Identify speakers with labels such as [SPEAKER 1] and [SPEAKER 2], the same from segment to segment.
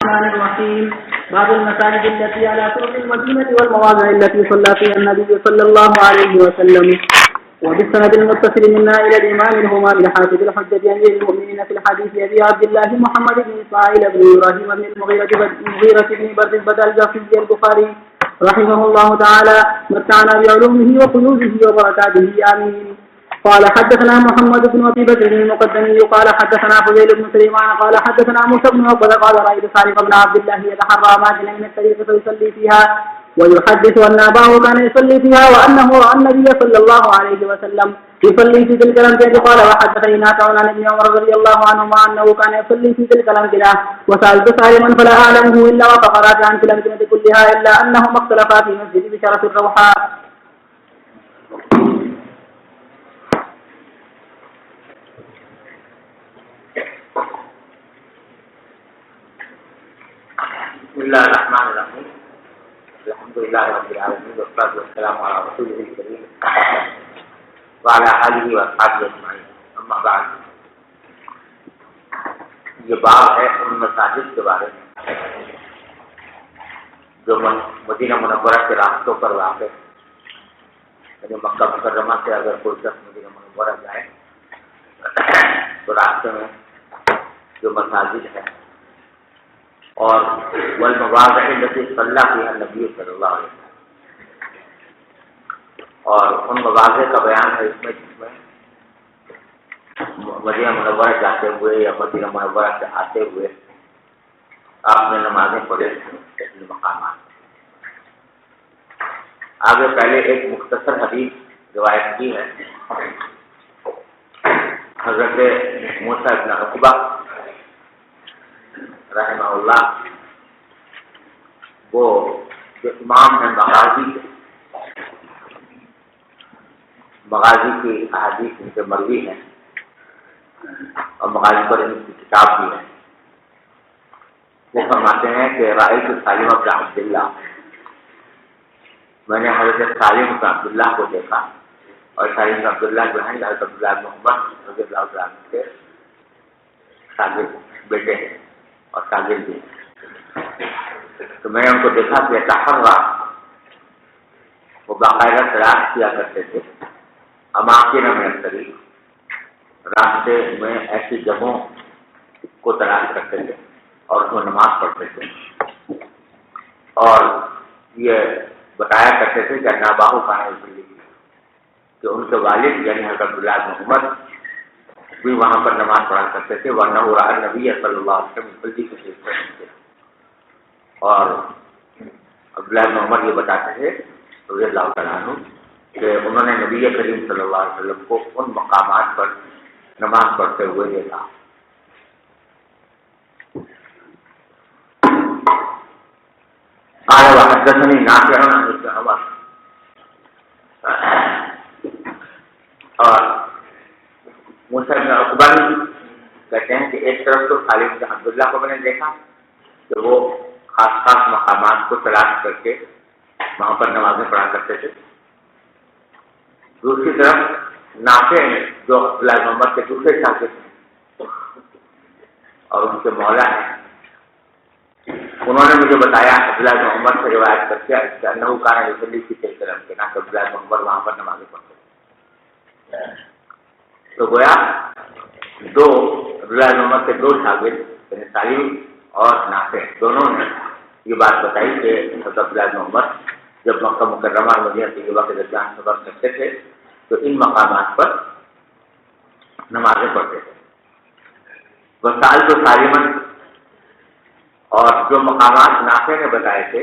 [SPEAKER 1] الرحمن الرحيم. باب المساجد التي على طرق المدينة والمواضع التي صلى فيها النبي صلى الله عليه وسلم. وبالسند المتصل منا إلى الإمام الهمام الحافظ الحجة أمير المؤمنين في الحديث أبي عبد الله محمد بن إسماعيل بن إبراهيم بن المغيرة بن برد البدل الجعفري البخاري رحمه الله تعالى متعنا بعلومه وقيوده وبركاته آمين. قال حدثنا محمد بن أبي بكر المقدمي قال حدثنا فضيل بن سليمان قال حدثنا موسى بن عقبة قال رأيت سالم بن عبد الله يتحرى أماكن من الطريق فيصلي فيها ويحدث أن أباه كان يصلي فيها وأنه رأى النبي صلى الله عليه وسلم يصلي في تلك الأمكنة. قال وحدثني نافع عن ابن عمر رضي الله عنهما أنه كان يصلي في تلك الأمكنة وسألت سالما فلا أعلمه إلا وفقرات عن في الأمكنة كلها إلا أنهما اختلفا في مسجد بشرف الروحاء.
[SPEAKER 2] بسم الله الرحمن الرحيم. الحمد لله رب العالمين والصلاة والسلام على رسوله الكريم وعلى آله وأصحابه أجمعين. أما بعد، یہ باب ہے ان مساجد کے بارے میں جو مدینہ منورہ کے راستوں پر واقع، یعنی مکہ مکرمہ سے اگر کوئی شخص مدینہ منورہ جائے تو راستے میں جو مساجد ہے اور والمواضع التي صلى فيها النبي صلی اللہ علیہ وسلم، اور ان مواضع کا بیان ہے اس میں جس میں مدینہ منورہ جاتے ہوئے یا مدینہ منورہ سے آتے ہوئے آپ نے نمازیں پڑھے مقامات. آگے پہلے ایک مختصر حدیث روایت کی ہے حضرت موسیٰ بن عقبہ رحمہ اللہ، وہ جو امام ہیں مغازی کی احادیث ان سے مروی ہیں اور مغازی پر ان کی کتاب بھی ہے. وہ فرماتے ہیں کہ رأیت سالم بن عبداللہ، میں نے حضرت سالم بن عبداللہ کو دیکھا، اور سالم بن عبداللہ جو ہیں حضرت عبداللہ بن عمر رضی اللہ عنہ کے شاگرد بیٹے ہیں اور شاگرد بھی. تو میں نے ان کو دیکھا کہ تحرّا، وہ باقاعدہ تلاش کیا کرتے تھے اماکن من الطریق، راستے میں ایسی جگہوں کو تلاش کرتے تھے اور اس میں نماز پڑھتے تھے، اور یہ بتایا کرتے تھے کہ ناباہو کا ہے کہ ان کے والد یعنی حضرت عبداللہ بن عمر بھی وہاں پر نماز پڑھا کرتے تھے. ورنہ نبی صلی اللہ علیہ وسلم جلدی سے شریف کرتے تھے. اور عبداللہ بن عمر یہ بتاتے تھے رضی اللہ تعالیٰ عنہ کہ انہوں نے نبی کریم صلی اللہ علیہ وسلم کو ان مقامات پر نماز پڑھتے ہوئے دیکھا. قال وحدثني نافع عن ابن عمر، اور موسیٰ بن عقبہ کہتے ہیں کہ ایک طرف تو سالم بن عبداللہ کو میں نے دیکھا کہ وہ خاص خاص مقامات کو تلاش کر کے وہاں پر نمازیں پڑھا کرتے تھے. دوسری طرف نافع جو عبداللہ بن عمر کے دوسرے شاگرد ہیں اور ان کے مولا ہیں، انہوں نے مجھے بتایا عبداللہ بن عمر سے روایت کر کے انہو کان یصلی فی تلک الامکنہ کہ عبداللہ بن عمر وہاں پر نمازیں پڑھتے تھے. تو گویا دو عبداللہ بن عمر کے دو شاگرد یعنی سالم اور نافع دونوں نے یہ بات بتائی کہ حضرت عبداللہ بن عمر جب مکہ مکرمہ اور مدینہ طیبہ کے درمیان سفر کرتے تھے تو ان مقامات پر نمازیں پڑھتے تھے. وسألت سالما، اور جو مقامات نافع نے بتائے تھے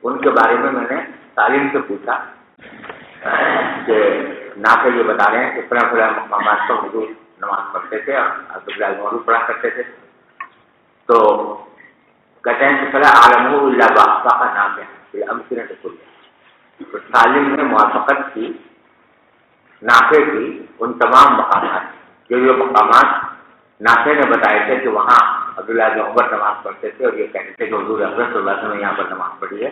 [SPEAKER 2] ان کے بارے میں میں نے سالم سے پوچھا کہ نافع یہ بتا رہے ہیں کہ فلاں فلاں مقامات پر حضور نماز پڑھتے تھے اور عبداللہ بن عمر پڑھا کرتے تھے. تو کہتے ہیں کہ فلا اعلمہ الا وافق نافع فی الامکنہ کلھا. تو سالم نے موافقت کی نافع کی ان تمام مقامات، جو مقامات نافع نے بتائے تھے کہ وہاں عبداللہ بن عمر نماز پڑھتے تھے اور یہ کہتے تھے کہ حضور اکرم صلی اللہ علیہ وسلم نے یہاں پر نماز پڑھی ہے.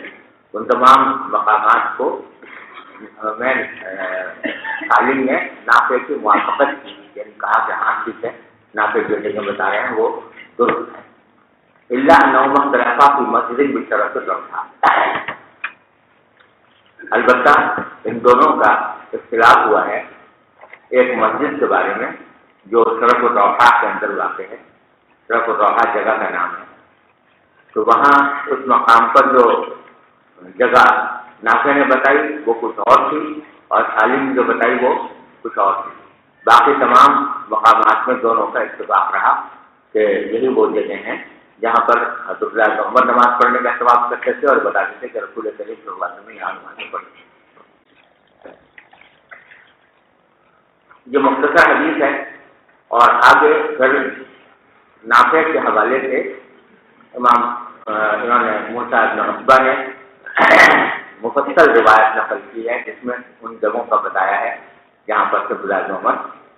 [SPEAKER 2] ان تمام مقامات کو میں سالم نے نافع کی موافقت کی، یعنی کہا کہ ہاں ٹھیک ہے نافع جو جگہ بتا رہے ہیں وہ درست ہے. اللہ نو مختلف اختلافا فی مسجد بشرط الروحہ، البتہ ان دونوں کا اختلاف ہوا ہے ایک مسجد کے بارے میں جو شرف الروحہ کے اندر واقع ہے۔ شرف الروحہ جگہ کا نام ہے، تو وہاں اس مقام پر جو جگہ نافع نے بتائی وہ کچھ اور تھی اور سالم نے جو بتائی وہ کچھ اور تھی۔ باقی تمام مقامات میں دونوں کا اتفاق رہا کہ یہی وہ جگہ ہیں جہاں پر حضرت عبداللہ بن عمر نماز پڑھنے کا ثواب کرتے تھے اور بتاتے تھے کہ رسول کریم صلی اللہ علیہ وسلم یہاں نمازیں پڑھی۔ یہ مختصر حدیث ہے اور آگے پھر نافع کے حوالے سے انہوں نے موسیٰ بن عقبہ نے مفصل روایت نقل کی ہے جس میں ان جگہوں کا بتایا ہے جہاں پر عبداللہ بن عمر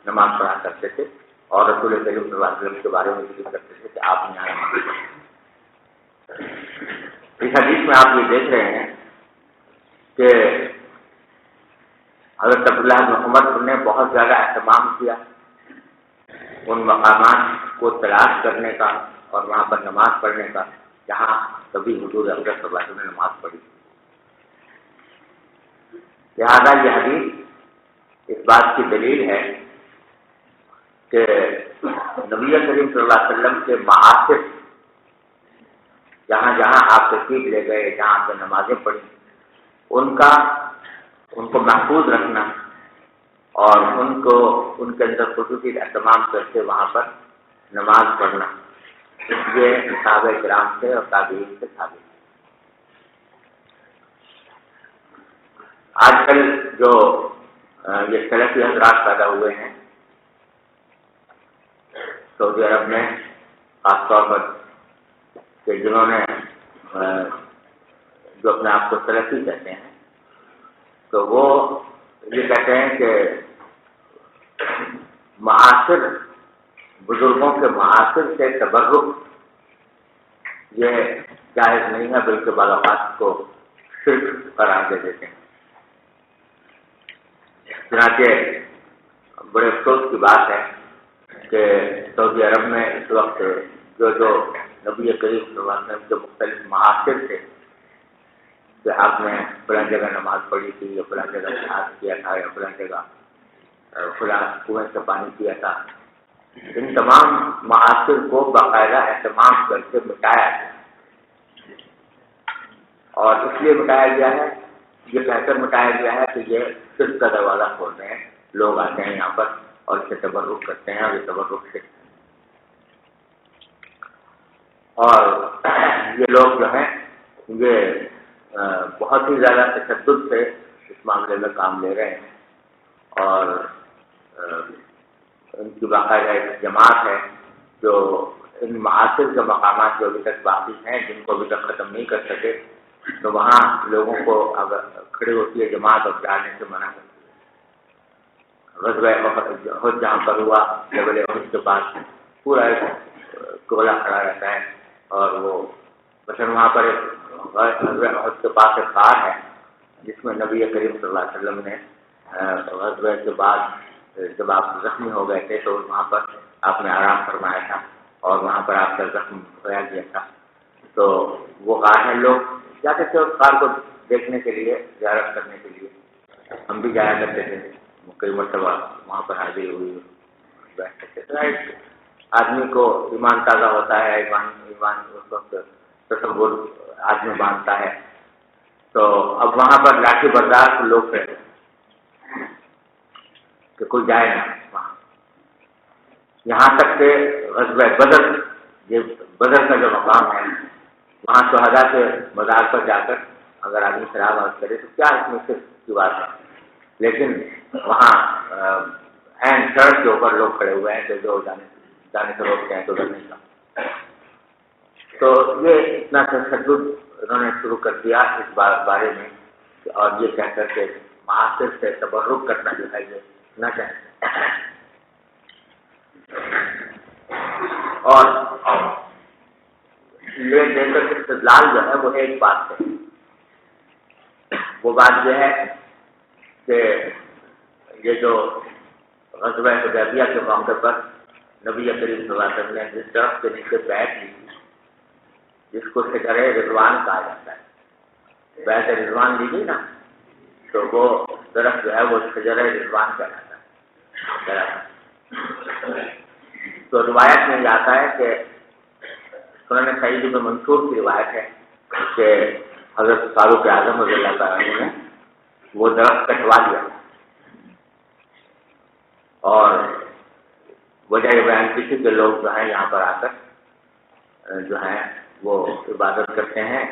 [SPEAKER 2] نماز پڑھا کرتے تھے اور رسول کریم صلی اللہ علیہ وسلم کے بارے میں ذکر کرتے تھے کہ آپ یہاں نماز پڑھیں۔ اس حدیث میں آپ یہ دیکھ رہے ہیں کہ حضرت عبداللہ بن عمر نے بہت زیادہ اہتمام کیا ان مقامات کو تلاش کرنے کا اور وہاں پر نماز پڑھنے کا جہاں کبھی حضور اکرم صلی اللہ علیہ وسلم نے نماز پڑھی۔ لہٰذا یہ حدیث اس بات کی دلیل ہے کہ نبی کریم صلی اللہ علیہ وسلم کے معاصر جہاں جہاں آپ تشریف لے گئے، جہاں آپ نے نمازیں پڑھی، ان کو محفوظ رکھنا اور ان کے اندر خصوصی اہتمام کر کے وہاں پر نماز پڑھنا، یہ صحابہ کرام سے اور تابعین سے ثابت ہے۔ آج کل جو یہ سلفی حضرات پیدا ہوئے ہیں سعودی عرب میں خاص طور پر، کہ جنہوں نے جو اپنے آپ کو سلفی کہتے ہیں، تو وہ یہ کہتے ہیں کہ معاصر بزرگوں کے معاصر سے تبرک یہ جائز نہیں ہے، بلکہ بعض اوقات کو شرک قرار دے دیتے ہیں۔ چنانچہ بڑے افسوس کی بات ہے کہ سعودی عرب میں اس وقت جو نبی کریم صلی اللہ علیہ وسلم کے مختلف معاصر تھے کہ آپ نے فلاں جگہ نماز پڑھی تھی یا فلاں جگہ جہاد کیا تھا یا فلاں جگہ فلاں کنویں سے پانی پیا تھا، ان تمام معاصر کو باقاعدہ اہتمام کر کے مٹایا گیا، اور اس لیے مٹایا گیا ہے، یہ کہہ کر مٹایا گیا ہے کہ یہ شرک کا دروازہ کھول رہے ہیں، لوگ آتے ہیں یہاں پر اور اس سے تبرک کرتے ہیں اور یہ تبرک شرک ہے۔ اور یہ لوگ جو ہیں یہ بہت ہی زیادہ تشدد سے اس معاملے میں کام لے رہے ہیں، اور ان کی باقاعدہ ایک جماعت ہے جو ان معاصر کے مقامات جو ابھی تک باقی ہیں جن کو ابھی تک ختم نہیں کر سکے، تو وہاں لوگوں کو اگر کھڑی ہوتی ہے جماعت اور جانے سے منع کرتی ہے۔ غزوہ احد جہاں پر ہوا، جبل احد کے پاس پورا ایک کولا کھڑا رہتا ہے، اور وہ مثلاً وہاں پر غزوہ احد کے پاس ایک غار ہے جس میں نبی کریم صلی اللہ علیہ وسلم نے غزوہ کے بعد جب آپ زخمی ہو گئے تھے تو وہاں پر آپ نے آرام فرمایا تھا اور وہاں پر آپ کا زخم دھویا گیا تھا، تو وہ غار ہے، لوگ جاتے تھے اس غار کو دیکھنے کے لیے، زیارت کرنے کے لیے، ہم بھی جایا کرتے تھے، کئی مرتبہ وہاں پر حاضری ہوئی، بیٹھتے تھے۔ آدمی کو ایمان تازہ ہوتا ہے، ایمان اس وقت تصور آدمی باندھتا ہے، تو اب وہاں پر لاٹھی بردار لوگ تھے کہ کوئی جائے نہ وہاں، یہاں تک کہ غزوہ بدر، یہ بدر کا جو مقام ہے وہاں شہداء کے مزار پر جا کر اگر آدمی شراب عرض کرے تو کیا اس میں صرف کی بات ہے، لیکن وہاں عین سڑک کے اوپر لوگ کھڑے ہوئے ہیں کہ جو جانے سے روکتے ہیں تو ڈرنے کا، تو یہ اتنا تشدد انہوں نے شروع کر دیا اس بارے میں، اور یہ کہہ کر کے معاصر سے تبرک کرنا جو ہے یہ نہ چاہتے، اور لے دے کر استدلال جو ہے وہ ایک بات ہے، وہ بات یہ ہے کہ یہ جو غزوہ حدیبیہ کے موقع پر نبی کریم صلی اللہ علیہ وسلم نے جس طرف کے نیچے بیعت لی، جس کو شجر رضوان کہا جاتا ہے. بیعت رضوان لیجیے نا تو وہ درخت جو ہے وہ شجر رضوان کہلاتا ہے. تو روایت میں یہ آتا ہے کہ سنن سعید بن منصور کی روایت ہے کہ حضرت فاروق اعظم رضی اللہ تعالیٰ عنہ نے وہ درخت کٹوا دیا اور وجہ یہ بیان کی تھی کہ لوگ جو ہیں یہاں پر آ کر جو ہیں وہ عبادت کرتے ہیں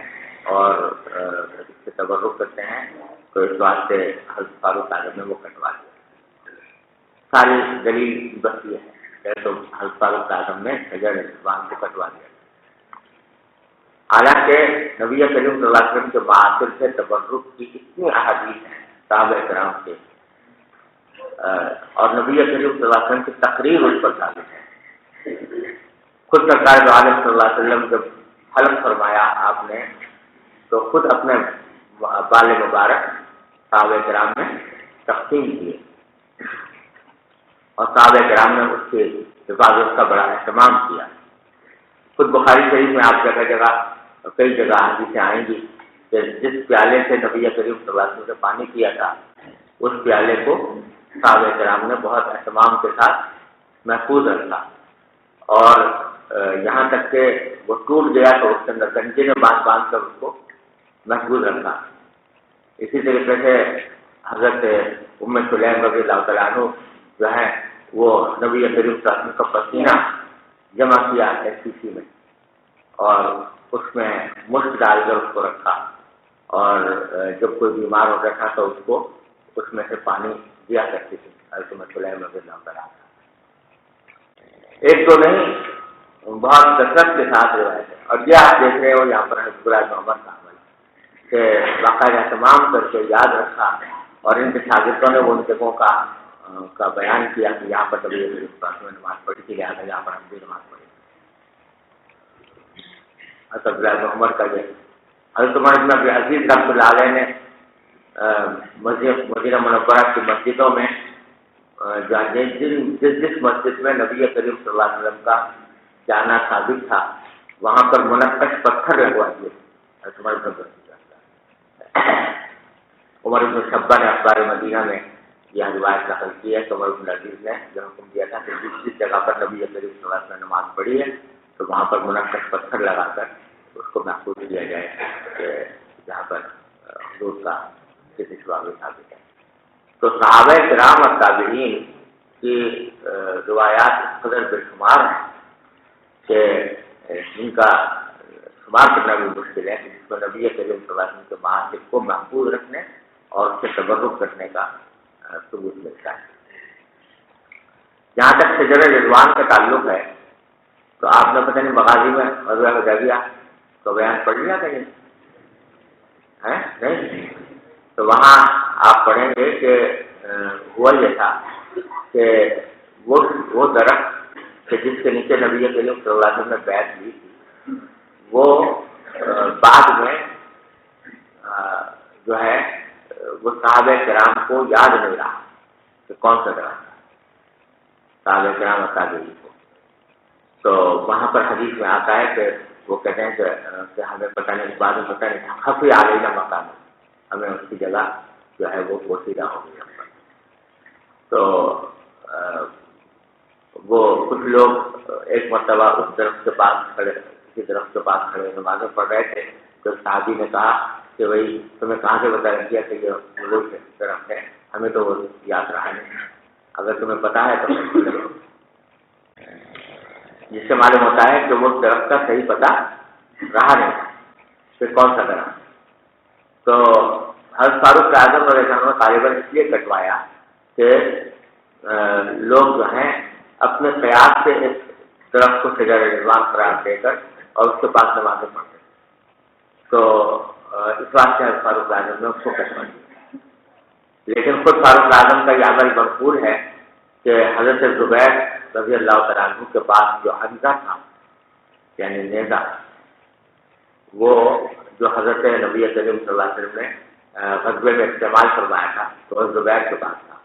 [SPEAKER 2] اور اس سے تبرک کرتے ہیں. تو اس بات سے حضرت فاروق اعظم نے وہ کٹوا دیا. ساری دلیل بس یہ ہے تو حضرت فاروق اعظم نے شجر رضوان کو کٹوا دیا. حالانکہ نبی کریم صلی اللہ علیہ وسلم کے معاصر سے تبرک کی اتنی احادیث ہیں صحابہ کرام کے اور نبی کریم صلی اللہ علیہ وسلم کی تقریر اس پر ثابت ہے. خود سرکار دو عالم صلی اللہ علیہ وسلم جب حلق فرمایا آپ نے تو خود اپنے بال مبارک صحابہ کرام نے تقسیم کیے اور صحابہ کرام نے اس کی حفاظت کا بڑا اہتمام کیا. خود بخاری شریف میں آپ جگہ جگہ کئی جگہ حدیثیں آئیں گی کہ جس پیالے سے نبی کریم صلی اللہ علیہ وسلم نے پانی پیا تھا اس پیالے کو صحابہ کرام نے بہت اہتمام کے ساتھ محفوظ رکھا اور یہاں تک کہ وہ ٹوٹ گیا تو اس کے اندر گنجے میں باندھ کر اس کو محفوظ رکھا. اسی طریقے سے حضرت ام سلیم رضی اللہ تعالیٰ عنہ جو ہے وہ نبی کریم صلی اللہ علیہ وسلم کا پسینہ جمع کیا ہے شیشی میں اور اس میں مشک ڈال کر اس کو رکھا اور جب کوئی بیمار ہوتا تھا تو اس کو اس میں سے پانی دیا کرتی تھی حضرت ام سلیم رضی اللہ تعالیٰ عنہ. ایک تو نہیں بہت کثرت کے ساتھ روایت ہے. اور یہ آپ دیکھ رہے ہو یہاں پر حضرت عبداللہ بن عمر کا عمل کہ باقاعدہ اہتمام کر کے یاد رکھا اور ان کے شاگردوں نے وہ ان جگہوں کا بیان کیا کہ یہاں پر نبی کریم صلی اللہ علیہ وسلم نے نماز پڑھی تھی لہٰذا یہاں پر ہم بھی نماز پڑھی. حضرت عبداللہ بن عمر کا یہ حضرت عمر بن عبد العزیز رحمۃ اللہ علیہ نے مدینہ منورہ کی مسجدوں میں جس مسجد میں نبی کریم صلی اللہ علیہ وسلم کا جانا ثابت تھا وہاں پر منقش پتھر لگوا دیے. عمر بن شبہ نے اخبار مدینہ میں یہ روایت نقل کی ہے کہ عمر بن عزیز نے جو حکم دیا تھا کہ جس جگہ پر نبی کریم صلی اللہ علیہ وسلم نے نماز پڑھی ہے تو وہاں پر منقش پتھر لگا کر اس کو محفوظ کیا جائے کہ جہاں پر حضور کا کسی شعبہ ثابت ہے. تو صحابہ کرام اور تابعین کی روایات اس قدر بے شمار ہیں کہ ان کا شمار کرنا بھی مشکل ہے جس کو نبی کریم صلی اللہ علیہ وسلم کے معاصر کو محفوظ رکھنے اور اس سے تبرک کرنے کا ثبوت ملتا ہے. جہاں تک شجر رضوان کا تعلق ہے تو آپ نے پتہ نہیں مغازی میں غزوہ حدیبیہ تو بیان پڑھ لیا کہ نہیں تو وہاں آپ پڑھیں گے کہ ہوا یہ تھا کہ وہ درخت کہ جس کے نیچے نبی کریم صلی اللہ علیہ وسلم نے بیعت لی تھی وہ بعد میں جو ہے وہ صحابہ کرام کو یاد نہیں رہا کہ کون سا درخت تھا صحابہ کرام اور تابعین کو. تو وہاں پر حدیث میں آتا ہے کہ وہ کہتے ہیں کہ ہمیں پتہ نہیں بعد میں پتہ نہیں خفی آ گئی نا مقام ہمیں اس کی جگہ جو ہے وہ پوشیدہ ہو گئی. تو وہ کچھ لوگ ایک مرتبہ اس درخت کے پاس کھڑے کسی درخت کے پاس کھڑے نمازیں پڑھ رہے تھے تو صحابی نے کہا کہ بھائی تمہیں کہاں سے بتا دیا کہ یہ وہ درخت ہے ہمیں تو وہ یاد رہا نہیں اگر تمہیں پتا ہے تو جس سے معلوم ہوتا ہے کہ وہ درخت کا صحیح پتہ رہا نہیں کہ کون سا درخت. تو حضرت فاروق اعظم علیہ السلام نے غالباً اس لیے کٹوایا کہ لوگ جو ہیں اپنے قیاس سے اس درخت کو شجر رضوان قرار دے کر اور اس کے پاس نمازیں پڑھتے تو اس واسطے حضرت فاروق اعظم نے اس کو کٹوا دیا. لیکن خود فاروق اعظم کا یہ عمل منقول ہے کہ حضرت زبیر رضی اللہ تعالیٰ عنہ کے پاس جو حنزہ تھا یعنی نیزہ وہ جو حضرت نبی کریم صلی اللہ علیہ وسلم نے غزوے میں استعمال فرمایا تھا تو وہ زبیر کے پاس تھا.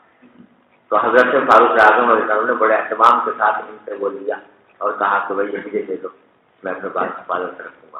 [SPEAKER 2] تو حضرت فاروق اعظم علیہ السلام نے بڑے اہتمام کے ساتھ ان سے وہ لیا اور کہا کہ بھائی یہ مجھے دے دو میں اپنے پاس حفاظت رکھوں گا.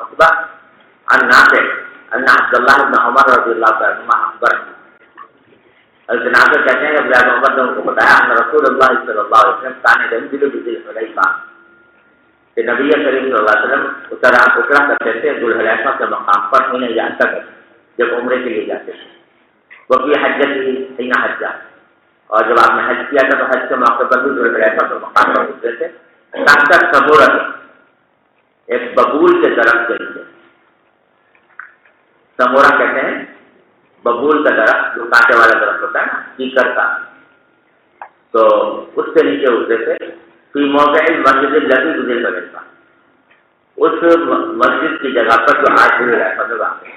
[SPEAKER 2] عقبه عن نافع ان عبد الله بن عمر رضي الله عنهما اخبره. النافع کہتے ہیں کہ عبد الله بن عمر نے ان کو بتایا ان رسول اللہ صلی اللہ علیہ وسلم كان ينزل بذي الحليفه کہ نبی کریم صلی اللہ علیہ وسلم اترا کرتے تھے ذو الحلیفہ کے مقام پر حين يعتكف جب عمرے کے لیے جاتے تھے، وفي حجته حين حج، اور جب آپ نے حج کیا تھا تو حج کے موقع پر بھی ذو الحلیفہ کے مقام پر اترے تھے۔ تحت سبورہ ایک ببول کے درخت کے نیچے، سمورہ کہتے ہیں ببول کا درخت جو کانٹے والا درخت ہوتا ہے نا کیکر کا، تو اس کے نیچے اترے تھے۔ فی موقع مسجد الذی ذو الحلیفہ، اس مسجد کی جگہ پر جو آج ذو الحلیفہ میں واقع ہے۔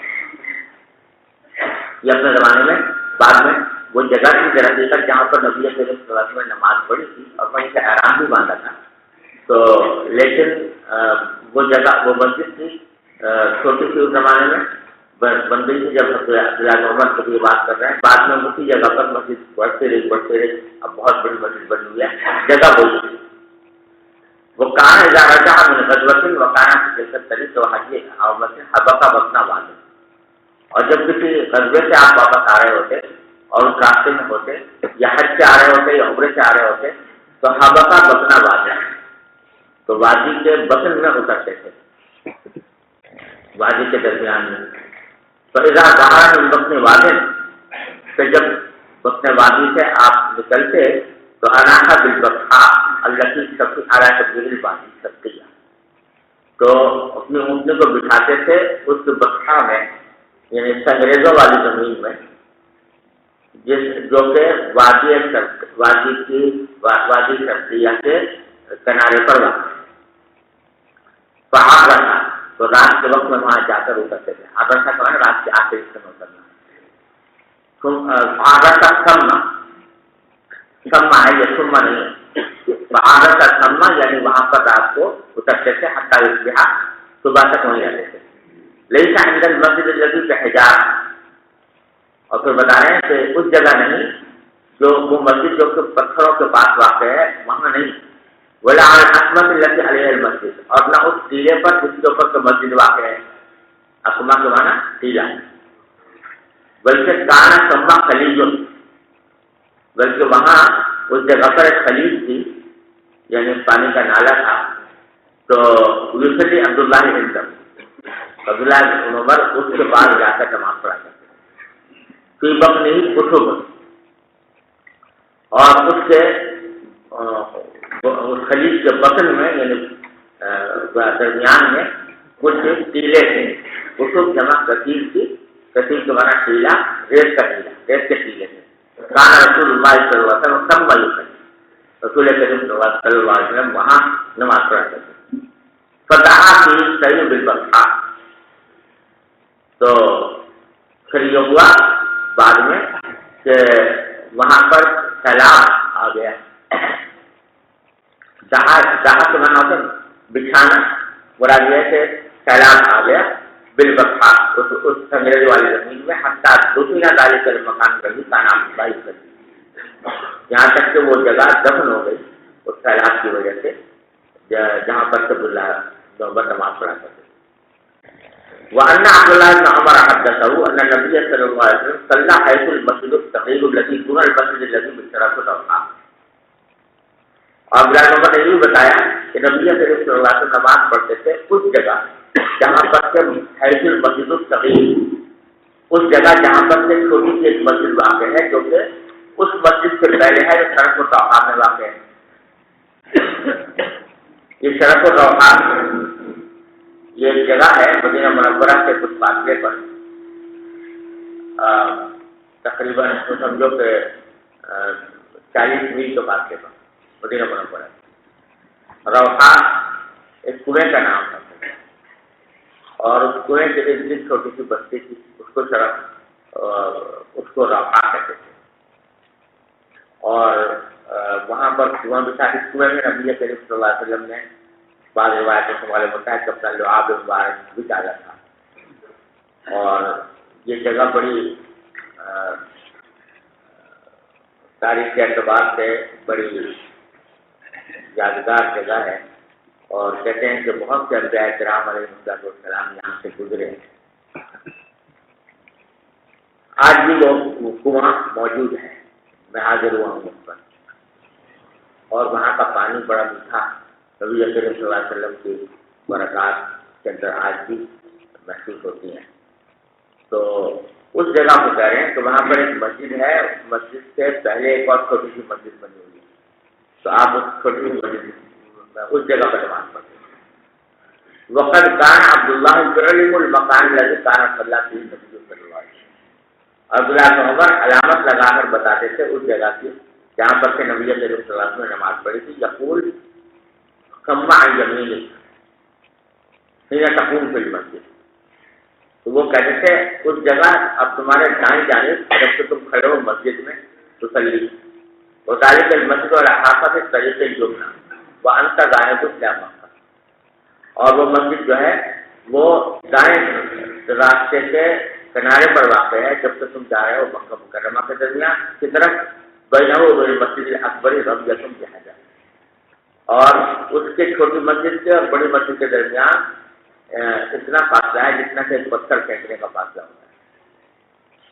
[SPEAKER 2] یہ اپنے زمانے میں بعد میں وہ جگہ کی طرح دے کر جہاں پر نبی کریم صلی اللہ علیہ وسلم نے نماز پڑھی تھی اور وہیں سے احرام بھی باندھا تھا، تو لیکن وہ جگہ وہ مسجد تھی چھوٹی سی اس زمانے میں بن گئی تھی جب عبداللہ بن عمر کی بات کر رہے ہیں۔ بعد میں اسی جگہ پر مسجد بڑھتے رہی، اب بہت بڑی مسجد بن ہوئی ہے، جگہ وہی تھی۔ وہ کہاں اجازت رجع من غزوۃ وکانا فی تلک الطریق وحج اور مسجد حبقہ بطنا والد، اور جب کسی غزوے سے آپ واپس آ رہے ہوتے اور اس راستے میں ہوتے یا حج سے آ رہے ہوتے یا عمرے سے آ رہے ہوتے تو حبقہ بطنا وادی، تو وادی کے بطن میں اترتے تھے، وادی کے درمیان میں۔ تو اذا ظہر من بطن واد، کہ جب اپنے وادی سے آپ نکلتے تو اناخا بالبطحا اللہ کی سب سے اعلیٰ تبدیل وادی سبقیہ، تو اپنی اونٹنی کو بٹھاتے تھے اس بطحا میں، یعنی سنگریزوں والی زمین میں، جو کہ وادی سبقیہ کے کنارے پر واقع ہے۔ پہاڑ رہا تو رات کے وقت میں وہاں جا کر اترتے تھے۔ آگرہ کا رات کے آخری حصے میں اترنا، آگرہ کا سما ہے، یہ سما نہیں ہے، آگرہ کا سما یعنی وہاں پر رات کو اترتے تھے، حتیٰ یصبح، صبح تک وہیں رہتے تھے۔ لیس عند المسجد الذی بحجار، اور پھر بتا رہے ہیں کہ اس جگہ نہیں جو وہ مسجد جو کہ پتھروں کے پاس واقع ہے وہاں نہیں، ولا علی العصمۃ التي علیہ المسجد، اور نہ اس ٹیلے پر جس کے اوپر مسجد واقع ہے، عصمہ کے معنی ٹیلا، بلکہ کانا سما خلیج، بلکہ وہاں اس جگہ پر ایک خلیج تھی، یعنی پانی کا نالا تھا، تو یصلی عبداللہ عندہ، عبداللہ بن عمر اس کے پاس جا کر نماز پڑھا کرتے فی بطنہ کتب، اور اس کے اس خلیج کے بطن میں یعنی درمیان میں کچھ ٹیلے تھے، کتب جمع کثیر تھی، کثیر کے معنی ٹیلا، ریت کا ٹیلا، ریت کے ٹیلے تھے۔ کانا رسول اللہ صلی اللہ علیہ وسلم کم ولی، رسول کریم صلی اللہ علیہ وسلم وہاں نماز پڑھا کرتے۔ فتح کی صحیح بالبطحا، تو پھر یہ ہوا بعد میں کہ وہاں پر سیلاب آ گیا، جہاں کے معنی ہوتا بچھانا، مراد یہ کہ سیلاب آ گیا بالبطحا، اس سنگریز والی زمین میں، حتیٰ دفن ذالک المکان الذی کان علیہ السلام، یہاں تک کہ وہ جگہ دفن ہو گئی اس سیلاب کی وجہ سے جہاں پر عبداللہ بن عمر نماز پڑھا کرتے۔ وأن عبد الله بن عمر حدثه أن النبي صلى الله عليه وسلم صلى حيث المسجد الصغير الذي دون المسجد الذي بالشرف الروحة، اور عبداللہ بن عمر نے یہ بتایا کہ نبی صلی اللہ علیہ وسلم نماز پڑھتے تھے اس جگہ جہاں پر سے حیث المسجد الصغیر، اس جگہ جہاں پر سے چھوٹی سی ایک مسجد واقع ہے جو کہ اس مسجد سے پہلے ہے جو شرف الروحہ میں واقع ہے۔ یہ شرف الروحہ یہ ایک جگہ ہے مدینہ منورہ سے کچھ فاصلے پر، تقریباً سمجھو کہ 40 میل کے فاصلے پر مدینہ منورہ۔ روحہ ایک کنویں کا نام تھا، اور اس کنویں کے ارد چھوٹی سی بستی تھی، اس کو روحہ کہتے تھے، اور وہاں پر کنواں بھی تھا۔ اس کنویں میں نبی کریم صلی اللہ علیہ وسلم نے بعض روایتوں سے معلوم ہوتا ہے کہ اپنا لعاب مبارک بھی ڈالا تھا، اور یہ جگہ بڑی تاریخ کے اعتبار سے بڑی یادگار جگہ ہے، اور کہتے ہیں کہ بہت سے انبیاء کرام علیہ السلام یہاں سے گزرے ہیں۔ آج بھی وہ کنواں موجود ہے، میں حاضر ہوا ہوں اس پر، اور وہاں کا پانی بڑا میٹھا نبی کریم صلی اللہ علیہ وسلم کی برکات کے اندر آج بھی محسوس ہوتی ہیں۔ تو اس جگہ کو کہہ رہے ہیں کہ وہاں پر ایک مسجد ہے، مسجد سے پہلے ایک اور چھوٹی سی مسجد بنی ہوئی ہے، تو آپ اس چھوٹی سی مسجد اس جگہ پر نماز پڑھتے ہیں۔ وقد کان عبداللہ یعلم المکان الذی کان صلی فیہ النبی صلی اللہ علیہ وسلم، عبداللہ بن عمر علامت لگا کر بتاتے تھے اس جگہ کی جہاں پر کہ نبی کریم صلی اللہ علیہ وسلم نے نماز پڑھی تھی۔ یقول سمع یمینی حین تقوم فی المسجد، تو وہ کہتے تھے اس جگہ اب تمہارے دائیں جانب جب کہ تم کھڑے ہو مسجد میں تصلی، وذالک المسجد والحافظ طریق الجمنہ وانت غائب القیامہ، اور وہ مسجد جو ہے وہ دائیں راستے کے کنارے پر واقع ہے جب کہ تم جا رہے ہو مکہ مکرمہ کے درمیان کی طرف، بینہ و بین المسجد الاکبر رمیۃ بحجر، اور اس کے چھوٹی مسجد سے اور بڑی مسجد کے درمیان اتنا فاصلہ ہے جتنا کہ ایک پتھر پھینکنے کا فاصلہ ہوتا ہے،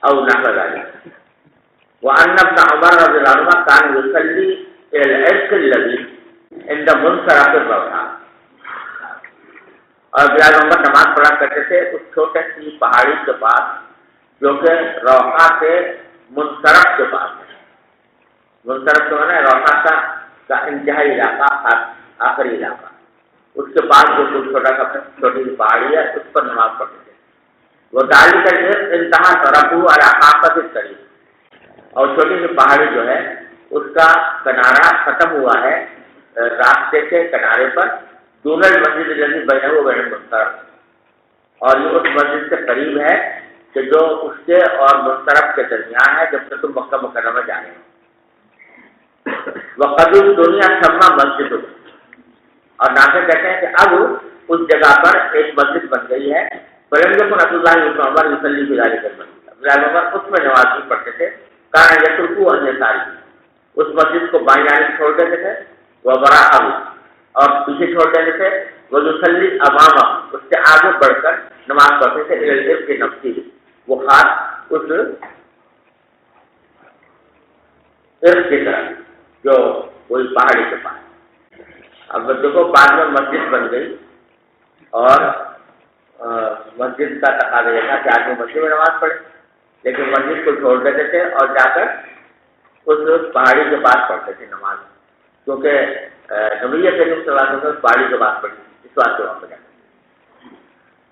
[SPEAKER 2] او نحو ذلک۔ وان ابن عمر رضی اللہ عنہ کان یصلی الی العرق الذی عند منصرف الروحہ، اور بلال عمر نماز پڑھا کرتے تھے اس چھوٹے سی پہاڑی کے پاس جو کہ روحہ سے منصرف کے پاس ہے. منصرف تو ہے روحانہ کا انتہائی علاقہ، آخری علاقہ، اس کے پاس جو کوئی چھوٹی سی پہاڑی ہے اس پر نماز پڑھتے تھے. وہ ڈالی کر کے انتہا رکھو علاقہ قریب، اور چھوٹی سی پہاڑی جو ہے اس کا کنارہ ختم ہوا ہے راستے کے کنارے پر. دون المسجد الذی بینہ و بین المنصرف، اور یہ اس مسجد سے قریب ہے کہ جو اس کے اور منصرف کے درمیان ہے جب سے تم مکہ مکرمہ جا رہے ہو. وقدیم دنیا سما مسجد، اور ناصر کہتے ہیں کہ اب اس جگہ پر ایک مسجد بن گئی ہے. فلم عبداللہ بن عمر یصلی فی ذلک المسجد، عبداللہ بن عمر اس میں نماز نہیں پڑھتے تھے. کان یترکو ان یساری، اس مسجد کو بائیں جانب چھوڑ دیتے تھے. وہ وراءہ، اور پیچھے چھوڑ دیتے تھے. وہ یصلی امامہ، اس سے آگے بڑھ کر نماز پڑھتے تھے. الالعرق کے نفسی، وہ خاص اس عرق کی طرف جو کوئی پہاڑی کے پاس. اب دیکھو بعد میں مسجد بن گئی اور مسجد کا تقاضا یہ تھا کہ آدمی مسجد میں نماز پڑھے، لیکن مسجد کو چھوڑ دیتے تھے اور جا کر اس پہاڑی کے پاس پڑھتے تھے نماز، کیونکہ نبی کریم صلی اللہ علیہ وسلم پہاڑی کے پاس پڑھی اس واسطے وہاں پہ جاتے تھے.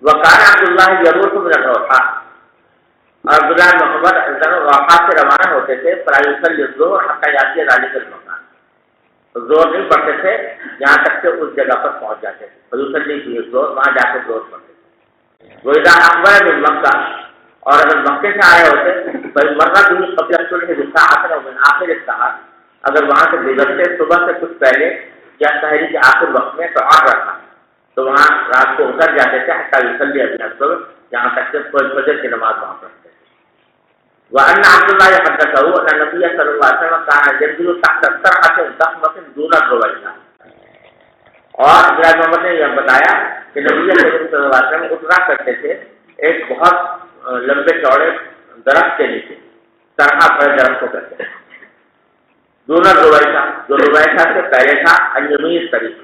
[SPEAKER 2] وکان عبداللہ یروح من الروحہ، اور عبداللہ محمد روحہ سے روانہ ہوتے تھے. فلا یصلی الظہر حتی یاتی ذلک المکان، زور نہیں پڑھتے تھے یہاں تک کہ اس جگہ پر پہنچ جاتے تھے. فیصلی کی زور، وہاں جا کے زور پڑھتے تھے. وہ اذا اخبر من مکہ، اور اگر مکے سے آئے ہوتے بھائی مرہ بھی قبل صبح ساعت من آخر السحر، اگر وہاں سے گزرتے صبح سے کچھ پہلے یا سحری کے آخر وقت میں تو آ رکھا تو وہاں رات کو اتر جاتے تھے. حتی یصلی ابن الصبح، یہاں تک کہ فجر کی نماز وہاں پڑھتے تھے. وأن عبد الله حدثه أن النبي صلى الله عليه وسلم كان ينزل تحت السرعة ضخمة دون الرويدة، اور عبداللہ محمد نے یہ بتایا کہ نبی کریم صلی اللہ علیہ وسلم اترا کرتے تھے ایک بہت لمبے چوڑے درخت کے نیچے. سرحا پر درخت کو کہتے ہیں. دون الرویدہ، جو رویدہ سے پہلے تھا، الیمین طریق،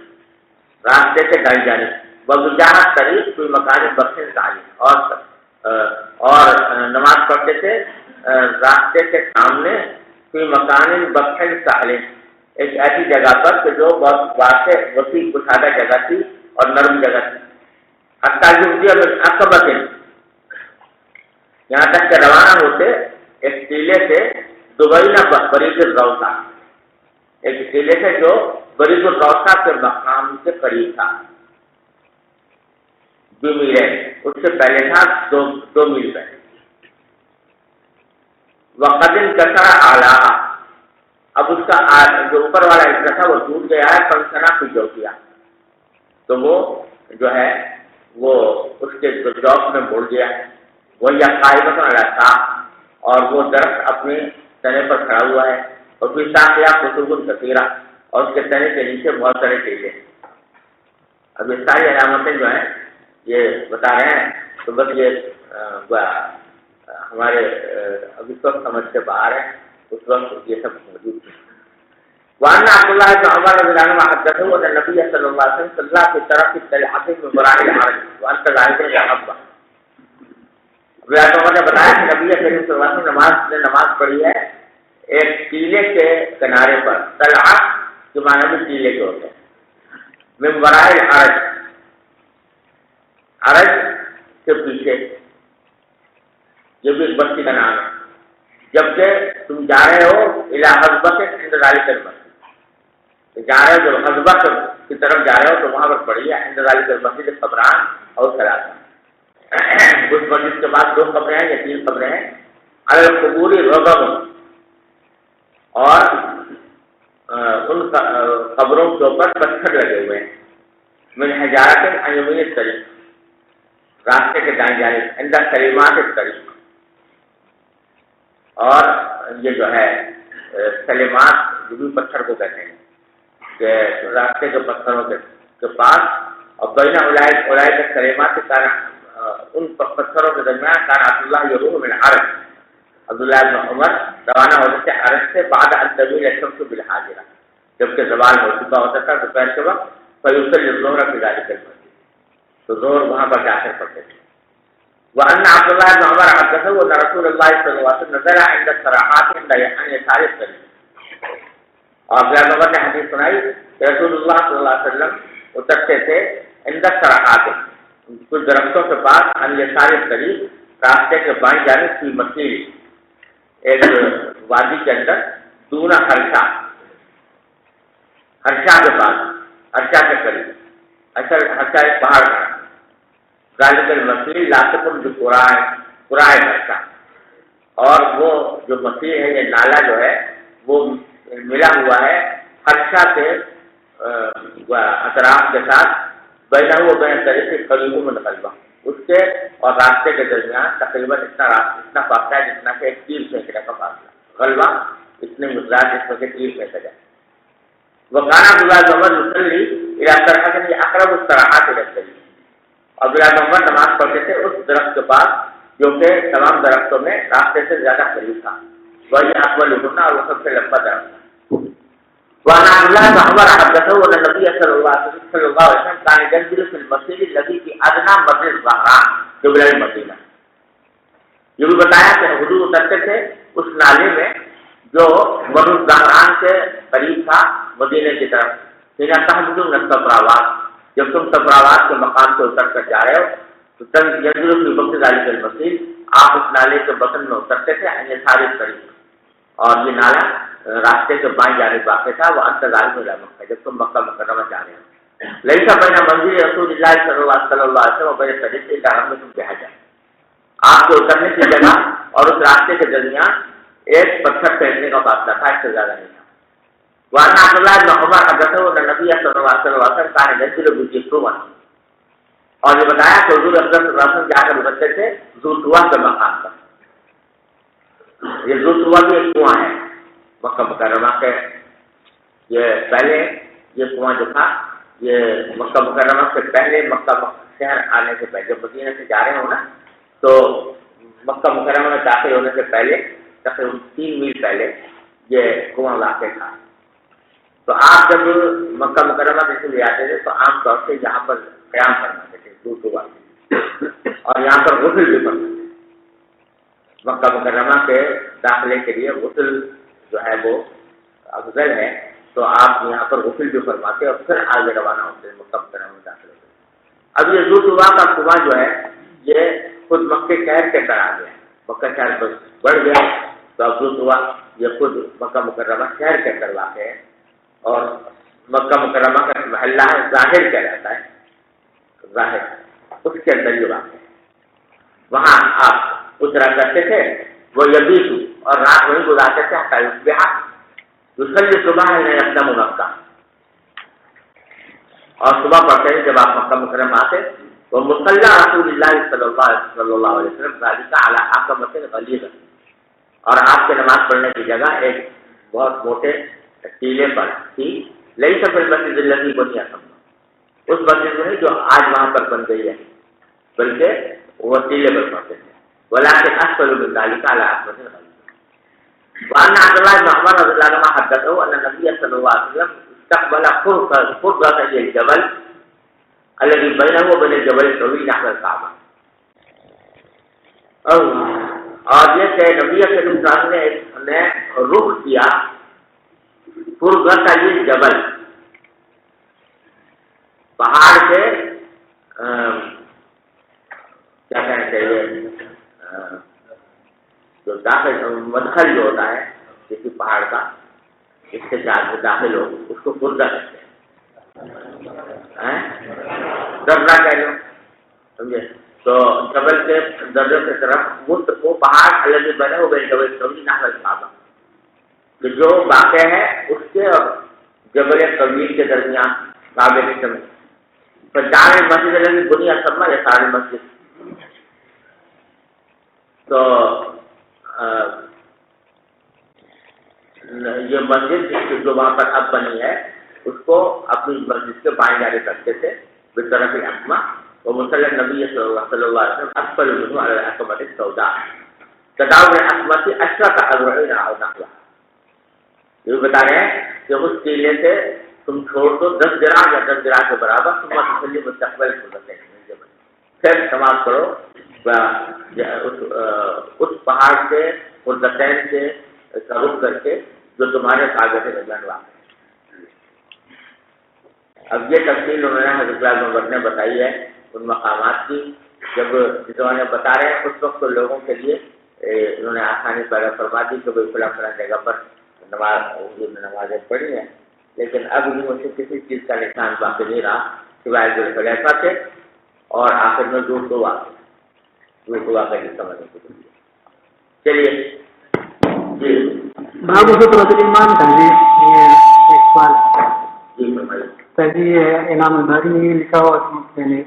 [SPEAKER 2] راستے سے دائیں جانب، وجاہت طریق کوئی مکان بخش تعلیم، اور نماز پڑھتے تھے راستے کے سامنے کوئی مکان بخش تعلیم، ایک ایسی جگہ پر کہ جو بہت واضح وسیع کشادہ جگہ تھی اور نرم جگہ تھی. عقبت، یہاں تک کہ روانہ ہوتے ایک ٹیلے سے دوبینا برید الروثہ، ایک ٹیلے سے جو برید الروثہ کے مقام کے قریب تھا. 2 میل، اس سے پہلے تھا 2 میل پہلے. وقد انکسر اعلیٰ، اب اس کا جو اوپر والا حصہ تھا وہ ٹوٹ گیا ہے. فنسنا کی جو کیا تو وہ جو ہے وہ اس کے جوف میں مڑ گیا ہے. وہ یا قائمت علیہ، اور وہ درخت اپنے تنے پر کھڑا ہوا ہے. اور پھر ساقیہ قطب کثیرہ، اور اس کے تنے کے نیچے بہت سارے ٹیلے. اب یہ ساری علامتیں جو ہیں یہ بتا رہے ہیں تو بس یہ ہمارے اب اس وقت سمجھ سے باہر ہے، اس وقت یہ سب موجود تھے. وأن عبد الله بن عمر رضي الله عنهما حدثه أن النبي صلى الله عليه وسلم صلى في طرف الطلحة من وراء الحرج وأنت ذلك الحبة. عبداللہ بن عمر نے بتایا کہ نبی کریم صلی اللہ علیہ وسلم نماز پڑھی ہے ایک ٹیلے کے کنارے پر. طلحہ کے معنی بھی ٹیلے کے ہوتے ہیں. من وراء الحرج، حرج کے پیچھے، یہ بھی ایک بستی کا نام ہے. جبکہ تم جا رہے ہو الى حزبہ سے عند ذلک المسجد، جا رہے ہو جب حزبہ کی طرف جا رہے ہو تو وہاں پر پڑھی ہے عند ذلک المسجد قبران اور ثلاثہ. اس مسجد کے بعد 2 قبریں ہیں یا 3 قبریں ہیں. علی القبور رغم، اور ان قبروں کے اوپر پتھر لگے ہوئے ہیں. من حجارت عن یمین الطریق، راستے کے دائیں جانب. عند کلمات الطریق، اور یہ جو ہے کلمات جو بھی پتھر کو کہتے ہیں کہ راستے کے پتھروں کے پاس. اور بین اولئک کے کلمات کا ان پتھروں کے درمیان کان عبداللہ یروح من عرج، عبداللہ بن عمر روانہ ہوتے تھے عرج سے بعد ان تزول الشمس بالحاجرہ، جبکہ زوال ہو چکا ہوتا تھا دوپہر کے وقت. فیصلی الظہر فی ذلک المسجد، تو ظہر وہاں پر جا کر پڑھتے تھے. وأن عبد الله بن عمر حدثه أن رسول الله صلى الله عليه وسلم نزل عند الصراحات عند يسار الطريق. اور عبد الله بن عمر نے حدیث سنائی کہ رسول اللہ صلی اللہ علیہ وسلم اترتے تھے عند الصراحات کچھ درختوں کے پاس عن يسار الطريق راستے کے بائیں جانب کی مسیل ایک وادی کے اندر دونا خرچہ کے پاس ہرشا کے قریب ہرشا ایک پہاڑ کا ذالک المسیل لاسکم جو قرائے ہرشا اور وہ جو مسیل ہے یہ نالا جو ہے وہ ملا ہوا ہے ہرشا کے اطراف کے ساتھ بینہ و بین طریق قریب من غلبہ اس کے اور راستے کے درمیان تقریباً اتنا فاصلہ ہے جتنا کہ ایک تیر پھینکنے کا فاصلہ غلبہ اتنے مقدار جس میں کہ تیر پھینکا جائے. وکانا عبداللہ بن عمر یصلی الی صراحۃ اقرب الصراحات الی الطریق. عبداللہ بن عمر نماز پڑھتے تھے اس درخت کے پاس جو کہ تمام درختوں میں راستے سے زیادہ قریب تھا. وہی اطولہن اور وہ سب سے لمبا درخت تھا. وعن عبد الله بن عمر حدثه أن النبي صلى الله عليه وسلم كان ينزل في المسجد الذي في أدنى مسجد الزهران قبل المدینہ. یہ بھی بتایا کہ حضور اترتے تھے اس نالے میں جو مسجد الزہران کے قریب تھا مدینے کی طرف. حين تحدث من الصفراوات جب تم صفراوات کے مقام سے اتر کر جا رہے ہو تو تم ينزل في وقت ذلك المسجد آپ اس نالے کے بطن میں اترتے تھے ان سارے قریب اور یہ نالا راستے کے بائیں جانب واقع تھا. وہ انتظار میں مکہ جب تم مکہ مکرمہ جا رہے ہو. لیسا بین منزل رسول اللہ صلی اللہ علیہ وسلم بین طریق الحرم میں تم کہا جائے آپ کے اترنے کی جگہ اور اس راستے کے درمیان ایک پتھر پھینکنے کا فاصلہ تھا, اس سے زیادہ نہیں تھا. وعن عبد الله بن عمر حدثه ان النبي صلى الله عليه وسلم كان ينزل بجسوما اور یہ بتایا کہ حضور اکرم صلی اللہ علیہ وسلم جا کر اترتے تھے ذوالطوا کے مقام پر. یہ ذوالطوا بھی ایک کنواں ہے مکہ مکرمہ کے. یہ پہلے یہ کنواں جو تھا یہ مکہ مکرمہ سے پہلے مکہ شہر آنے سے پہلے جب مدینہ سے جا رہے ہوں نا تو مکہ مکرمہ میں داخل ہونے سے پہلے تقریباً 3 میل پہلے یہ کنواں واقع تھا. تو آپ جب مکہ مکرمہ کے لیے آتے تھے تو عام طور سے یہاں پر قیام فرماتے تھے ذوالطوا اور یہاں پر غسل بھی فرماتے تھے. مکہ مکرمہ کے داخلے کے لیے غسل جو ہے وہ افضل ہے تو آپ یہاں پر غسل بھی فرماتے اور پھر آگے روانہ ہوتے ہیں مکہ مکرمہ میں داخل ہوتے ہیں. اب یہ ذوالطوا کا کنواں جو ہے یہ خود مکہ شہر کے اندر آ گیا, مکہ شہر پر بڑھ گیا تو اب ذوالطوا یہ خود مکہ مکرمہ شہر کے اندر واقع ہے اور مکہ مکرمہ کا محلہ ہے ظاہر کہلاتا ہے, ظاہر اس کے اندر یہ واقع ہے. وہاں آپ اترا کرتے تھے وہ یبیت اور رات وہیں گزارتے تھے صبح ہے اقدام مکہ اور صبح پڑھتے ہیں جب آپ مکہ مکرمہ آتے تو مصلی رسول اللہ صلی اللہ علیہ وسلم ذالک علی حکمۃ غلیظ اور آپ کے نماز پڑھنے کی جگہ ایک بہت موٹے ٹیلے پر تھی. لیس فی المسجد الذی بنی اس مسجد میں جو آج وہاں پر بن گئی ہے بلکہ وہ ٹیلے پر پڑھتے تھے. ولكن اسفل من ذلك على حکمۃ غلیظ. وعن عبد الله بن عمر رضي الله عنهما حدثه ان النبي صلى الله عليه وسلم استقبل فرقة الجبل الذي بينه وبين الجبل الطويل نحو الكعبة. اور یہ کہ نبی صلی اللہ علیہ وسلم نے رخ کیا فرقة الجبل پہاڑ کے کیا کہنا چاہیے جو داخل مدخل جو ہوتا ہے کسی پہاڑ کا اس کے ساتھ میں داخل ہو اس کو فرقہ کہتے ہیں, درہ کہہ لو سمجھے. تو جبل کے درے کی طرف وہ پہاڑ الگ بنے ہو گئے جبل طویل نحو الکعبہ کہ جو واقع ہے اس کے اور جبل طویل کے درمیان کعبے کے سمجھ. تو جامع مسجد الذی بنی اسمہ یا ساری مسجد تو یہ مسجد جو وہاں پر اب بنی ہے اس کو اپنی مسجد کے بائیں جانب رکھتے تھے بطرف الاقمہ. وہ مصلی نبی صلی اللہ علیہ وسلم اسفل منہ علی الحکمۃ السوداء تداول الحکمۃ اشرف اذرعین او نحوها. یہ بتا رہے ہیں کہ اس ٹیلے سے تم چھوڑ دو 10 ذراع یا 10 ذراع کے برابر ثم تصلی مستقبل القبلۃ پھر نماز پڑھو اس پہاڑ سے قرتین سے رخ کر کے جو تمہارے کعبے سے واقع ہے۔ اب یہ تفصیل انہوں نے حضرت عمر نے بتائی ہے ان مقامات کی، جب زمانے بتا رہے ہیں اس وقت تو لوگوں کے لیے انہوں نے آسانی پیدا فرما دی کہ بھائی فلاں فلاں جگہ پر نمازیں پڑھی ہیں، لیکن اب ان سے کسی چیز کا نشان باقی نہیں رہا سوائے ذوالخلیفہ سے، اور آخر میں دور دعا کا حصہ بنے کے لیے۔ چلیے جی
[SPEAKER 1] باب فطرۃ الایمان کا یہ ایک سوال
[SPEAKER 2] جی فرمائیے۔
[SPEAKER 1] تجزیہ ہے امام الباری نے یہ لکھا ہوا ہے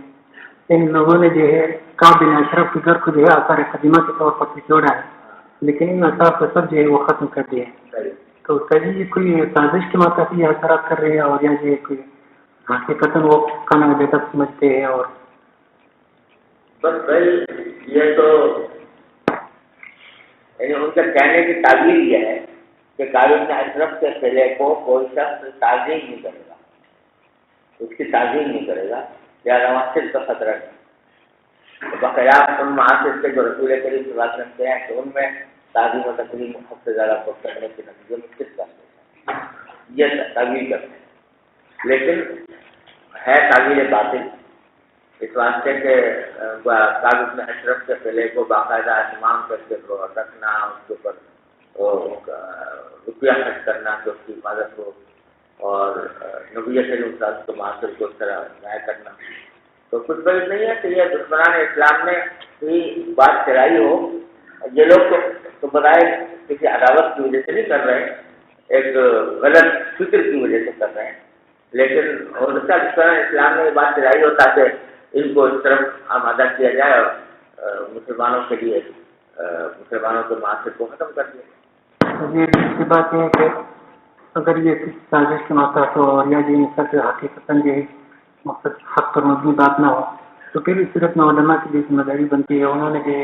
[SPEAKER 1] ان لوگوں نے جو ہے کعب بن اشرف کے گھر کو جو ہے آثار قدیمہ کے طور پر چھوڑا ہے، لیکن ان آثار کو سب جو ہے وہ ختم کر دیے، تو تجزیہ کوئی سازش کے مطابق یہ اثرات کر رہے ہیں، اور یا یہ کوئی حقیقت وہ کانا بہتر سمجھتے ہیں؟ اور
[SPEAKER 2] بس بھائی یہ تو یعنی ان کا کہنے کی تعبیر یہ ہے کہ کعب بن اشرف کے قلعے کو کوئی شخص تعظیم نہیں کرے گا، اس کی تعظیم نہیں کرے گا، یا رواسل کا خطرہ نہیں۔ بخلاف ان معاصر سے جو رسول کریم صلی اللہ علیہ وسلم کے ہیں تو ان میں تعظیم و تکریم حد سے زیادہ خود کرنے کے نتیجے میں کس کا یہ تعبیر کرتے ہیں، لیکن ہے تعبیر باطل، اس واسطے کہ کعب بن اشرف کے قلعے کو باقاعدہ اہتمام کر کے رکھنا، اس کے اوپر روپیہ خرچ کرنا کہ اس کی حفاظت ہو، اور نبی کریم صلی اللہ علیہ وسلم کے معاصر کو اس طرح ضائع کرنا، تو کچھ بات نہیں ہے کہ یہ دشمنان اسلام نے ہی بات چلائی ہو۔ یہ لوگ تو بتائے کسی عداوت کی وجہ سے نہیں کر رہے ہیں، ایک غلط فکر کی وجہ سے کر رہے ہیں، لیکن دشمنان اسلام نے یہ بات چلائی ہو تاکہ ان کو اس طرف آمادہ کیا جائے اور مسلمانوں کے لیے مسلمانوں کے معاشرے کو ختم کر دیا۔
[SPEAKER 1] یہ دوسری بات یہ ہے کہ اگر یہ سازش کے مطابق ہو اور یا یہ سب حقیقت یہ مقصد حق پر مبنی بات نہ ہو تو پھر اس صورت میں علماء کی بھی ذمہ داری بنتی ہے، انہوں نے جو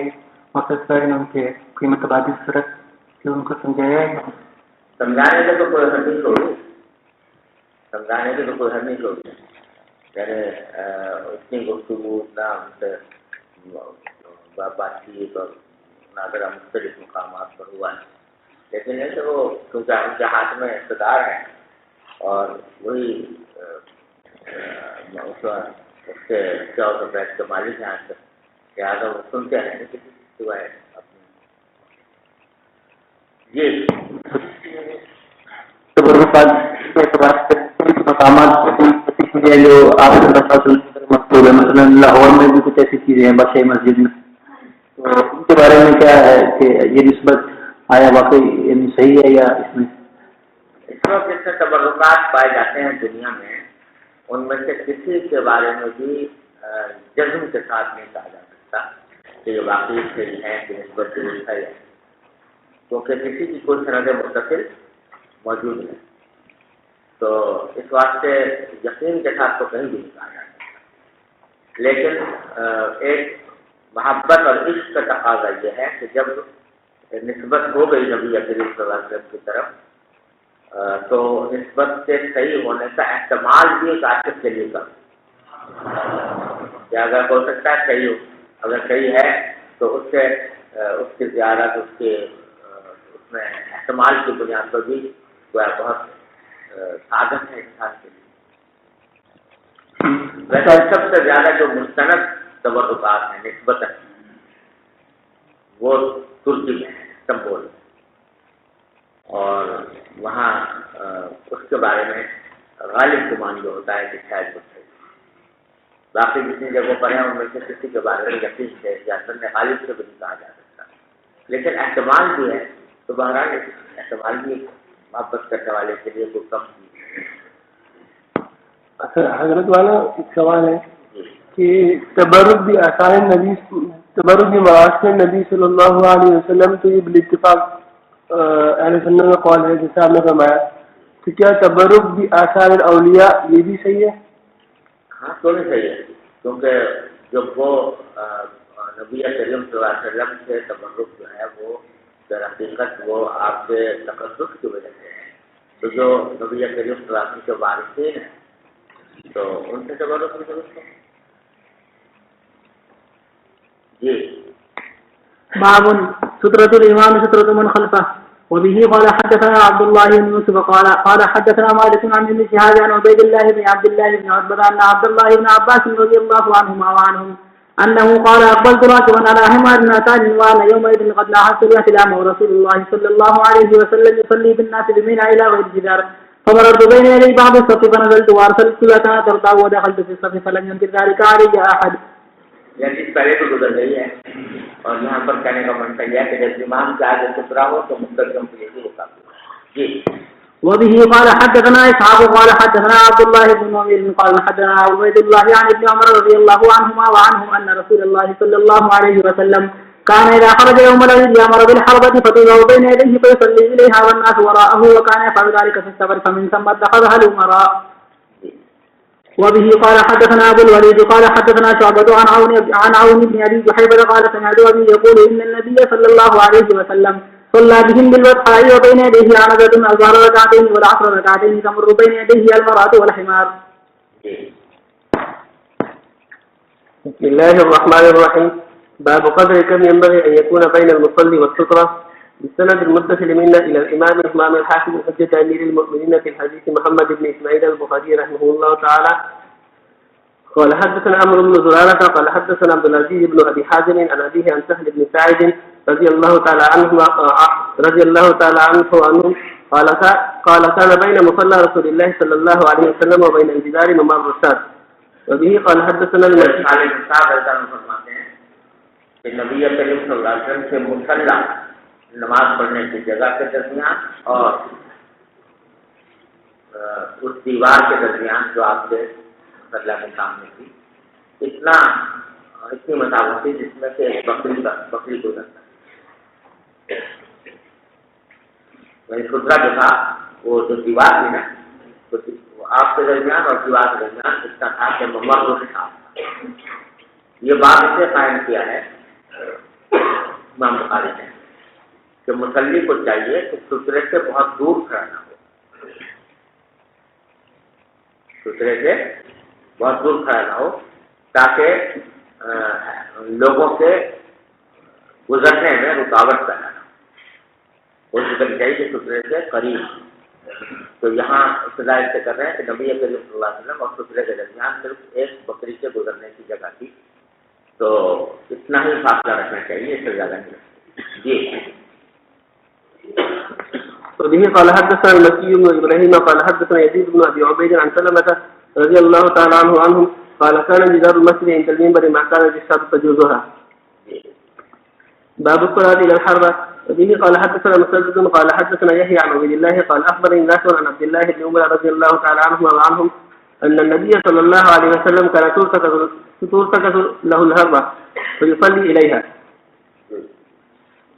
[SPEAKER 1] مقصد سارے ان کے کوئی متبادل صورت کہ ان کو سمجھایا ہے،
[SPEAKER 2] سمجھانے کے تو کوئی حد نہیں چھوڑی، سمجھانے کی تو کوئی حد نہیں چھوڑی، یعنی اتنی گفتگو اتنا ان سے بات چیت اور مناظرہ مختلف مقامات پر ہوا ہے، لیکن یہ کہ وہ کیونکہ ان کے ہاتھ میں اقتدار ہے اور وہی اس کے چور بیت کے مالک ہیں آج تک، لہٰذا وہ سنتے ہیں کسی سوائے اپنے جی
[SPEAKER 1] مقامات جو آپ مقصود ہے، مثلاً لاہور میں بھی کچھ ایسی چیزیں ہیں بادشاہی مسجد میں، تو ان کے بارے میں کیا ہے کہ یہ نسبت آیا واقعی صحیح ہے یا اس میں
[SPEAKER 2] اس وقت جس سے تبرکات پائے جاتے ہیں دنیا میں ان میں سے کسی کے بارے میں بھی جزم کے ساتھ نہیں کہا جا سکتا کہ یہ واقعی صحیح ہے کہ نسبت درست ہے، کیونکہ کسی کی کوئی سند متصل موجود ہے، تو اس واسطے یقین کے ساتھ تو کہیں بھی نہیں کہا جا سکتا، لیکن ایک محبت اور عشق کا تقاضا یہ ہے کہ جب نسبت ہو گئی نبی کریم صلی اللہ علیہ وسلم کی طرف تو نسبت سے صحیح ہونے کا احتمال بھی ایک عاشق کے لیے کم کہ اگر ہو سکتا ہے صحیح ہو، اگر صحیح ہے تو اس سے اس کی زیارت اس میں احتمال کی بنیاد پر بھی بہت سعادت ہے انسان کے لیے۔ ویسے سب سے زیادہ جو مستند تبرکات ہیں نسبت وہ ترکی میں ہے، استنبول، اور وہاں اس کے بارے میں غالب گمان جو ہوتا ہے کہ شاید وہ صحیح، باقی جتنی جگہوں پر ہیں ان میں سے کسی کے بارے میں یقین ہے یا اصل میں غالب سے بھی نہیں کہا جا سکتا، لیکن احتمال بھی ہے، تو بہرحال احتمال بھی محبت کرنے والے کے لیے کوئی کم نہیں ہے۔
[SPEAKER 1] حضرت والا ایک سوال ہے کہ تبرک بھی مواقع نبی صلی اللہ علیہ وسلم تو یہ بالاتفاق اہل سنت کا قول ہے جیسے آپ نے فرمایا، تو کیا تبرک بھی آثار اولیاء یہ بھی صحیح ہے؟
[SPEAKER 2] ہاں کیوں نہیں صحیح ہے، کیونکہ جب وہ نبی کریم صلی اللہ علیہ وسلم سے تبرک جو ہے وہ در حقیقت وہ آپ کے تقدس کی وجہ سے ہے، تو جو نبی کریم صلی اللہ علیہ وسلم کے وارثین ہیں تو ان سے تبرک بھی درست ہے۔ جی
[SPEAKER 1] باب سترة الإمام سترة من خلفه. وبه قال حدثنا عبد الله بن يوسف قال حدثنا مالك عن ابن شهاب عن عبيد الله بن عبد الله بن عتبة أن عبد الله بن عباس رضي الله عنهما وعنهم أنه قال أقبلت راكبا على حمار أتاني وأنا يومئذ قد لاحظت الاحتلام ورسول الله صلى الله عليه وسلم يصلي بالناس بمنى إلى غير جدار فمررت بين يدي بعض الصف فنزلت وأرسلت صلاة ترضى ودخلت في الصف فلم ينكر ذلك علي أحد.
[SPEAKER 2] جس پہلے تو گزر گئی ہے اور یہاں پر کہنے کا منشا یہ ہے کہ جب امام کے آگے سترا ہو تو مقدم کے لیے ہوتا جی.
[SPEAKER 1] وبه قال حدثنا إسحاق قال حدثنا عبد الله بن نمير قال حدثنا عبيد الله عن ابن عمر رضي الله عنهما وعنهم أن رسول الله صلى الله عليه وسلم كان إذا خرج يوم العيد أمر بالحربة فتوضع بين يديه فيصلي إليها والناس وراءه وكان يفعل ذلك في السفر فمن ثم اتخذها الأمراء. وبه قال حدثنا أبو الوليد قال حدثنا شعبة عن عون بن أبي جحيفة قال سمعت أبي يقول إن النبي صلى الله عليه وسلم صلى بهم بالبطحاء وبين يديه عنزة الظهر ركعتين والعصر ركعتين تمر بين يديه المرأة والحمار.
[SPEAKER 3] بسم الله الرحمن الرحيم. باب قدر كم ينبغي أن يكون بين المصلي والسترة. بالسند المتصل منا إلى الإمام الإمام الحاكم الحجة أمير المؤمنين في الحديث محمد بن إسماعيل البخاري رحمه الله تعالى قال حدثنا عمرو بن زرارة قال حدثنا عبد العزيز بن أبي حازم عن أبيه عن سهل بن سعيد رضي الله تعالى عنه قال كان بين مصلى رسول الله صلى الله عليه وسلم وبين الجدار ممر الشاة. وبه قال حدثنا
[SPEAKER 2] فرماتے ہیں کہ نبی کریم صلی اللہ علیہ وسلم سے مصلی نماز پڑھنے کی جگہ کے درمیان اور اس دیوار کے درمیان جو آپ کے مصلی کے سامنے تھی اتنی مسافت تھی جس میں سے ایک بکری گزرتا یعنی سترا جو تھا وہ جو دیوار تھی نا تو آپ کے درمیان اور دیوار کے درمیان اتنا تھا کہ ممر تھا. یہ بات اسے قائم کیا ہے امام بخاری نے کہ مصلی کو چاہیے کہ سترے سے بہت دور کھڑا نہ ہو, سترے سے بہت دور کھڑا نہ ہو تاکہ لوگوں کے گزرنے میں رکاوٹ پیدا نہ ہو. کوشش کرنی چاہیے کہ سترے سے قریب. تو یہاں ابتدا سے کر رہے ہیں کہ نبی کریم صلی اللہ علیہ وسلم اور سترے کے درمیان صرف ایک بکری کے گزرنے کی جگہ تھی, تو اتنا ہی فاصلہ رکھنا چاہیے, اس سے زیادہ نہیں. جی.
[SPEAKER 3] وبه قال حدثنا المكي بن إبراهيم قال حدثنا يزيد بن أبي عبيد عن سلمة رضي الله تعالى عنهم قال كان جدار المسجد عند المنبر ما كانت الشاة تجوزها. باب الصلاة إلى الحربة. وبه قال حدثنا مسدد قال حدثنا يحيى عن عبيد الله قال أخبرني نافع عن عبد الله بن عمر رضي الله تعالى عنهما وعنهم أن النبي صلى الله عليه وسلم كان ترتكز له الهربة فيصلي إليها.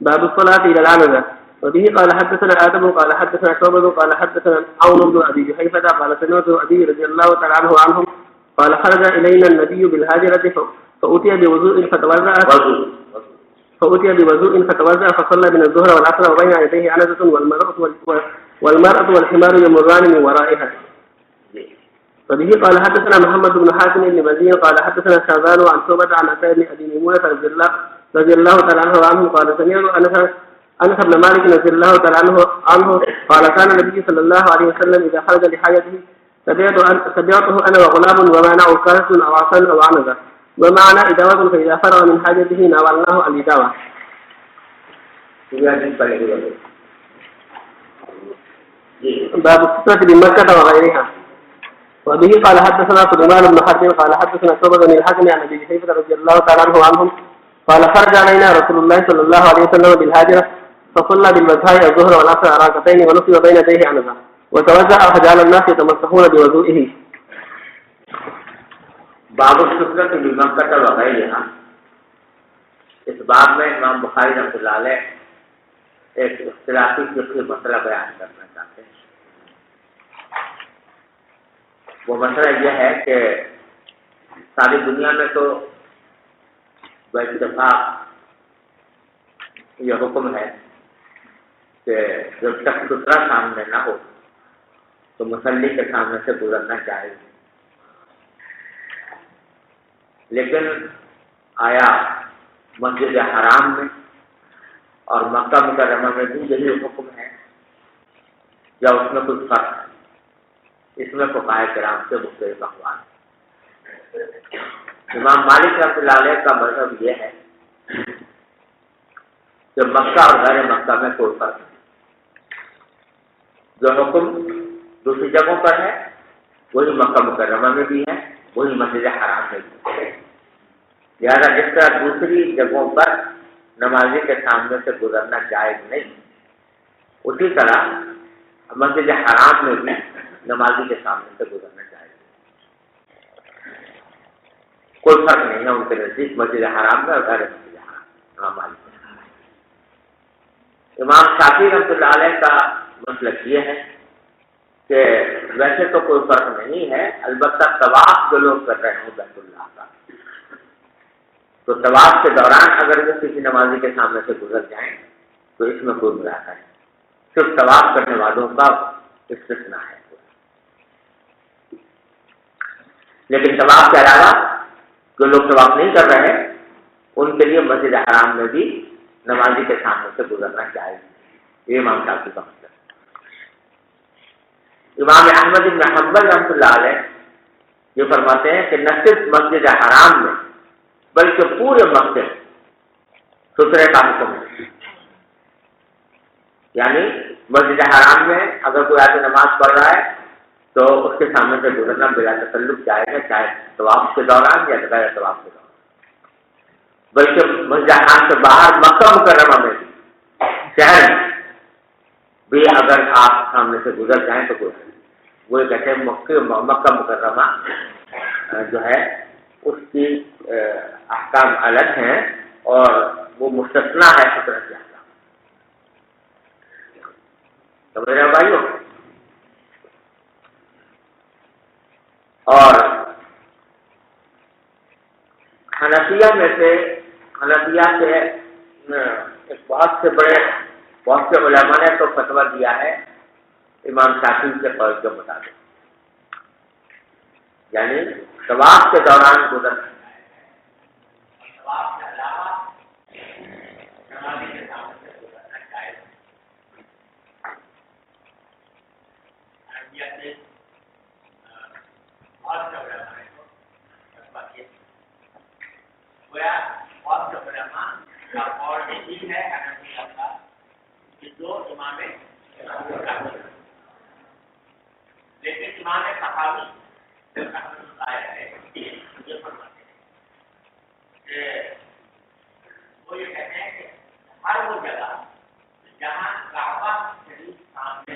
[SPEAKER 3] باب الصلاة إلى العنزة. وبه قال حدثنا آدم قال حدثنا شعبة قال حدثنا عون بن أبي جحيفة قال سمعت أبي رضي الله تعالى عنه وعنهم قال خرج إلينا النبي بالهاجرة فأتي بوضوء فتوضأ فصلى بين الظهر والعصر وبين يديه عنزة والمرأة والحمار يمران من ورائها. وبه قال حدثنا محمد بن حاتم بن مزين قال حدثنا شاذان عن شعبة عن أسير بن أبي ميمونة رضي الله تعالى عنه قال سمعت أنس بن مالك رضي الله تعالى عنه قال كان النبي صلى الله عليه وسلم إذا خرج لحاجته تبعته أنا وغلام ومعناه كاسة أو عصا أو عنزة ومعنى إداوة فإذا فرغ من حاجته ناولناه الإداوة. باب السترة بمكة وغيرها. وبه قال حدثنا سليمان بن حرب قال حدثنا شعبة بن الحكم عن أبي جحيفة رضي الله تعالى عنهم قال خرج علينا رسول الله صلى الله عليه وسلم بالهاجرة فصلى بالمساء الظهر والعصر ركعتين ونصب بين يديه عنزة وتوزع فجعل الناس يتمسحون بوضوئه.
[SPEAKER 2] باب السترة بمكة وغيرها. اس باب میں امام بخاری رحمۃ اللہ علیہ ایک اختلافی فقہی مسئلہ بیان کرنا چاہتے ہیں. وہ مسئلہ یہ ہے کہ ساری دنیا میں تو باتفاق یہ حکم ہے کہ جب تک سترا سامنے نہ ہو تو مصلی کے سامنے سے گزرنا جائز. لیکن آیا مسجد حرام میں اور مکہ مکرمہ میں بھی یہی حکم ہے یا اس میں کچھ فرق ہے؟ اس میں فقہاء کرام سے مختلف اقوال ہیں۔ امام مالک رحمۃ اللہ علیہ کا مذہب یہ ہے کہ مکہ اور غیر مکہ میں کوئی فرق نہیں، جو حکم دوسری جگہوں پر ہے وہی مکہ مکرمہ میں بھی ہے، وہی مسجد حرام میں بھی ہے۔ لہٰذا جس طرح دوسری جگہوں پر نمازی کے سامنے سے گزرنا جائز نہیں، اسی طرح مسجد حرام میں بھی نمازی کے سامنے سے گزرنا جائز نہیں۔ کوئی فرق نہیں ہے ان کے نزدیک مسجد حرام میں اور غیر مسجد حرام امام مالک۔ امام شافعی رحمۃ اللہ علیہ کا مسلک یہ ہے کہ ویسے تو کوئی فرق نہیں ہے، البتہ طواف جو لوگ کر رہے ہوں بیت اللہ کا، تو طواف کے دوران اگر وہ کسی نمازی کے سامنے سے گزر جائیں تو اس میں کوئی مراحل نہیں، صرف طواف کرنے والوں کا استثناء ہے۔ لیکن طواف کے علاوہ جو لوگ طواف نہیں کر رہے ان کے لیے مسجد حرام میں بھی نمازی کے سامنے سے گزرنا جائز ہے۔ یہ امام شافعی کا مطلب ہے۔ امام احمد بن حنبل رحمۃ اللہ علیہ یہ فرماتے ہیں کہ نہ صرف مسجد حرام میں بلکہ پورے مسجد ستھرے کا حکم ہے، یعنی مسجد حرام میں اگر کوئی آدمی نماز پڑھ رہا ہے تو اس کے سامنے سے گزرنا بلا تکلف جائز ہے، چاہے طواف کے دوران یا غیر طواف کے دوران۔ بلکہ مسجد حرام سے باہر مکہ مکرمہ میں بھی، شہر میں بھی اگر آپ سامنے سے گزر جائیں تو کوئی نہیں۔ وہ کہتے ہیں مکہ مکرمہ جو ہے اس کی احکام الگ ہیں اور وہ مستثنا ہے فطرت کے احکام۔ سمجھ رہے ہو بھائیو؟ اور حنفیہ سے ایک بہت سے علماء نے تو فتویٰ دیا ہے امام شافعی کے قول کے مطابق، یعنی طواف کے دوران گزرنا طواف کے علاوہ نمازی کے سامنے سے گزرنا جائز ہے۔ بہت سے علماء نے کا قول یہی ہے حنفیہ کا کہ جو امام لیکن امام صحابی یہ فرماتے ہیں کہ وہ یہ کہتے ہیں کہ ہر وہ جگہ جہاں کعبہ شریف سامنے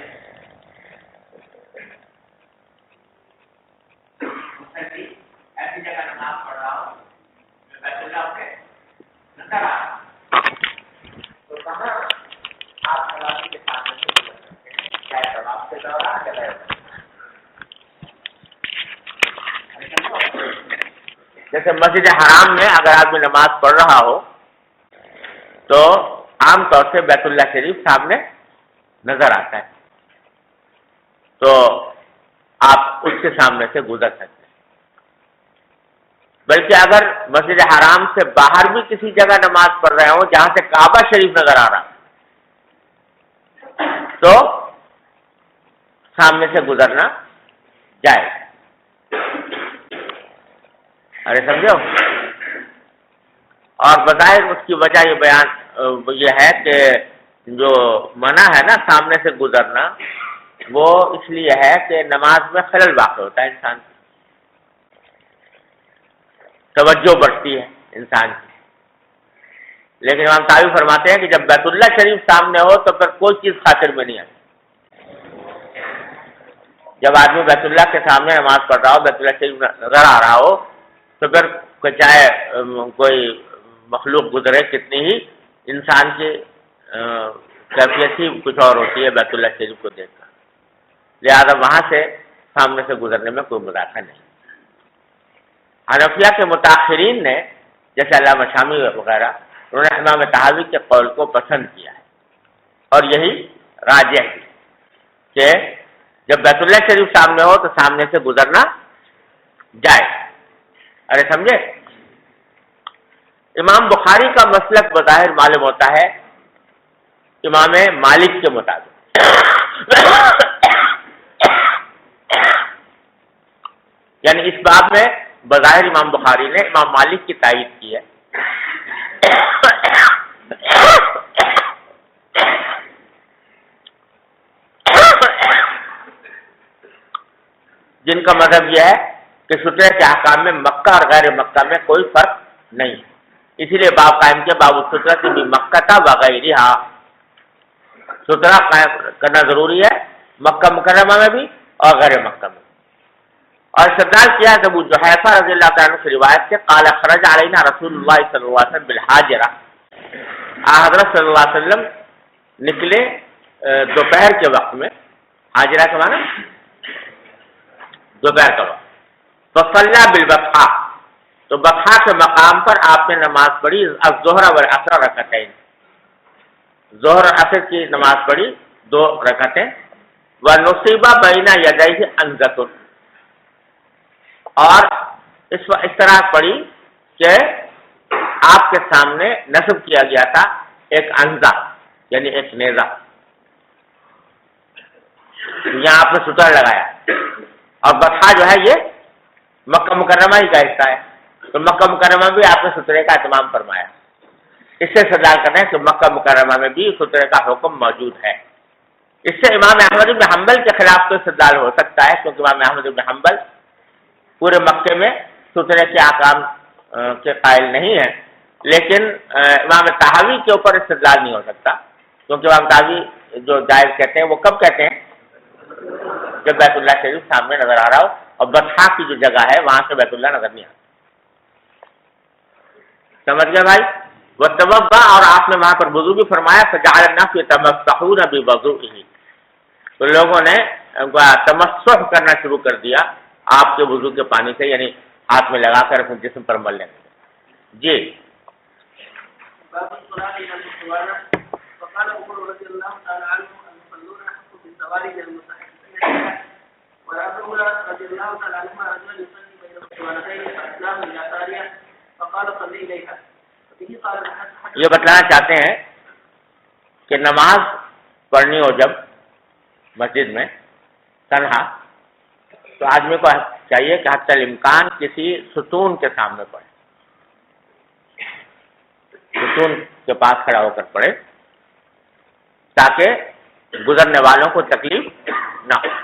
[SPEAKER 2] ہے ایسی جگہ نماز پڑھ رہا ہوں بیت اللہ سے نظر آ تو کہاں آپ نمازی کے سامنے سے گزر سکتے ہیں، چاہے طواف کے دوران یا غیر۔ جیسے مسجد حرام میں اگر آدمی نماز پڑھ رہا ہو تو عام طور سے بیت اللہ شریف سامنے نظر آتا ہے، تو آپ اس کے سامنے سے گزر سکتے ہیں۔ بلکہ اگر مسجد حرام سے باہر بھی کسی جگہ نماز پڑھ رہے ہوں جہاں سے کعبہ شریف نظر آ رہا تو سامنے سے گزرنا جائے۔ ارے سمجھو؟ اور بظاہر اس کی وجہ یہ ہے کہ جو منع ہے نا سامنے سے گزرنا، وہ اس لیے ہے کہ نماز میں خلل واقع ہوتا ہے، انسان کی توجہ بڑھتی ہے انسان کی۔ لیکن امام طاوی فرماتے ہیں کہ جب بیت اللہ شریف سامنے ہو تو پھر کوئی چیز خاطر میں نہیں آتی۔ جب آدمی بیت اللہ کے سامنے نماز پڑھ رہا ہو، بیت اللہ شریف نظر آ رہا ہو، تو پھر چاہے کوئی مخلوق گزرے کتنی ہی، انسان کی کیفیت ہی کچھ اور ہوتی ہے بیت اللہ شریف کو دیکھ کر۔ لہذا وہاں سے سامنے سے گزرنے میں کوئی مداخلہ نہیں۔ حنفیہ کے متاخرین نے جیسے علامہ شامی وغیرہ، انہوں نے امام طحاوی کے قول کو پسند کیا ہے، اور یہی راجح ہے کہ جب بیت اللہ شریف سامنے ہو تو سامنے سے گزرنا جائے۔ ارے سمجھے؟ امام بخاری کا مسلک بظاہر معلوم ہوتا ہے امام مالک کے مطابق، یعنی اس باب میں بظاہر امام بخاری نے امام مالک کی تائید کی ہے۔ جن کا مذہب یہ ہے کہ سترے کے احکام میں مکہ اور غیر مکہ میں کوئی فرق نہیں، اسی لیے باب قائم کیا باب السترۃ بھی مکہ تھا وغیرہ، سترہ قائم کرنا ضروری ہے مکہ مکرمہ میں بھی اور غیر مکہ میں۔ اور استدلال کیا ہے ابو جحیفہ رضی اللہ تعالیٰ عنہ کی روایت سے قال خرج علینا رسول اللہ صلی اللہ علیہ وسلم بالحاجرہ، حضرت صلی اللہ علیہ وسلم نکلے دوپہر کے وقت میں، حاجرہ کے معنی دوپہر کا وقت، فصلی بالبطحاء، تو بطحاء کے مقام پر آپ نے نماز پڑھی الظہر والعصر رکعتین، ظہر اور عصر کی نماز پڑھی 2 رکعتیں، ونصب بین یدیہ انزۃ، اور اس طرح پڑھی کہ آپ کے سامنے نصب کیا گیا تھا ایک انزہ یعنی ایک نیزہ، یہاں آپ نے ستر لگایا، اور بطحاء جو ہے یہ مکہ مکرمہ ہی کا حصہ ہے، تو مکہ مکرمہ بھی آپ نے سترے کا اہتمام فرمایا۔ اس سے استدلال کرتے ہیں کہ مکہ مکرمہ میں بھی سترے کا حکم موجود ہے۔ اس سے امام احمد بن حنبل کے خلاف تو استدلال ہو سکتا ہے، کیونکہ امام احمد بن حنبل پورے مکے میں سترے کے احکام کے قائل نہیں ہیں، لیکن امام طحاوی کے اوپر استدلال نہیں ہو سکتا، کیونکہ امام طحاوی جو جائز کہتے ہیں وہ کب کہتے ہیں جب بیت اللہ شریف سامنے نظر آ رہا ہو، اور بطحاء کی جو جگہ ہے وہاں سے بیت اللہ نظر نہیں آتا۔ سمجھ گئے بھائی؟ وتوضا، اور آپ نے وہاں پر وضو بھی فرمایا، فجعل الناس يتمسحون بوضوئه، تو لوگوں نے تمسح کرنا شروع کر دیا آپ کے وضو کے پانی سے، یعنی ہاتھ میں لگا کر اپنے جسم پر مل لینے۔ جی یہ بتلانا چاہتے ہیں کہ نماز پڑھنی ہو جب مسجد میں تنہا، تو آدمی کو چاہیے کہ حتی الامکان کسی ستون کے سامنے پڑھے، ستون کے پاس کھڑا ہو کر پڑھے تاکہ گزرنے والوں کو تکلیف نہ ہو۔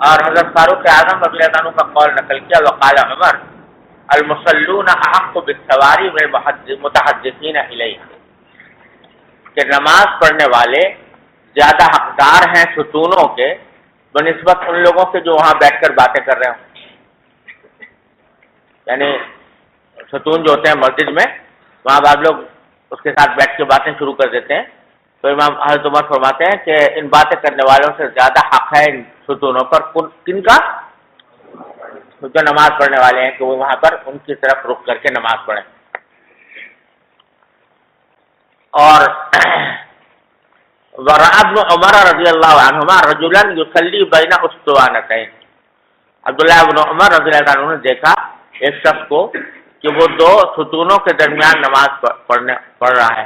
[SPEAKER 2] اور حضرت فاروق اعظم رضی اللہ عنہ کا قول نقل کیا، وقال عمر المصلون احق بالسواری والمتحدثین الیہا، کہ نماز پڑھنے والے زیادہ حقدار ہیں ستونوں کے بنسبت ان لوگوں کے جو وہاں بیٹھ کر باتیں کر رہے ہوں۔ یعنی ستون جو ہوتے ہیں مسجد میں، وہاں بعض لوگ اس کے ساتھ بیٹھ کے باتیں شروع کر دیتے ہیں، تو امام حضرت عمر فرماتے ہیں کہ ان باتیں کرنے والوں سے زیادہ حق ہے ان ستونوں پر کن کا؟ جو نماز پڑھنے والے ہیں، کہ وہ وہاں پر ان کی طرف رخ کر کے نماز پڑھیں۔ اور ورأى ابن عمر رضی اللہ عنہما رجلا یصلی بین اسطوانتین، عبداللہ ابن عمر رضی اللہ عنہ نے دیکھا ایک شخص کو کہ وہ دو ستونوں کے درمیان نماز پڑھ رہا ہے،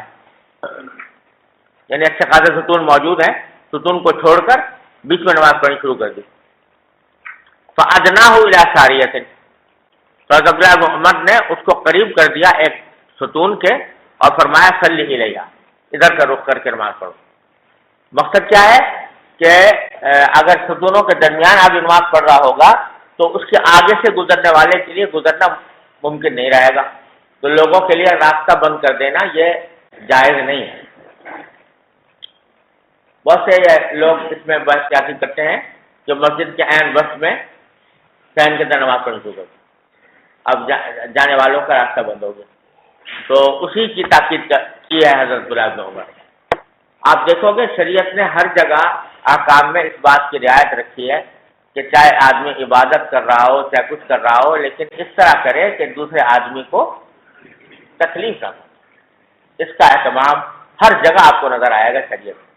[SPEAKER 2] یعنی اچھے خاصے ستون موجود ہیں، ستون کو چھوڑ کر بیچ میں نماز پڑھنی شروع کر دی۔ فأدناہ الی ساریۃ، تو عبداللہ ابن عمر نے اس کو قریب کر دیا ایک ستون کے اور فرمایا صلی الیہا، ادھر کا رخ کر کے نماز پڑھو۔ مقصد کیا ہے کہ اگر ستونوں کے درمیان آپ نماز پڑھ رہا ہوگا تو اس کے آگے سے گزرنے والے کے لیے گزرنا ممکن نہیں رہے گا، تو لوگوں کے لیے راستہ بند کر دینا یہ جائز نہیں ہے۔ بہت سے لوگ اس میں بحث کیا کرتے ہیں کہ مسجد کے عین وسط میں فین کے اندر نماز پڑھنی شروع کر دی، اب جانے والوں کا راستہ بند ہو گیا، تو اسی کی تاکید کی ہے حضرت عبداللہ بن عمر۔ آپ دیکھو گے شریعت نے ہر جگہ احکام میں اس بات کی رعایت رکھی ہے کہ چاہے آدمی عبادت کر رہا ہو چاہے کچھ کر رہا ہو، لیکن اس طرح کرے کہ دوسرے آدمی کو تکلیف نہ ہو۔ اس کا اہتمام ہر جگہ آپ کو نظر آئے گا شریعت میں،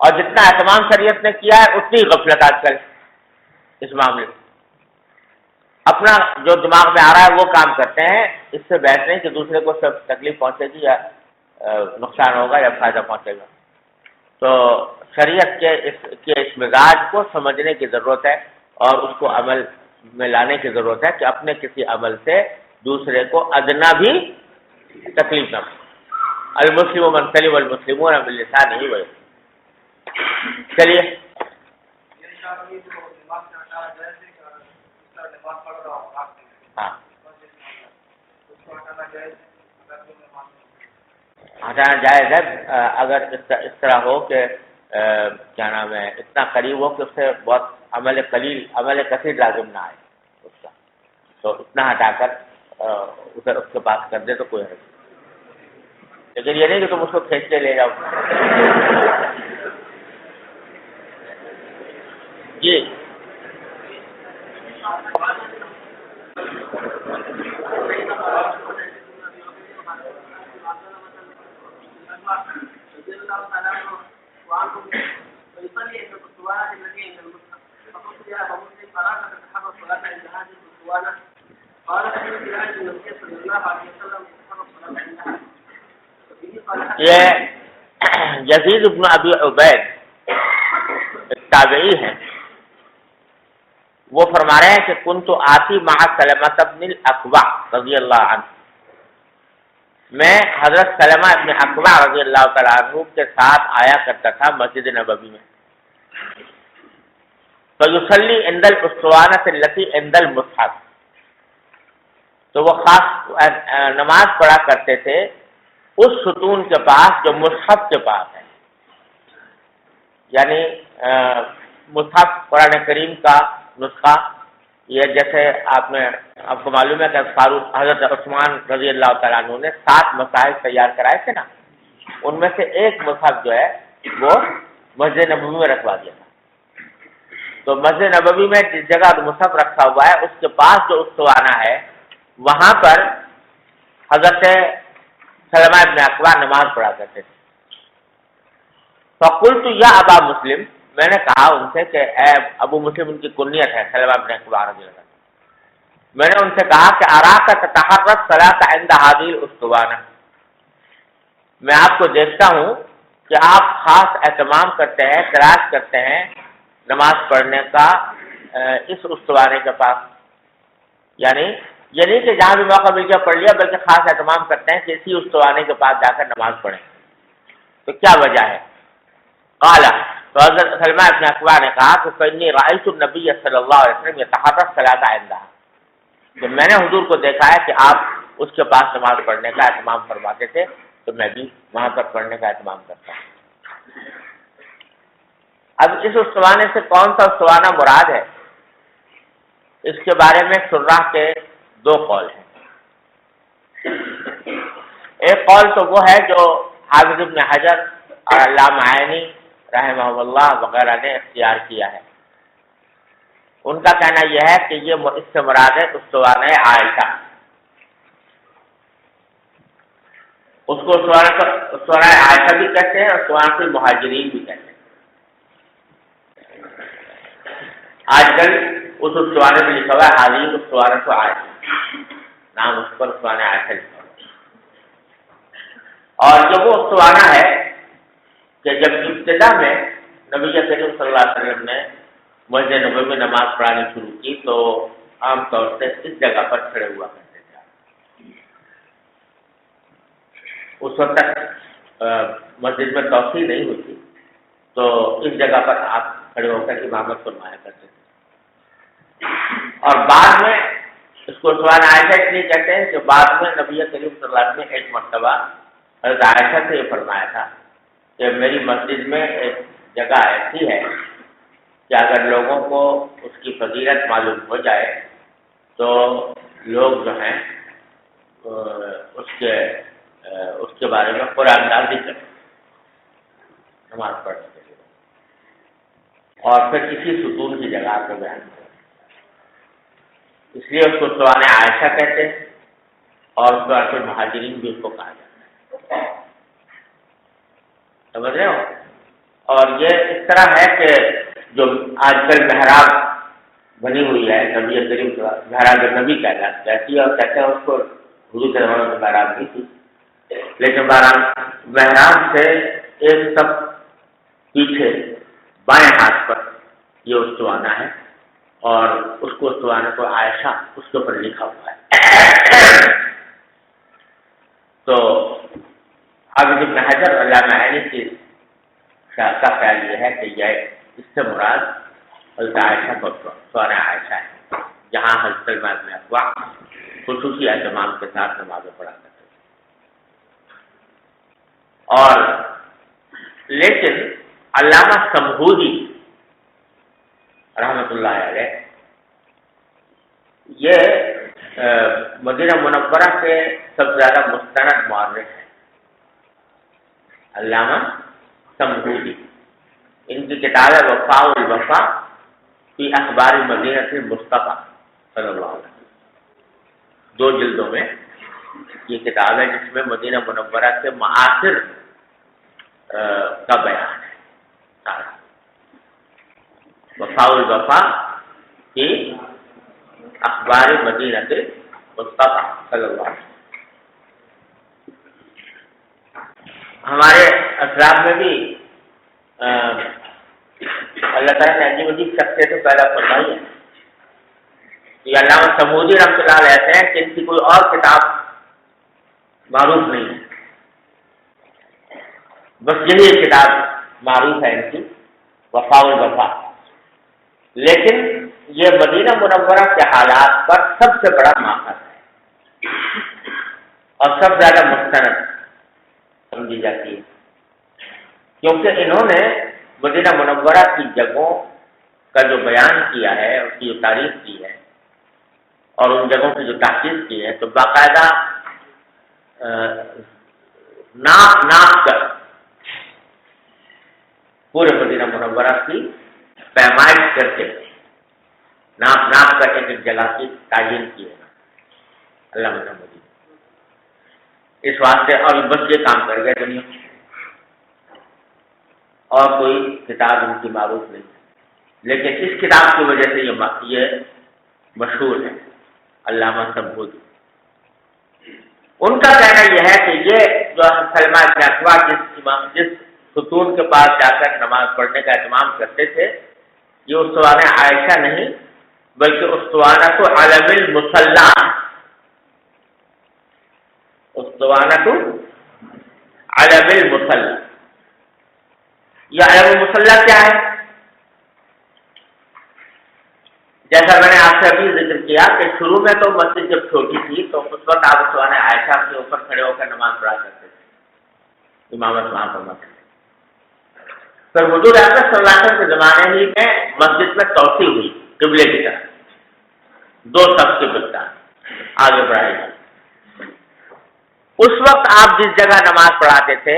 [SPEAKER 2] اور جتنا اہتمام شریعت نے کیا ہے اتنی غفلت آج کل اس معاملے میں، اپنا جو دماغ میں آ رہا ہے وہ کام کرتے ہیں، اس سے بحث نہیں کہ دوسرے کو سب تکلیف پہنچے گی یا نقصان ہوگا یا فائدہ پہنچے گا۔ تو شریعت کے اس مزاج کو سمجھنے کی ضرورت ہے اور اس کو عمل میں لانے کی ضرورت ہے کہ اپنے کسی عمل سے دوسرے کو ادنا بھی تکلیف نہ ہو۔ المسلم من سلم المسلمون من لسانه ويده۔ چلیے ہاں، ہٹانا جائز ہے اگر اس طرح ہو کہ کیا نام ہے اتنا قریب ہو کہ اس سے بہت عمل قلیل عمل کثیر لازم نہ آئے اس کا، تو اتنا ہٹا کر ادھر اس کے پاس کر دے تو کوئی حرج نہیں، لیکن یہ نہیں کہ تم اس کو کھینچ کے لے جاؤ۔ جی یہ یزید بن ابی عبید ایک تابعی ہے، وہ فرما رہے ہیں کہ کنت آتی مع سلمہ بن الاکوع رضی اللہ عنہ، میں حضرت سلمہ ابن اکوع رضی اللہ تعالیٰ عنہ کے ساتھ آیا کرتا تھا مسجد نبوی میں، فیصلی عند الاسطوانۃ التی عند المصحف، تو وہ خاص نماز پڑھا کرتے تھے اس ستون کے پاس جو مصحف کے پاس ہے، یعنی مصحف قرآن کریم کا نسخہ، یہ جیسے آپ کو معلوم ہے کہ فاروق حضرت عثمان رضی اللہ تعالیٰ عنہ نے 7 مصاحف تیار کرائے تھے نا، ان میں سے ایک مصحف جو ہے وہ مسجد نبوی میں رکھوا دیا تھا، تو مسجد نبوی میں جس جگہ مصحف رکھا ہوا ہے اس کے پاس جو استوانہ ہے وہاں پر حضرت سلمہ ابن اکوع نماز پڑھا کرتے تھے۔ فقلت یا ابا مسلم، میں نے کہا ان سے کہ اے ابو مسلم، ان کی کنیت ہے سلمہ ابن اکوع رضی اللہ عنہ، میں نے ان سے کہا کہ اراک تتحرى الصلاة عند هذه الاسطوانة، میں آپ کو دیکھتا ہوں کہ آپ خاص اہتمام کرتے ہیں، تلاش کرتے ہیں نماز پڑھنے کا اس استوانے کے پاس، یعنی یہ نہیں کہ جہاں بھی موقع مل گیا پڑھ لیا، بلکہ خاص اہتمام کرتے ہیں کہ اسی استوانے کے پاس جا کر نماز پڑھیں، تو کیا وجہ ہے؟ قال، تو حضرت سلمہ ابن اکوع نے کہا کہ فإني رأيت النبي صلی اللہ علیہ وسلم يتحرى الصلاة عندها، کہ میں نے حضور کو دیکھا ہے کہ آپ اس کے پاس نماز پڑھنے کا اہتمام فرماتے تھے، تو میں بھی وہاں پر پڑھنے کا اہتمام کرتا ہوں۔ اب اس استوانے سے کون سا استوانہ مراد ہے، اس کے بارے میں شراح کے دو قول ہیں. ایک قول تو وہ ہے جو حافظ ابن حجر اور علامہ عینی رحمہ اللہ وغیرہ نے اختیار کیا ہے. ان کا کہنا یہ ہے کہ یہ اس سے مراد ہے اسطوانہ عائشہ. اس کو اسطوانہ عائشہ بھی کہتے ہیں اور اسطوانہ المہاجرین بھی کہتے ہیں. آج کل اس اسطوانے میں لکھا ہوا ہے حالی اسطوانہ عائشہ، نام اس پر اسطوانہ عائشہ لکھا ہوا ہے. اور جو وہ اسطوانہ ہے کہ جب ابتدا میں نبی کریم صلی اللہ علیہ وسلم نے مسجد نبوی میں نماز پڑھانی شروع کی تو عام طور سے اس جگہ پر کھڑے ہوا کرتے تھے. اس وقت تک مسجد میں توسیع نہیں ہوئی تھی تو اس جگہ پر آپ کھڑے ہو کر امامت فرمایا کرتے تھے. اور بعد میں اس کو اسطوانہ عائشہ اس لیے کہتے ہیں کہ بعد میں نبی کریم صلی اللہ علیہ وسلم نے ایک مرتبہ حضرت عائشہ سے یہ فرمایا تھا کہ میری مسجد میں ایک جگہ ایسی ہے کہ اگر لوگوں کو اس کی فضیلت معلوم ہو جائے تو لوگ جو ہیں اس کے بارے میں قرآن اندازی کریں نماز پڑھنے کے لیے، اور پھر کسی ستون کی جگہ کو بیان کریں. اس لیے اس کو اسطوانہ عائشہ کہتے ہیں اور اس کو مہاجرین بھی اس کو کہا جاتا ہے. سمجھ رہے ہو؟ اور یہ اس طرح ہے کہ جو آج کل محراب بنی ہوئی ہے نبی کریم محراب نبی کہتی ہے اور کہتے ہیں اس کو حضور کے زمانے میں محراب نہیں تھی، لیکن محراب سے ایک سب پیچھے بائیں ہاتھ پر یہ اسطوانہ ہے اور اس کو اسطوانہ کو عائشہ اس کے اوپر لکھا ہوا ہے. تو حافظ ابن حجر علامہ عینی کی کا خیال یہ ہے کہ یہ اس سے مراد حضرت عائشہ کو اسطوانہ عائشہ ہے جہاں حضرت سلمان بن اکوع خصوصی اہتمام کے ساتھ نمازیں پڑھا کرتے تھے. اور لیکن علامہ سمہودی رحمۃ اللہ علیہ یہ مدینہ منورہ کے سب سے زیادہ مستند مورخ ہیں. علامہ سمہودی، ان کی کتاب ہے وفاء الوفا فی اخبار مدینہ المصطفیٰ صلی اللہ علیہ وسلم. 2 جلدوں میں یہ کتاب ہے جس میں مدینہ منورہ کے معاصر کا بیان ہے سارا. وفاء الوفا فی اخبار مدینہ المصطفیٰ صلی اللہ علیہ وسلم. ہمارے اسلاف میں بھی اللہ تعالیٰ نے عجیب عجیب شخصیت سے پیدا فرمائی ہے. یہ علامہ سمودی رحمۃ اللہ علیہ کہتے ہیں کہ ان کی کوئی اور کتاب معروف نہیں ہے، بس یہی ایک کتاب معروف ہے ان کی وفاء الوفا. لیکن یہ مدینہ منورہ کے حالات پر سب سے بڑا ماخذ ہے اور سب سے زیادہ مستند سمجھی جاتی ہے، کیونکہ انہوں نے مدینہ منورہ کی جگہوں کا جو بیان کیا ہے، اس کی جو تاریخ کی ہے اور ان جگہوں کی جو تحقیق کی ہے، تو باقاعدہ ناپ کر پورے مدینہ منورہ کی پیمائش کر کے ناپ کر ایک جگہ کی تعین کی ہے علامہ سمودی. اس واسطے اور بس یہ کام کر گئے دنیا اور کوئی کتاب ان کی معروف نہیں ہے. لیکن اس کتاب کی وجہ سے یہ مشہور ہے علامہ سمہودی. ان کا کہنا یہ ہے کہ یہ جو سلمان بن اکوع جس ستون کے پاس جا کر نماز پڑھنے کا اہتمام کرتے تھے، یہ اسطوانہ عائشہ نہیں بلکہ اسطوانہ تو علم المصلی. اسطوانہ تو علم المصلی. یہ علم المصلی کیا ہے؟ جیسا میں نے آپ سے ابھی ذکر کیا کہ شروع میں تو مسجد جب چھوٹی تھی تو اس وقت آپ اسطوانہ عائشہ کے اوپر کھڑے ہو کر نماز پڑھا کرتے تھے، امامت وہاں فرماتے تھے. پھر حضور اکرم صلی اللہ علیہ وسلم کے زمانے ہی میں مسجد میں توسیع ہوئی قبلے کی طرف، 2 صف کی بچہ آگے بڑھائی جائے۔ اس وقت آپ جس جگہ نماز پڑھاتے تھے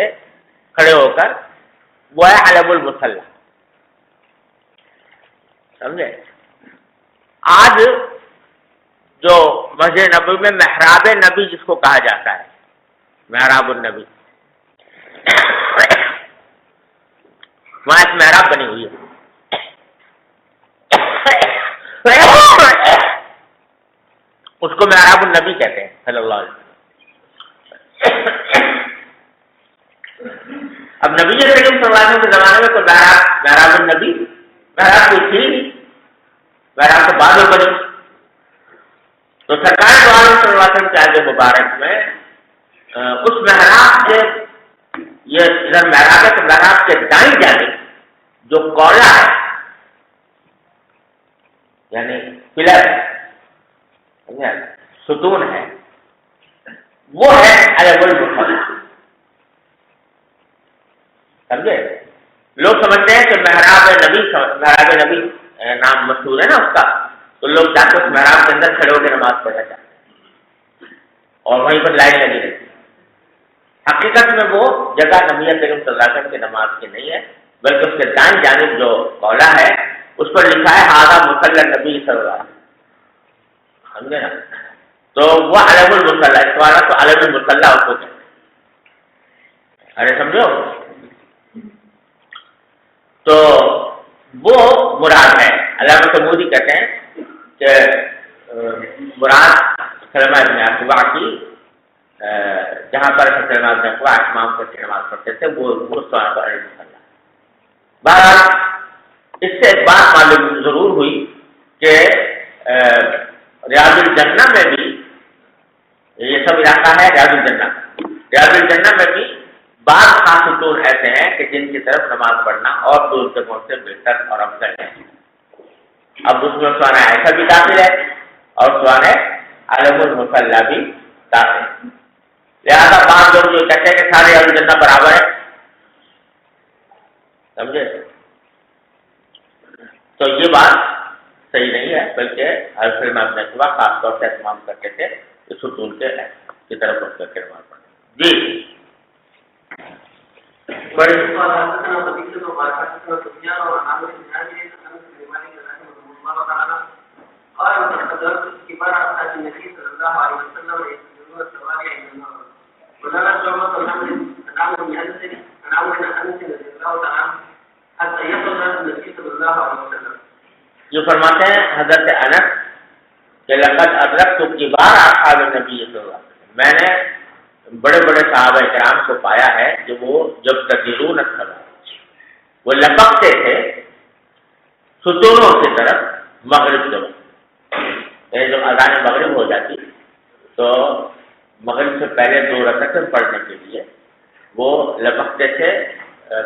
[SPEAKER 2] کھڑے ہو کر وہ ہے علم المصلی، سمجھے؟ آج جو مسجد نبوی میں محراب نبی جس کو کہا جاتا ہے، محراب النبی، وہاں ایک محراب بنی ہوئی ہے، اس کو محراب النبی کہتے ہیں صلی اللہ علیہ وسلم۔ اب نبی کریم صلی اللہ علیہ وسلم کے زمانے میں تو محراب النبی محراب کوئی تھی نہیں، محراب تو بعد میں بنی۔ تو سرکار دو عالم صلی اللہ علیہ وسلم کے عہد مبارک میں اس محراب سے، یہ ادھر محراب ہے تو محراب کے دائیں جانب جو کولا ہے یعنی پلر ہے، ستون ہے، وہ ہے علم المصلی، سمجھے؟ لوگ سمجھتے ہیں کہ محراب نبی نام مشہور ہے نا اس کا، تو لوگ جا کے اس محراب کے اندر کھڑے ہو کے نماز پڑھنا چاہتے ہیں اور وہیں پر لائن لگی رہتی ہے۔ حقیقت میں وہ جگہ نبی کریم صلی اللہ علیہ وسلم کی نماز کی نہیں ہے، بلکہ اس کے دائیں جانب جو کولا ہے اس پر لکھا ہے ھذا مصلی النبی صلی اللہ علیہ وسلم، سمجھے نا؟ تو وہ علم المصلی، اس والا تو علم المصلی اس کو کہتے ہیں، ارے سمجھو؟ تو وہ مراد ہے۔ علامہ سمودی کہتے ہیں کہ مراد سلمہ بن اکوع کی جہاں پر سلمہ بن اکوع امام کر کے نماز پڑھتے تھے وہ سوال پر علم المصلی۔ بہرحال اس سے ایک بات معلوم ضرور ہوئی کہ ریاض الجنہ میں بھی، یہ سب علاقہ ہے ریاض الجنہ میں بھی بعض خاص ستون ایسے ہیں کہ جن کی طرف نماز پڑھنا اور دور جگہوں سے بہتر اور افضل ہے۔ اب اس میں سوانح ایسا بھی داخل ہے اور سوانح علم المصلی بھی داخل ہے۔ لہٰذا بعض لوگ جو کہتے ہیں کہ سارے ریاض الجنہ برابر ہے، سمجھے؟ تو یہ بات صحیح نہیں ہے، بلکہ حضرت ابن اکوع خاص طور سے اہتمام کرتے تھے اس ستون کی طرف رخ کر کے نماز پڑھنا۔ جی جو فرماتے ہیں حضرت انس کہ لقد ادرکت کبار اصحاب النبی صلی اللہ علیہ وسلم، میں نے بڑے بڑے صحابہ کرام کو پایا ہے جو وہ جب تدیرون الصلاۃ، وہ لپکتے تھے ستونوں کی طرف مغرب کے وقت، یعنی جب اذان مغرب ہو جاتی تو مغرب سے پہلے 2 رکعتیں پڑھنے کے لیے وہ لپکتے تھے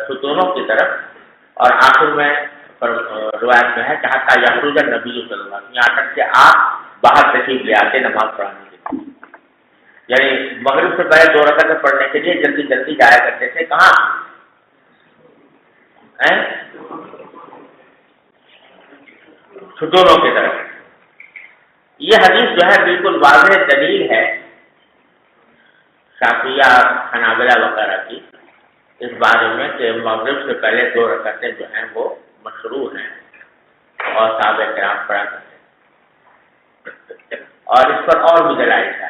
[SPEAKER 2] ستونوں کی طرف، اور آخر میں روایت میں ہے کہ حتیٰ یخرج النبی صلی اللہ علیہ وسلم، یہاں تک کہ آپ باہر تشریف لے آتے نماز پڑھانے کے لیے، یعنی مغرب سے پہلے 2 رکعتیں پڑھنے کے لیے جلدی جلدی جایا کرتے تھے۔ کہاں؟ ستونوں کی طرف۔ یہ حدیث جو ہے بالکل واضح دلیل ہے شافعیہ حنابلہ وغیرہ کی اس بارے میں کہ مغرب سے پہلے 2 رکعتیں جو ہیں وہ مشروع ہیں اور صحابہ کرام پڑھا کرتے ہیں، اور اس پر اور بھی دلائل ہے۔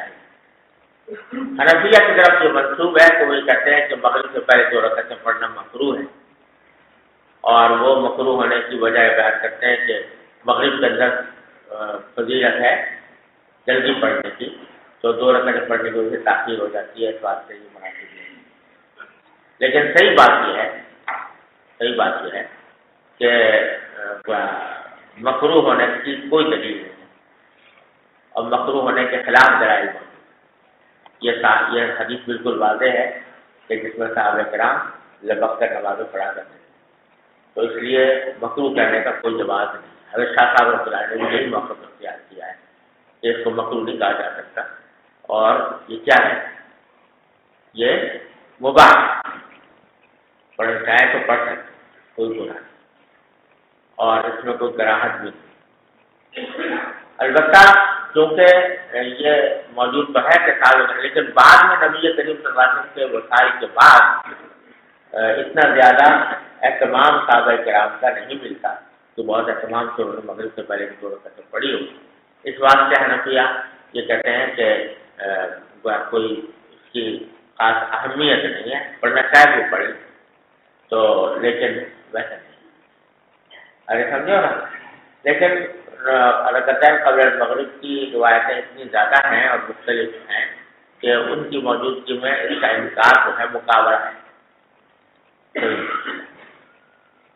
[SPEAKER 2] حنفیہ کی طرف جو منسوب ہے تو وہ کہتے ہیں کہ مغرب سے پہلے 2 رکعتیں پڑھنا مکروہ ہے، اور وہ مکروہ ہونے کی وجہ بیان کرتے ہیں کہ مغرب کے اندر فضیلت ہے جلدی پڑھنے کی، تو 2 رکعتیں پڑھنے کی وجہ سے تاخیر ہو جاتی ہے، اس بات سے یہ مناسب نہیں ہے۔ لیکن صحیح بات یہ ہے کہ مکروہ ہونے کی کوئی دلیل نہیں ہے، اور مکروہ ہونے کے خلاف دلائل یہ حدیث بالکل واضح ہے کہ جس میں صحابہ کرام لبک کر نمازیں پڑھا کرتے ہیں، تو اس لیے مکروہ کہنے کا کوئی جواز نہیں۔ حضرت شاہ صاحب رحمۃ اللہ علیہ نے یہی موقف اختیار کیا ہے کہ اس کو مکروہ نہیں کہا جا سکتا، اور یہ کیا ہے، یہ مباح، پڑھنا چاہے تو پڑھ سکتے، کوئی گناہ نہیں، اور اس میں کوئی کراہت بھی نہیں۔ البتہ چونکہ یہ موجود تو ہے کہ سالوں میں، لیکن بعد میں نبی کریم صلی اللہ علیہ وسلم کے وسائل کے بعد اتنا زیادہ اہتمام صحابہ کرام کا نہیں ملتا تو بہت اہتمام سے انہوں نے مغرب سے پہلے 2 رکعتیں پڑھی ہوگی۔ اس واسطے حنفیہ یہ کہتے ہیں کہ کوئی اس کی خاص اہمیت نہیں ہے، پڑھنا چاہے وہ پڑھے تو، لیکن ویسے نہیں، ارے سمجھو نا۔ لیکن رکعتین قبل المغرب کی روایتیں اتنی زیادہ ہیں اور مختلف ہیں کہ ان کی موجودگی میں اس کا انکار جو ہے مقابلہ ہے،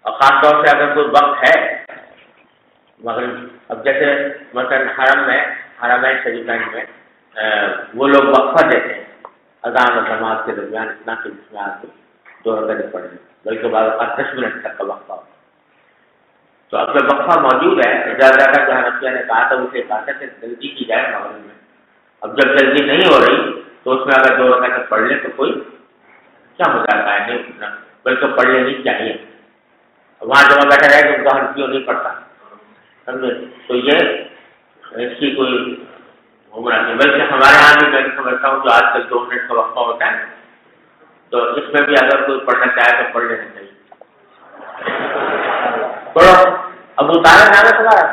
[SPEAKER 2] اور خاص طور سے اگر کوئی وقت ہے مغرب، اب جیسے مثلاً حرمین شریفین میں وہ لوگ وقفہ دیتے ہیں اذان اور نماز کے درمیان، اتنا کہ جس میں آدمی 2 رکعتیں پڑھ لیں، بلکہ بعض اوقات 10 منٹ تک کا وقفہ ہو۔ تو اب جب وقفہ موجود ہے، زیادہ جو حنفیہ نے کہا تھا اسے کہا تھا کہ جلدی کی جائے مغرب میں، اب جب جلدی نہیں ہو رہی تو اس میں اگر 2 رکعتیں پڑھ لیں تو کوئی کیا ہو جاتا ہے، نہیں اٹھنا، بلکہ پڑھ لینی چاہیے۔ وہاں جب بیٹھا رہے تو ان کا حنفیوں نہیں پڑھتا، سمجھے؟ تو یہ اس کی کوئی عمر نہیں، بلکہ ہمارے یہاں بھی میں سمجھتا ہوں جو آج کل 2 منٹ کا وقفہ ہوتا ہے تو اس میں بھی اگر کوئی پڑھنا چاہے تو پڑھ لینا چاہیے۔ پڑھو، ابو طالب نام ہے تمہارا؟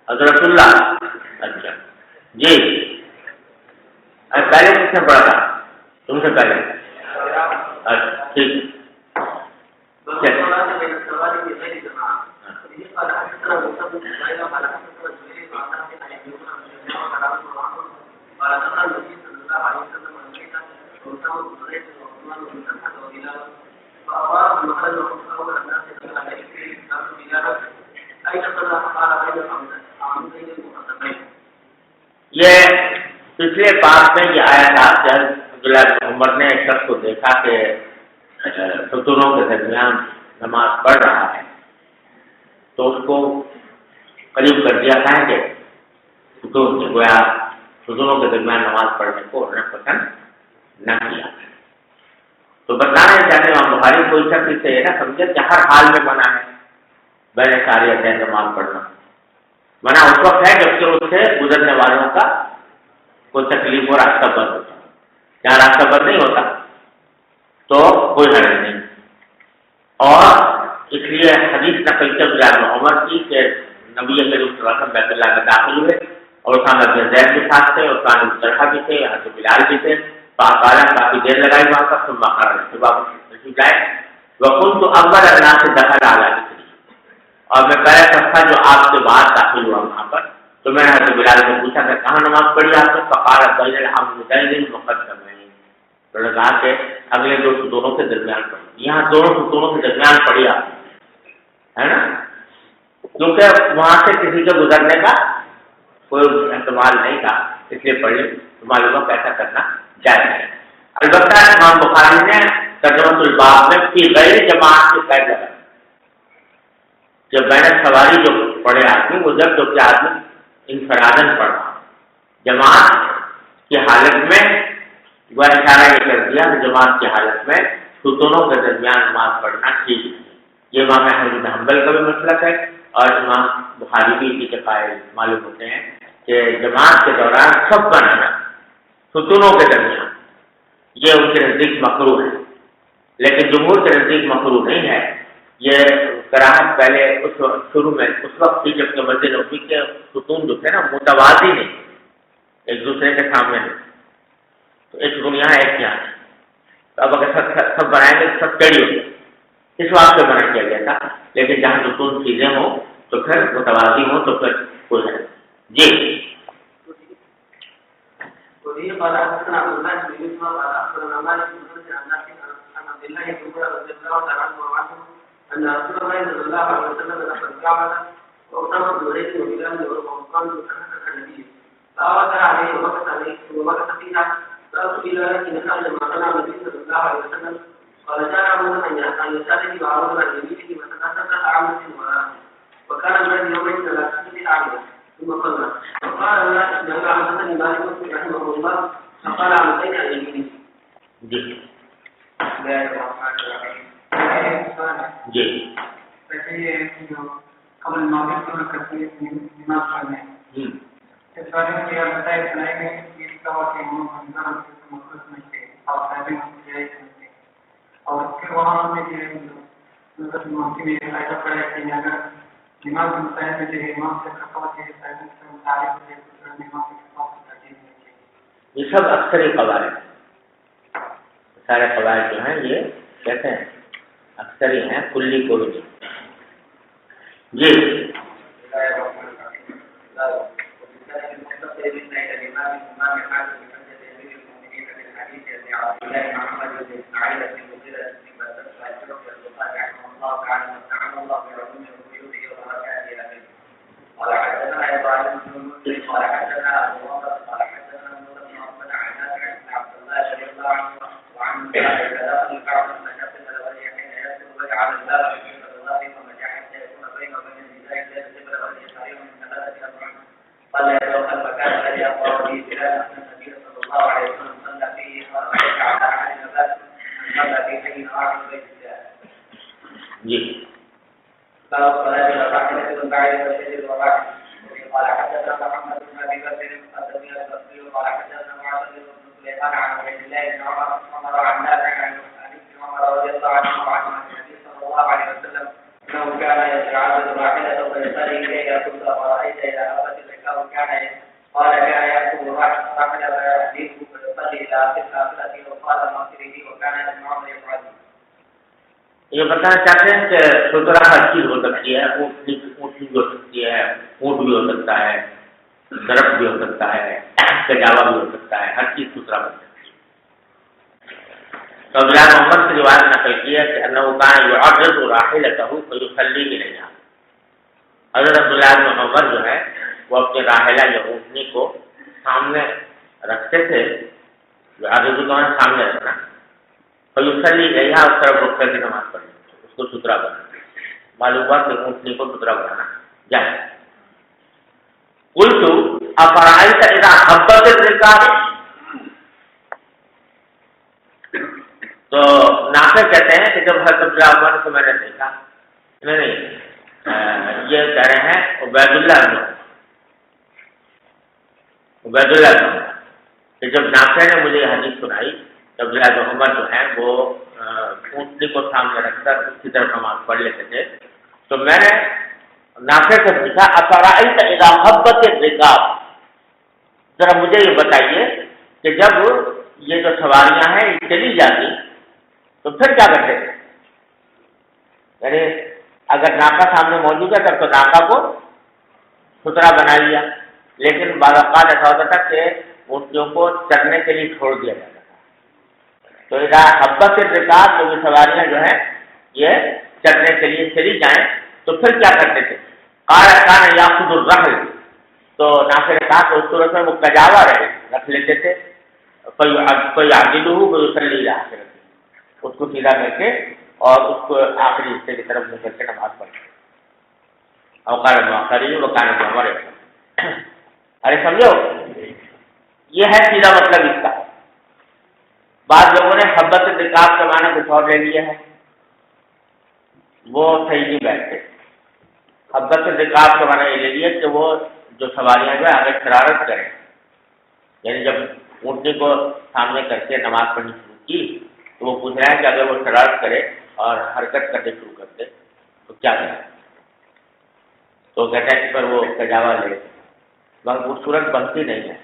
[SPEAKER 2] حضرت اللہ، اچھا جی، پہلے کس نے پڑھا تھا؟ تم سے پہلے؟ اچھا ٹھیک، یہ پچھلے پاس میں یہ آیا تھا جب عبداللہ بن عمر نے ایک شخص کو دیکھا کہ ستونوں کے درمیان نماز پڑھ رہا ہے تو اس کو قریب کر دیا تھا کہ ستون سے گویا ستونوں کے درمیان نماز پڑھنے کو انہوں نے پسند نہ کیا۔ تو بتانا چاہتے ہیں بخاری کوئی شخص اسے یہ نہ سمجھے کہ ہر حال میں منع ہے بین ساری نماز پڑھنا، منع اس وقت ہے جبکہ اس سے گزرنے والوں کا کوئی تکلیف اور راستہ بند ہوتا ہے، جہاں راستہ بند نہیں ہوتا تو کوئی حرج نہیں۔ اور اس لیے حدیث نقل کے عبداللہ بن عمر کی کہ نبی کریم صلی اللہ علیہ وسلم بیت اللہ میں داخل ہوئے اور اسامہ بن زید کے ساتھ تھے، اور عثمان بن طلحہ بھی تھے، یہاں سے بلال بھی تھے، کافی دیر لگائی وہاں پر، ثم خرج واپس جائے وقلت اول الناس دخل علی ذکری، اور میں پہلا شخص تھا جو آپ کے بعد داخل ہوا وہاں پر، تو میں نے حضرت بلال سے پوچھا کہ کہاں نماز پڑھی آپ نے؟ فقال بین العمودین المقدمین، تو نے کہا کہ اگلے 2 ستونوں کے درمیان پڑھی، یہاں 2 ستونوں کے درمیان پڑھی آپ ہے نا، کیونکہ وہاں سے کسی کے گزرنے کا کوئی احتمال نہیں تھا، اس لیے پڑھی، تو معلومات کیسا کرنا جائز ہے۔ البتہ امام بخاری نے ترجمۃ الباب میں فی غیر جماعت سے قید لگا کہ بین سواری جو پڑھے آدمی وہ جب کہ آدمی انفرادن پڑھ رہا، جماعت کی حالت میں وہ اشارہ یہ کر دیا کہ جماعت کی حالت میں ستونوں کے درمیان نماز پڑھنا ٹھیک ہے۔ یہ امام احمد بن حنبل کا بھی مسلک ہے اور امام بخاری بھی اسی کے قائل معلوم ہوتے ہیں کہ جماعت کے دوران سب بنانا ستونوں کے درمیان یہ ان کے نزدیک مکروہ ہے، لیکن جمہور کے نزدیک مکروہ نہیں ہے۔ یہ کراہت پہلے اس وقت شروع میں اس وقت تھی جب کہ مسجد نبوی کے ستون جو تھے نا متوازی نہیں، ایک دوسرے کے سامنے نہیں، تو ایک دنیا ہے ایک یہاں، تو اب اگر سب بنائیں گے سب ٹیڑھی ہوگی، اس واسطے بنا کیا گیا تھا، لیکن جہاں ستون چیزیں ہوں تو پھر متوازی ہوں تو پھر کوئی ہے جی۔
[SPEAKER 3] أن رسول الله صلى الله عليه وسلم دخل الكعبة وأقام بوليس وبلال وقام بسنة النبي فأوتر عليه ومكث عليه ومكث فيها فأتوا إلى أن خرج ما صنع النبي صلى الله عليه وسلم قال جاء عمر أن يساله وعرض عن يمينه وتكاثر عامة وراءه وكان الذي يومئذ لا تسجد الأعلى ثم صلى فقال لا إنه حدثني مالك رحمه الله فقال عن بين عن يمينه.
[SPEAKER 2] جی
[SPEAKER 3] ویسے یہ جو قبل مغرب کی کرتے نماز
[SPEAKER 1] اور پھر وہاں ہم نے
[SPEAKER 2] یہ سب اکثری قواعد ہیں، سارے قواعد جو ہیں یہ کہتے ہیں اکثری ہیں، کلی کوئی نہیں۔ جی جی یہ بتانا چاہتے ہیں کہ سترا ہر چیز ہو سکتی ہے، اونٹنی بھی ہو سکتی ہے، اونٹ بھی ہو سکتا ہے، درخت بھی ہو سکتا ہے، کجاوا بھی ہو سکتا ہے، ہر چیز سترا بن سکتی ہے۔ تو عبداللہ محمد سے روایت نقل کی ہے کہ انه كان يعرض راحلته فيصلي اليها۔ حضرت عبداللہ محمد جو ہے وہ اپنے راحلہ یا اونٹنی کو سامنے رکھتے تھے، عرض کو سامنے رکھنا، فیصلی الیہا، اس طرف رخ کر کے نماز پڑھنا، اس کو سترا بنانا۔ معلوم ہوا کہ اونٹنی کو سترا بنانا جائے۔ قلت افرأیت اذا حبت الرکاب، تو نافع کہتے ہیں کہ جب حضرت عبداللہ عمر کو میں نے دیکھا، نہیں یہ کہہ رہے ہیں عبید اللہ کہ جب نافع نے مجھے یہ حدیث سنائی، عبداللہ بن عمر جو ہیں وہ اونٹنی کو سامنے رکھ کر اس کی طرف نماز پڑھ لیتے تھے، تو میں نے نافع سے پوچھا افرأیت اذا حبت الرکاب، ذرا مجھے یہ بتائیے کہ جب یہ جو سواریاں ہیں یہ چلی جاتی تو پھر کیا کرتے تھے؟ یعنی اگر ناکا سامنے موجود ہے تب تو ناکا کو سترا بنا لیا، لیکن بعض اوقات ایسا ہوتا تھا کہ اونٹنیوں کو چرنے کے لیے چھوڑ دیا جاتا تھا، تو اذا حبت الرکاب، جو سواریاں جو ہیں یہ چرنے کے لیے چلی جائیں تو پھر کیا کرتے تھے؟ قال كان ياخذ الرحل، تو ناصر نے کہا کہ اس صورت میں وہ کجاوا رکھ لیتے تھے، فيعدله ويصلي الى اخره، اس کو سیدھا کر کے اور اس کو آخری حصے کی طرف منہ کر کے نماز پڑھتے۔ اوقات مؤخرین وکان عمر، ارے سمجھو یہ ہے سیدھا مطلب اس کا۔ بعض لوگوں نے حبت الرکاب کے معنی کچھ اور لے لیا ہے، وہ صحیح نہیں بیٹھتے۔ حبت الرکاب کے معنی یہ لے لیا کہ وہ جو سواریاں جو ہے اگر شرارت کریں، یعنی جب اونٹنی کو سامنے کر کے نماز پڑھنی شروع کی تو وہ پوچھ رہا ہے کہ اگر وہ شرارت کرے اور حرکت کرنے شروع کر دے تو کیا کریں؟ تو کہتے ہیں کہ پھر وہ کجاوا لے، مگر وہ صورت بنتی نہیں ہے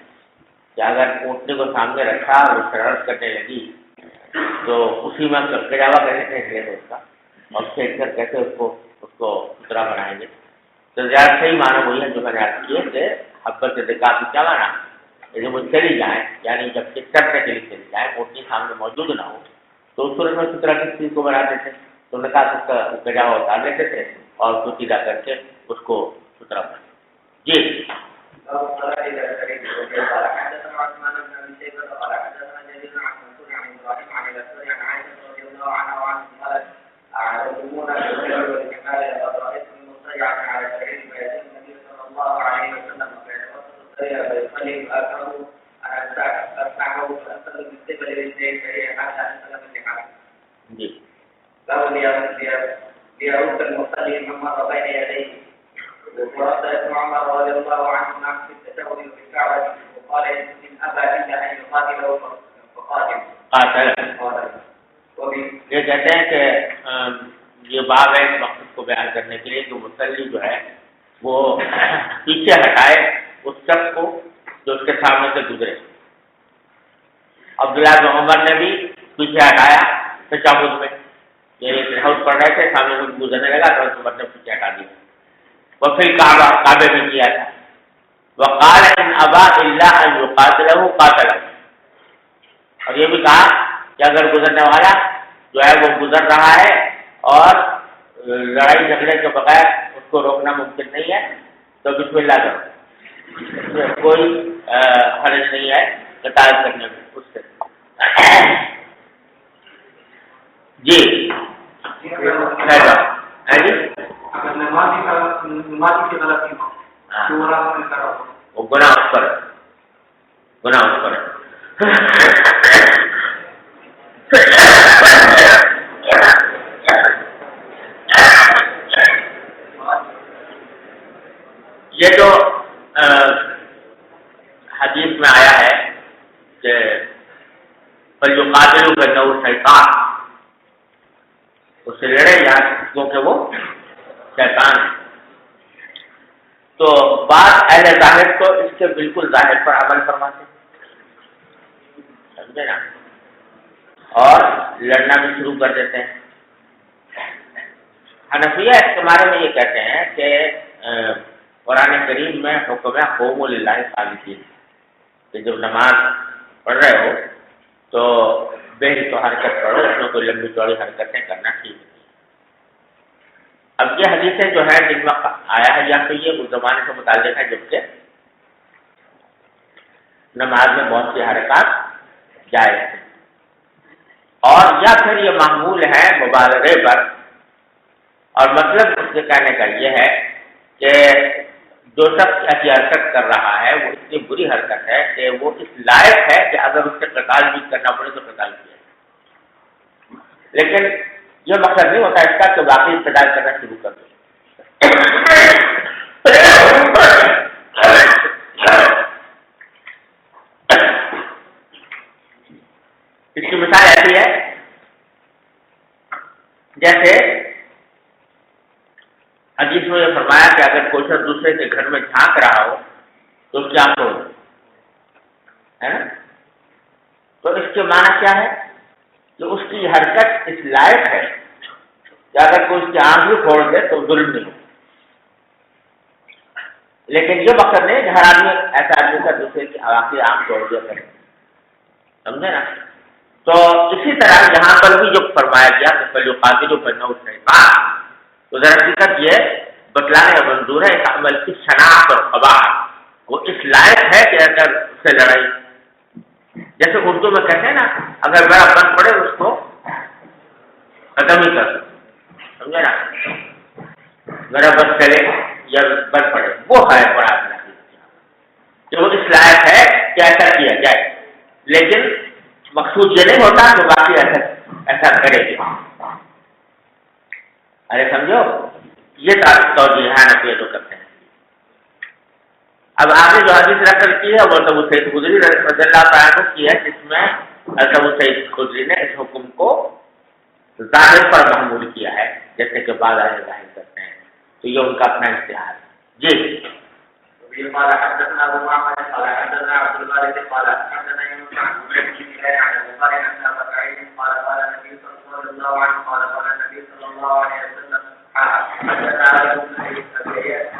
[SPEAKER 2] کہ اگر اونٹنی کو سامنے رکھا وہ شرارت کرنے لگی تو اسی میں کجاوا کیسے پھینک لیں گے اس کا، اور پھینک کر کیسے اس کو سترا بنائیں گے؟ تو زیادہ صحیح معنی وہی ہے جو میں نے عرض کی ہے کہ حبت الرکاب کی کیا معنی، یعنی وہ چلی جائیں، یعنی جب چرنے کے لیے چلی جائیں، اونٹنی سامنے موجود نہ ہو تو اس صورت میں سترا کس چیز کو بناتے تھے؟ تو نے کہا اس کا کجاوا اتار لیتے تھے اور اس کو سیدھا کر کے اس کو سترا بنا۔ جی
[SPEAKER 4] ورد ابن عمر رضي الله عنهما في التشهد في الكعبة وقال إن أبى إلا أن يقاتله فقاتل.
[SPEAKER 2] یہ کہتے ہیں کہ یہ باب ہے اس مقصد کو بیان کرنے کے لیے کہ مصلی جو ہے وہ پیچھے ہٹائے اس شخص کو جو اس کے سامنے سے گزرے. عبداللہ بن عمر نے بھی پیچھے ہٹایا تشہد میں، یہ تشہد پڑھ رہے تھے، سامنے سے گزرنے لگا تو عمر نے پیچھے ہٹا دیا. وہ پھر کعبے میں کیا تھا. وقال ان ابا الا ان يقاتله قاتله، اور یہ بھی کہا کہ اگر گزرنے والا جو ہے وہ گزر رہا ہے اور لڑائی جھگڑے کے بغیر اس کو روکنا ممکن نہیں ہے تو بسم اللہ کرو، کوئی حرج نہیں ہے قتال کرنے میں اس سے. جی وہ گناہ اس پر ہے. یہ جو حدیث میں آیا ہے کہ فَلْيُقَاتِلُوا بَيْنَهُ شَيْطَانٌ، اس سے لڑے یا کیونکہ وہ شیطان ہے. تو بعض اہل ظاہر تو اس کے بالکل ظاہر پر عمل فرماتے ہیں، سمجھے نا، اور لڑنا بھی شروع کر دیتے ہیں. حنفیہ اس کے بارے میں یہ کہتے ہیں کہ قرآن کریم میں حکم ہے قوموا للہ قانتین، کہ جب نماز پڑھ رہے ہو تو بے تو حرکت کرو، اس میں کوئی لمبی چوڑی حرکتیں کرنا ٹھیک ہے. اب یہ حدیثیں جو ہے جن میں آیا ہے یا تو یہ اس زمانے سے متعلق ہے جبکہ نماز میں بہت سی حرکات جائز ہیں، اور یا پھر یہ معمول ہے مبالغے پر. اور مطلب اس کے کہنے کا یہ ہے کہ جو شخص ایسی حرکت کر رہا ہے وہ اتنی بری حرکت ہے کہ وہ اس لائق ہے کہ اگر اس سے قتال بھی کرنا پڑے تو قتال کیا. لیکن یہ مقصد نہیں ہوتا اس کا کہ واقعی قتال کرنا شروع کر دے. اس کی مثال ایسی ہے جیسے حدیث میں یہ فرمایا کہ اگر کوئی شخص دوسرے کے گھر میں جھانک رہا ہو تو اس کی آنکھ کھول دے، ہے نا. تو اس کے معنی کیا ہے کہ اس کی حرکت اس لائق ہے کہ اگر کوئی اس کی آنکھ بھی کھول دے تو ظلم نہیں. لیکن یہ مقصد نہیں کہ ہر آدمی ایسا آدمی کا دوسرے کی آنکھ توڑ دیا کرے، سمجھے نا. تو اسی طرح یہاں پر بھی جو فرمایا گیا کہ فَلْيُقَاتِلُوا بَيْنَهُ شَيْطَانٌ، تو ذرا حقیقت یہ بتلانے کا منظور ہے اس عمل کی شناخت اور قباحت، وہ اس لائق ہے کہ اگر اس سے لڑائی، جیسے اردو میں کہتے ہیں نا اگر میرا بند پڑے اس کو ختم ہی کر، سمجھے نا، میرا بند چلے یا بند پڑے، وہ ہے بڑا کہ وہ اس لائق ہے کہ ایسا کیا جائے. لیکن مقصود یہ نہیں ہوتا کہ باقی ایسا کرے گا. ارے سمجھو، یہ توجیہ ہے نفیہ جو کرتے ہیں. اب آگے جو حدیث نقل کی ہے وہ ابو سعید خدری رضی اللہ عنہ کی ہے، جس میں ابو سعید خدری نے اس حکم کو ظاہر پر محمول کیا ہے، جیسے کہ بعض ظاہر کرتے ہیں. تو یہ ان کا اپنا اشتہار ہے. جی
[SPEAKER 4] قال حدثنا ابو معمر قال حدثنا عبد الوارث قال حدثنا يونس عن عبيد الله عن البخاري عن ابي سعيد قال قال النبي صلى الله عليه وسلم قال قال النبي صلى الله عليه وسلم حدثنا ابو سعيد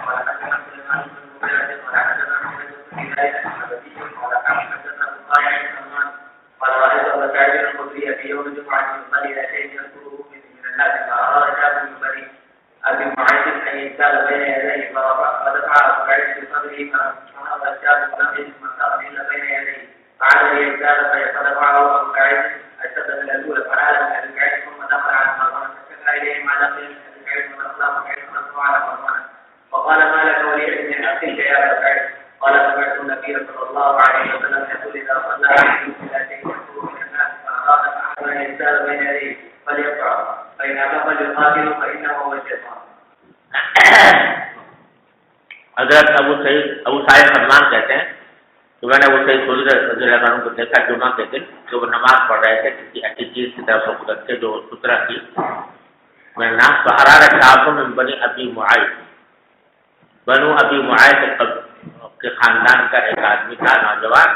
[SPEAKER 4] قال حدثنا سليمان بن مغيرة قال حدثنا محمد بن هلال الحبشي قال حدثنا البخاري عن سلمان قال رأيت ابا سعيد الخدري في يوم الجمعة يصلي الى شيء يذكره من الناس فأراد شاب من بني ابي معيط ان ينتال بين يديه فدفع ابو سعيد بصدره فنهض الشاب ولم يجد مستقبلا بين يديه فعلى ينتال فدفعه ابو سعيد اشد من الاولى فنال من ابي سعيد ثم دخل على مروان فشكى اليه ما دخل ابي سعيد ودخل ابو سعيد فنصب على مروان فقال ما لك ولابن اخيك يا ابا سعيد قال سمعت النبي صلى الله عليه وسلم يقول اذا صلى احدكم الى شيء يذكر من الناس فاراد احد ان ينتال بين يديه فليدفعه فان ابى فليقاتل فانه هو الشيطان.
[SPEAKER 2] حضرت ابو سعید سلمان کہتے ہیں کہ میں نے ابو سعید خدری رضی اللہ عنہ کو دیکھا جمعہ کے دن کہ وہ نماز پڑھ رہے تھے کسی ایسی چیز کی طرف گزر کے جو سترا تھی. میں نے نام فحرار شاف میں بنی ابی معاذ بنو ابی معاذ کے خاندان کا ایک آدمی تھا نوجوان.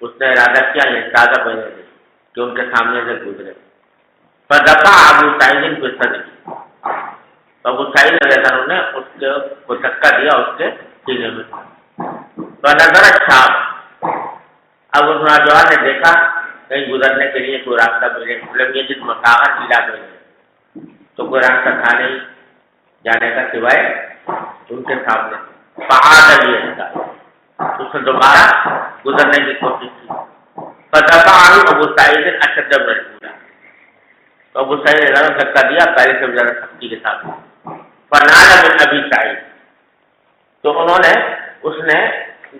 [SPEAKER 2] اس نے ارادہ کیا یہ تازہ بنے تھے کہ ان کے سامنے سے گزرے. فدفع ابو سعید کو صدر تو ابو سعید رضی اللہ عنہ نے اس کو دھکا دیا اس کے سینے میں. نظر شام اب اس نوجوان نے دیکھا کہیں گزرنے کے لیے کوئی راستہ ملے مطلب یہ جس مساحت علاقے میں تو کوئی راستہ تھا نہیں جانے کا سوائے ان کے سامنے. پہاڑ لیے اس نے دوبارہ گزرنے کی کوشش کی. فدفع ابو سعید اشد رسولا تو ابو سعید نے دھکا دیا پہلے سے زیادہ سختی کے ساتھ. فنال من ابی سعید تو انہوں نے اس نے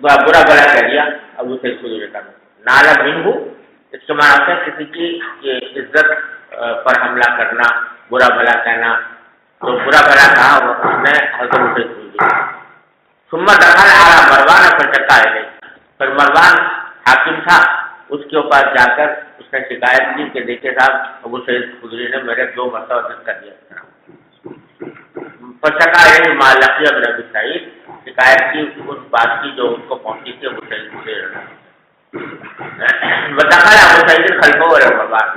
[SPEAKER 2] برا بلا کہہ دیا ابو سعید کو نالا منہ. اس کے معنی ہے کسی کی عزت پر حملہ کرنا برا بلا کہنا. تو برا بلا کہا اس نے حضرت سعید کو. ثم دخل على مروان فشکا ہے پھر مروان حاکم تھا اس کے اوپر جا کر اس نے شکایت کی کہ دیکھیے صاحب ابو سعید خدری نے میرے 2 مرتبہ دھکا دیا. فشکا ہے مالقی ابن ابی سعید شکایت کی اس بات کی جو اس کو پہنچی تھی ابو سعید خدری دخل ابو سعید خلفہ اور مروان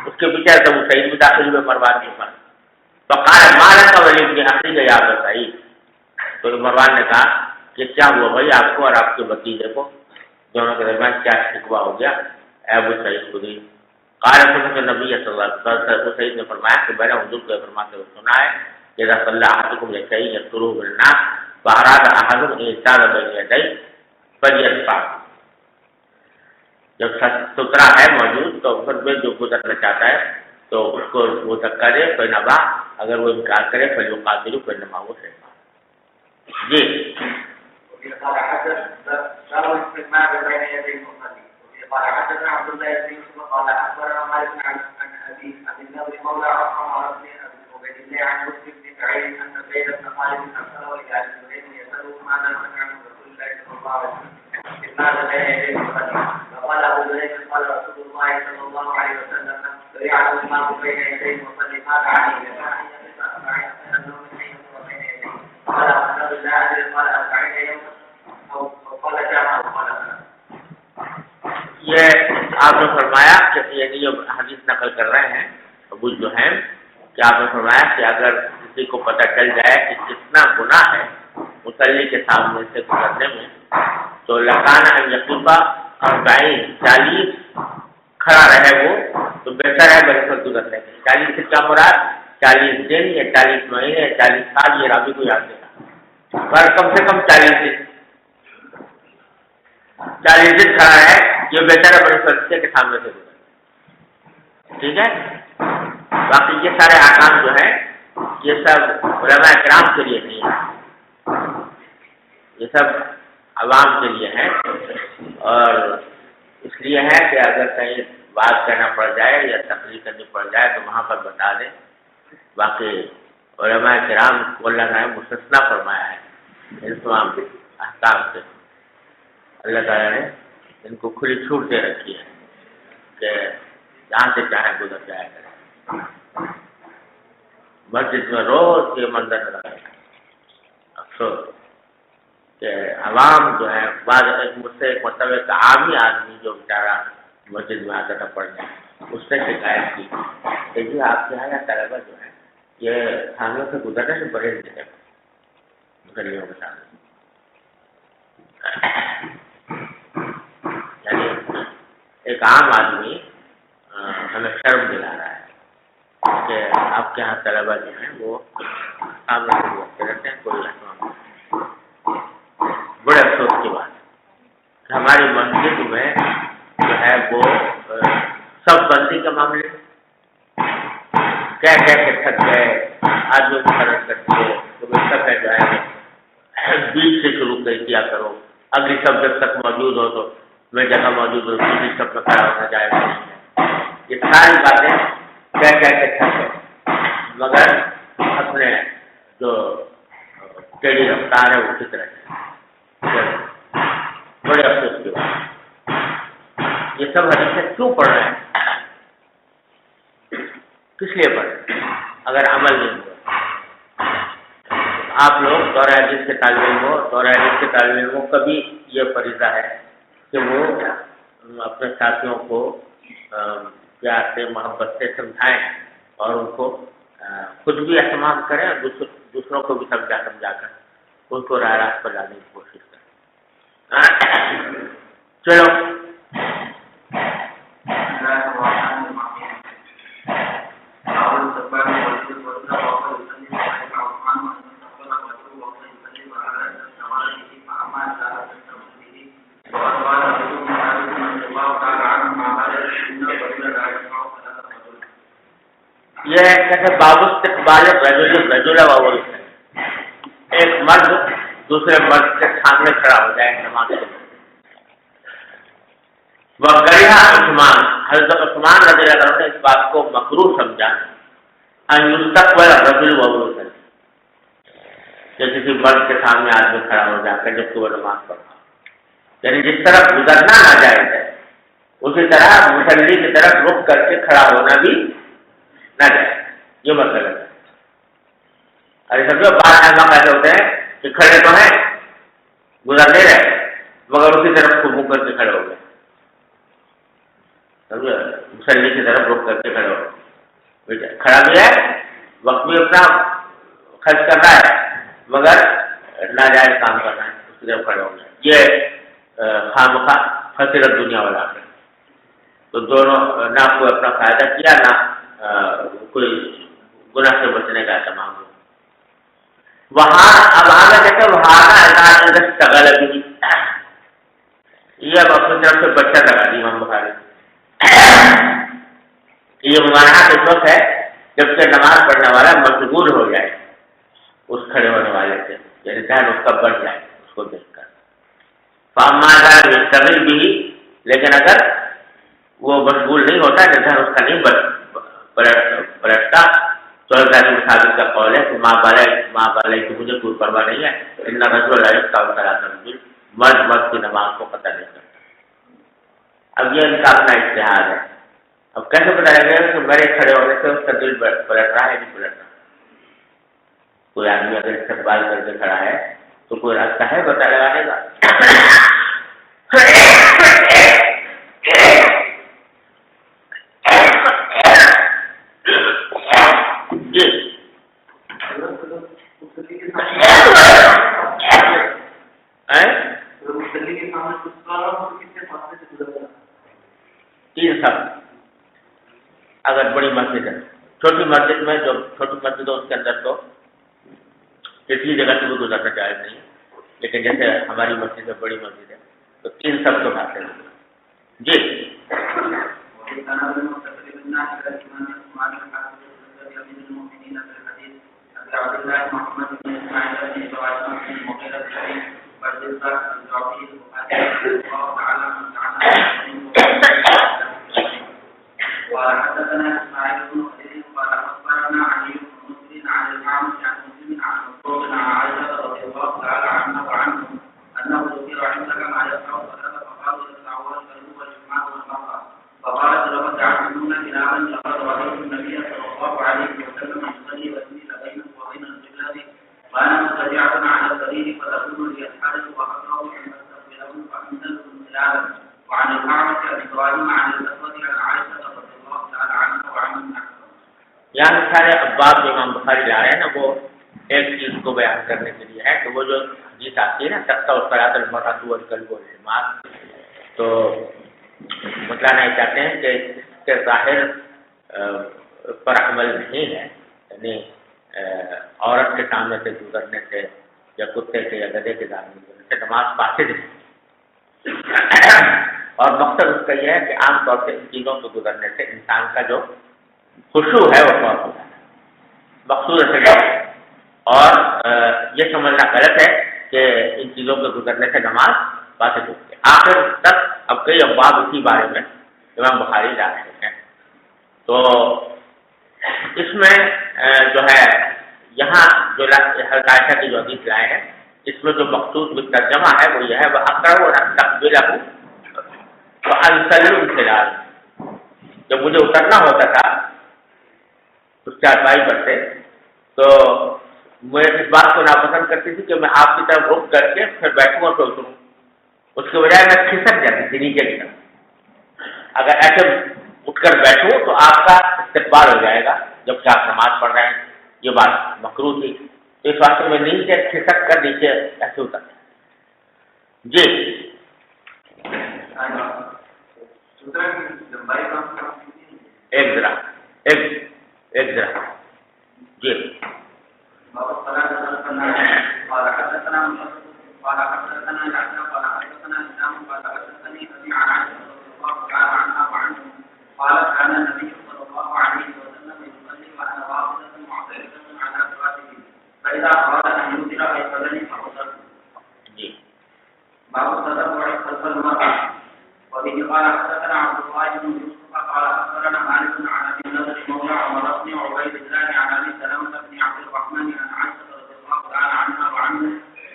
[SPEAKER 2] اس کے پیچھے ابو سعید بھی داخل ہوئے مروان کے اوپر. فقال مالک ولی ابن اخی یا ابو سعید تو مروان نے کہا کہ کیا ہوا بھائی آپ کو اور آپ کے بتیجے کو دونوں کے درمیان کیا شکوہ ہو گیا اے ابو سعید خدری. قال سمعت النبی صلی اللہ علیہ وسلم ابو سعید نے فرمایا کہ میں نے حضور کو فرماتے ہوئے سنا ہے کہ اذا صلی احدکم لشیء یسترہ بالناس فاراد احد ان یستر بین یدیہ فلیدفع. جب سترا ہے موجود تو پھر میں جو گزرنا چاہتا ہے تو اس کو وہ دھکا دے فنبا اگر وہ انکار کرے فلیقاتل فانما هو شیطان. جی
[SPEAKER 4] قال حدثنا استماع بين يدي المصلي قال حدثنا عبد الله بن يوسف قال اخبرنا مالك عن ابي النضر مولى عمر بن عبيد الله عن مسلم بن سعيد ان زيد بن خالد ارسله الى الزبير يساله ماذا سمع من رسول الله صلى الله عليه وسلم استماع بين يدي المصلي فقال ابو زيد قال رسول الله صلى الله عليه وسلم يعلم الله بين يدي المصلي ماذا عليه قال الحمد لله قال 40 يوم او قال جامع قال.
[SPEAKER 2] یہ آپ نے فرمایا کہ یعنی جو حدیث نقل کر رہے ہیں ابو جہیم کہ آپ نے فرمایا کہ اگر کسی کو پتہ چل جائے کہ کتنا گناہ ہے مصلی کے سامنے سے گزرنے میں تو لکانا ان یقیبہ 40 کھڑا رہے وہ تو بہتر ہے برسر گزرنے میں. 40 سے کیا مراد 40 دن یا 40 مہینے یا 40 سال یہ راوی کو یاد دینا پر کم سے کم 40 دن کھڑا ہے یہ بہتر ہے بڑے سچے کے سامنے سے گزر. ٹھیک ہے. باقی یہ سارے احکام جو ہیں یہ سب علماء کرام کے لیے نہیں ہے یہ سب عوام کے لیے ہیں اور اس لیے ہے کہ اگر کہیں بات کہنا پڑ جائے یا تقریر کرنی پڑ جائے تو وہاں پر بتا دیں. باقی علماء کرام کو اللہ نے مستثنا فرمایا ہے ان تمام احکام سے. اللہ تعالیٰ نے ان کو کھلی چھوٹ دے رکھی ہے کہ جہاں سے چاہیں گزر جایا کریں. مسجد میں روز یہ منظر نظر آئے افسوس کہ عوام جو ہے بعض مجھ سے ایک مطلب ایک عامی آدمی جو بیچارہ مسجد میں آتا تھا پڑھنے اس نے شکایت کی کہ جی آپ کے یہاں طلبہ جو ہے یہ تھانوں سے گزرنے سے بڑے دیتے گلیوں کے سامنے یعنی ایک عام آدمی ہمیں شرم دلا رہا ہے کہ آپ کے یہاں طلبہ جو ہیں وہ سامنے سے گزرتے رہتے ہیں. کوئی اہتمام بڑے افسوس کی بات ہے کہ ہماری مسجد میں جو ہے وہ سب بندی کے معاملے کہہ کے تھک گئے آدمی خرچ کرتے تو سب جو ہے بیچ سے شروع کر دیا کرو اگلی سب جب تک موجود ہو تو میں جگہ موجود ہوں دوسری سب میں کھڑا ہونا جائے گا. یہ ساری باتیں کہہ کے تھک گئے مگر اپنے جو ٹیڑھی رفتار ہے وہ کس طرح ہے. بڑے افسوس کی بات. یہ سب حدیثیں کیوں پڑھ رہے ہیں؟ کس لیے پڑھ رہے ہیں اگر عمل نہیں ہوا؟ آپ لوگ دورہ حدیث کے طالب علم ہو، دورہ حدیث کے طالب علموں کا بھی یہ فریضہ ہے کہ وہ اپنے ساتھیوں کو پیار سے محبت سے سمجھائیں اور ان کو خود بھی اہتمام کریں اور دوسروں کو بھی سمجھا کر ان کو راہ راست پر لانے کی کوشش کریں. چلو یہ کہتے باب استقبال رجل اول، ایک مرد دوسرے مرد کے سامنے کھڑا ہو جائے نماز کے لیے. وہ گریہ عثمان، حضرت عثمان رضی اللہ عنہ نے اس بات کو مکروہ سمجھا ان یستقبل الرجل اول، کہ کسی مرد کے سامنے آدمی کھڑا ہو جا کر جبکہ وہ نماز پڑھا، یعنی جس طرف گزرنا ناجائز ہے اسی طرح مصلی کی طرف رخ کر کے کھڑا ہونا بھی نہ جائے. یہ مطلب ہے. ارے سمجھو بعض احکام ایسے ہوتے ہیں کہ کھڑے تو ہیں گزر نہیں رہے مگر اسی طرف کو منہ کر کے کھڑے ہو گئے. سمجھو مصلی کی طرف رخ کر کے کھڑے ہو گئے. کھڑا بھی ہے، وقت بھی اپنا خرچ کرنا ہے مگر ناجائز کام کرنا ہے، اس کی طرف کھڑے ہو گئے. یہ خامخواہ خسرت دنیا والا ہے. تو دونوں نہ کوئی اپنا فائدہ کیا نہ کوئی گناہ سے بچنے کا اہتمام ہو. وہاں اب آگے کہتے ہیں وہاں بھی یہ اب اپنی طرف سے بچہ لگا دی امام بخاری. یہ ممانعت اس وقت ہے جب کہ نماز پڑھنے والا مشغول ہو جائے اس کھڑے ہونے والے سے، یعنی ذہن اس کا بڑھ جائے اس کو دیکھ کر. مستقل بھی، لیکن اگر وہ مشغول نہیں ہوتا، ذہن اس کا نہیں پلٹتا، تو ثابت کا قول ہے کہ ماں بالا کی مجھے کوئی پرواہ نہیں ہے. ان رسول اللہ مرد کی نماز کو پتہ نہیں کرتا. اب یہ ان کا اپنا اجتہاد ہے. اب کیسے پتہ لگے گا کہ میرے کھڑے ہونے سے اس کا دل پلٹ رہا ہے نہیں پلٹ رہا؟ کوئی آدمی اگر استقبال کر کے کھڑا ہے تو کوئی راستہ ہے پتہ لگانے کا؟ تین سب. اگر بڑی مسجد ہے، چھوٹی مسجد میں جو چھوٹی مسجد ہے اس کے اندر تو کسی جگہ سے بھی گزرنا جائز نہیں، لیکن جیسے ہماری مسجد ہے بڑی مسجد ہے تو تین سب تو باتیں ہیں. جی یہاں سارے ابواب جو امام بخاری لا رہے ہیں نا وہ ایک چیز کو بیان کرنے کے لیے ہے کہ وہ جو حدیث آتی ہے نا تختہ الصلاۃ المرأۃ والقلب والجماع، تو بتلانا یہ چاہتے ہیں کہ اس کے ظاہر پر عمل نہیں ہے، یعنی عورت کے سامنے سے گزرنے سے یا کتے کے یا گدھے کے سامنے گزرنے سے نماز فاسد ہے. اور مقصد اس کا یہ ہے کہ عام طور سے ان چیزوں سے گزرنے سے انسان کا جو خشوع ہے وہ فوت ہوتا ہے، مقصود سے. اور یہ سمجھنا غلط ہے کہ ان چیزوں کے گزرنے سے نماز فاسد ہوتی ہے. آخر تک اب کئی ابواب اسی بارے میں امام بخاری لا رہے ہیں. تو اس میں جو ہے یہاں جو حضرت عائشہ کی جو حدیث لائے ہیں اس میں جو مقصود بالترجمہ ہے وہ یہ ہے وہ اقرأ ان تقبلہ فانسلم خلال. جب مجھے اترنا ہوتا تھا اس چارپائی پر سے تو میں اس بات کو ناپسند کرتی تھی کہ میں آپ کی طرف رک کر کے پھر بیٹھوں اور پھر اتروں. اس کے بجائے میں کھسک جاتی تھی نیچے کی طرف. اگر ایسے اٹھ کر بیٹھوں تو آپ کا استقبال ہو جائے گا جب کہ آپ نماز پڑھ رہے ہیں. یہ بات مکروہ تھی تو اس واسطے میں نیچے کھسک کر نیچے ایسے اترتا. جی ایک ذرا جی
[SPEAKER 4] قالت كان النبي صلى الله عليه وسلم يصلي وانا واقفة معتدلة على فراشه فإذا أراد أن يوتر أيقظني فأوترت. باب التتبع خلف المرأة. وبه قال حدثنا عبد الله بن يوسف قال أخبرنا مالك عن أبي النضر مولى عمر بن عبيد الله عن أبي سلمة بن عبد الرحمن عن عائشة رضي الله تعالى عنها وعنه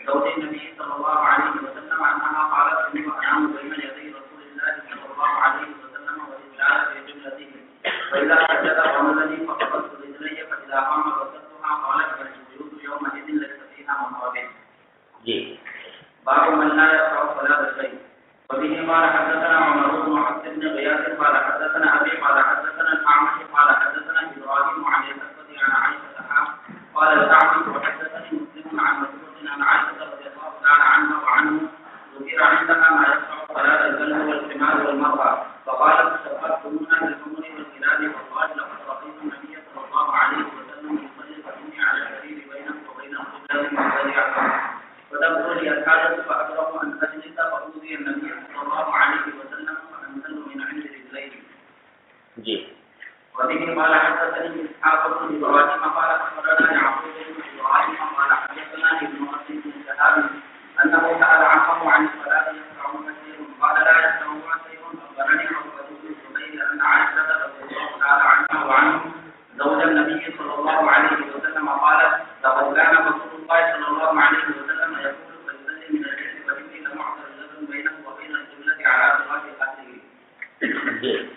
[SPEAKER 4] زوج النبي صلى الله عليه وسلم أنها قالت إني أنام بين يدي رسول الله صلى الله عليه وسلم والإجلال في جملته فإذا سجد غمزني فقبضت رجلي فإذا قام بسطتها قالت فالسجود يومئذ ليس فيها مقابل. باب من لا يقرأ صلاة الشيء. وبه قال حدثنا عمر بن حفص بن غياث قال حدثنا أبي قال حدثنا الأعمش قال حدثنا إبراهيم عن الأسود عن عائشة قال الأعمش وحدثني مسلم عن مسعود عن عائشة رضي الله تعالى عنها وعنه ذكر عندها ما يقرأ صلاة الكلب والحمار والمرأة فقالت تشبهتمونا بالحمر والكلاب فقال لقد رأيت النبي صلى الله عليه وسلم يصلي فإني على السرير بينه وبين القبلة مضطجعا فتبدو لي الحاجة فأكره أن أجلس فأوذي النبي صلى الله عليه وسلم فأنزل من عند رجليه. وبه قال حدثني إسحاق بن إبراهيم قال أخبرنا يعقوب بن إبراهيم قال حدثنا ابن أبي بن شهاب أنه سأل عمه عن الصلاة يسمعون شيء قال لا يسمعون شيء. أخبرني عقبة بن الزبير أن عائشة رضي الله تعالى عنها وعنه زوج النبي صلى الله عليه وسلم قالت لقد كان رسول الله صلى الله عليه وسلم يقول فيصلي من الليل وإني لمعترضة بينه وبين القبلة على فراش أهله.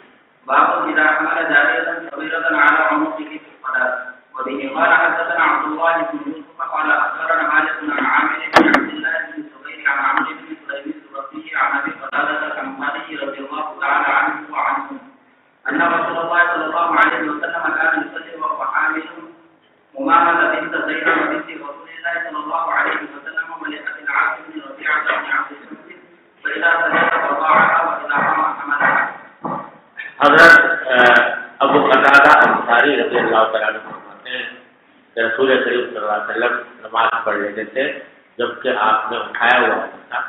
[SPEAKER 4] باب إذا حمل جارية صغيرة على عنقه في الصلاة. وبه قال حدثنا عبد الله بن يوسف قال أخبرنا مالك عن عامر بن عبد الله بن الزبير عن عمرو بن سليم الرقي عن أبي قتادة الأنصاري رضي الله تعالى عنه وعنه أن رسول الله صلى الله عليه وسلم كان يصلي وهو حامل أمامة بنت زينب بنت رسول الله صلى الله عليه وسلم ملكة العاص بن ربيعة بن عبد الشمس فإذا سجد وضاعها وإذا قام حملها.
[SPEAKER 2] حضرت ابو قتادہ انصاری رضی اللہ تعالیٰ عنہ فرماتے ہیں کہ رسول کریم صلی اللہ علیہ وسلم نماز پڑھ لیتے تھے جبکہ آپ نے اٹھایا ہوا تھا.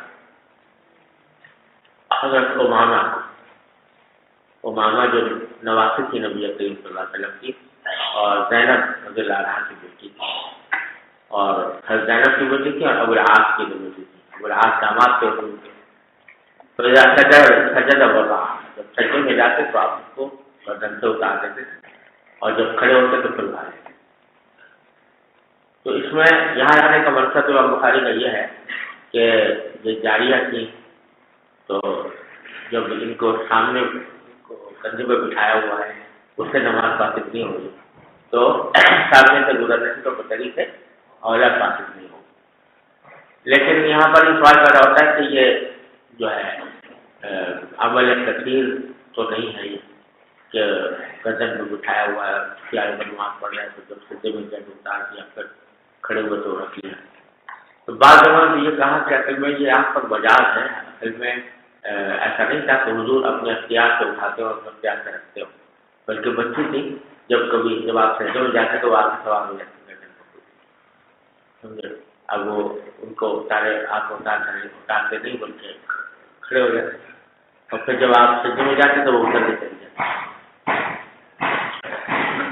[SPEAKER 2] حضرت امامہ جو نواسی تھی نبی کریم صلی اللہ علیہ وسلم کی اور زینب رضی اللہ عنہا کی بیٹی تھی اور حضرت زینب کی بیٹی تھی اور ابو العاص کی بیٹی تھی. ابو العاص داماد کے حکم تھے. تو سجد وضع جب سجدے میں جاتے تو آپ اس کو گردن سے اتار دیتے تھے اور جب کھڑے ہوتے تو پھر اٹھا لیتے. تو اس میں یہاں آنے کا مقصد امام بخاری کا یہ ہے کہ یہ جاریہ تھی تو جب ان کو سامنے کندھے پہ بٹھایا ہوا ہے اس سے نماز فاسد نہیں ہوگی تو سامنے سے گزرنے سے تو بطری سے اولاد فاسد نہیں ہوگی. لیکن یہاں پر یہ سوال پیدا ہوتا ہے کہ یہ جو ہے عمل کثیر تو نہیں ہے یہ کہ گردن میں بٹھایا ہوا ہے پیارے پر نماز پڑھ رہا ہے تو جب سجدے میں جب اتار دیا پھر کھڑے ہوئے تو رکھ لیا. تو بعض جگہوں نے یہ کہا کہ اصل میں یہ آپ پر مجاز ہے. اصل میں ایسا نہیں تھا کہ حضور اپنے اختیار سے اٹھاتے ہو اپنے اختیار سے رکھتے ہو بلکہ بچی تھی جب آپ سجدے میں جاتے تو آپ سوال ہو جاتے سمجھے. اب وہ ان کو اتارتے نہیں بلکہ کھڑے ہو جاتے اور پھر جب آپ سجدے میں جاتے تو وہ اتر کے چلے جاتے.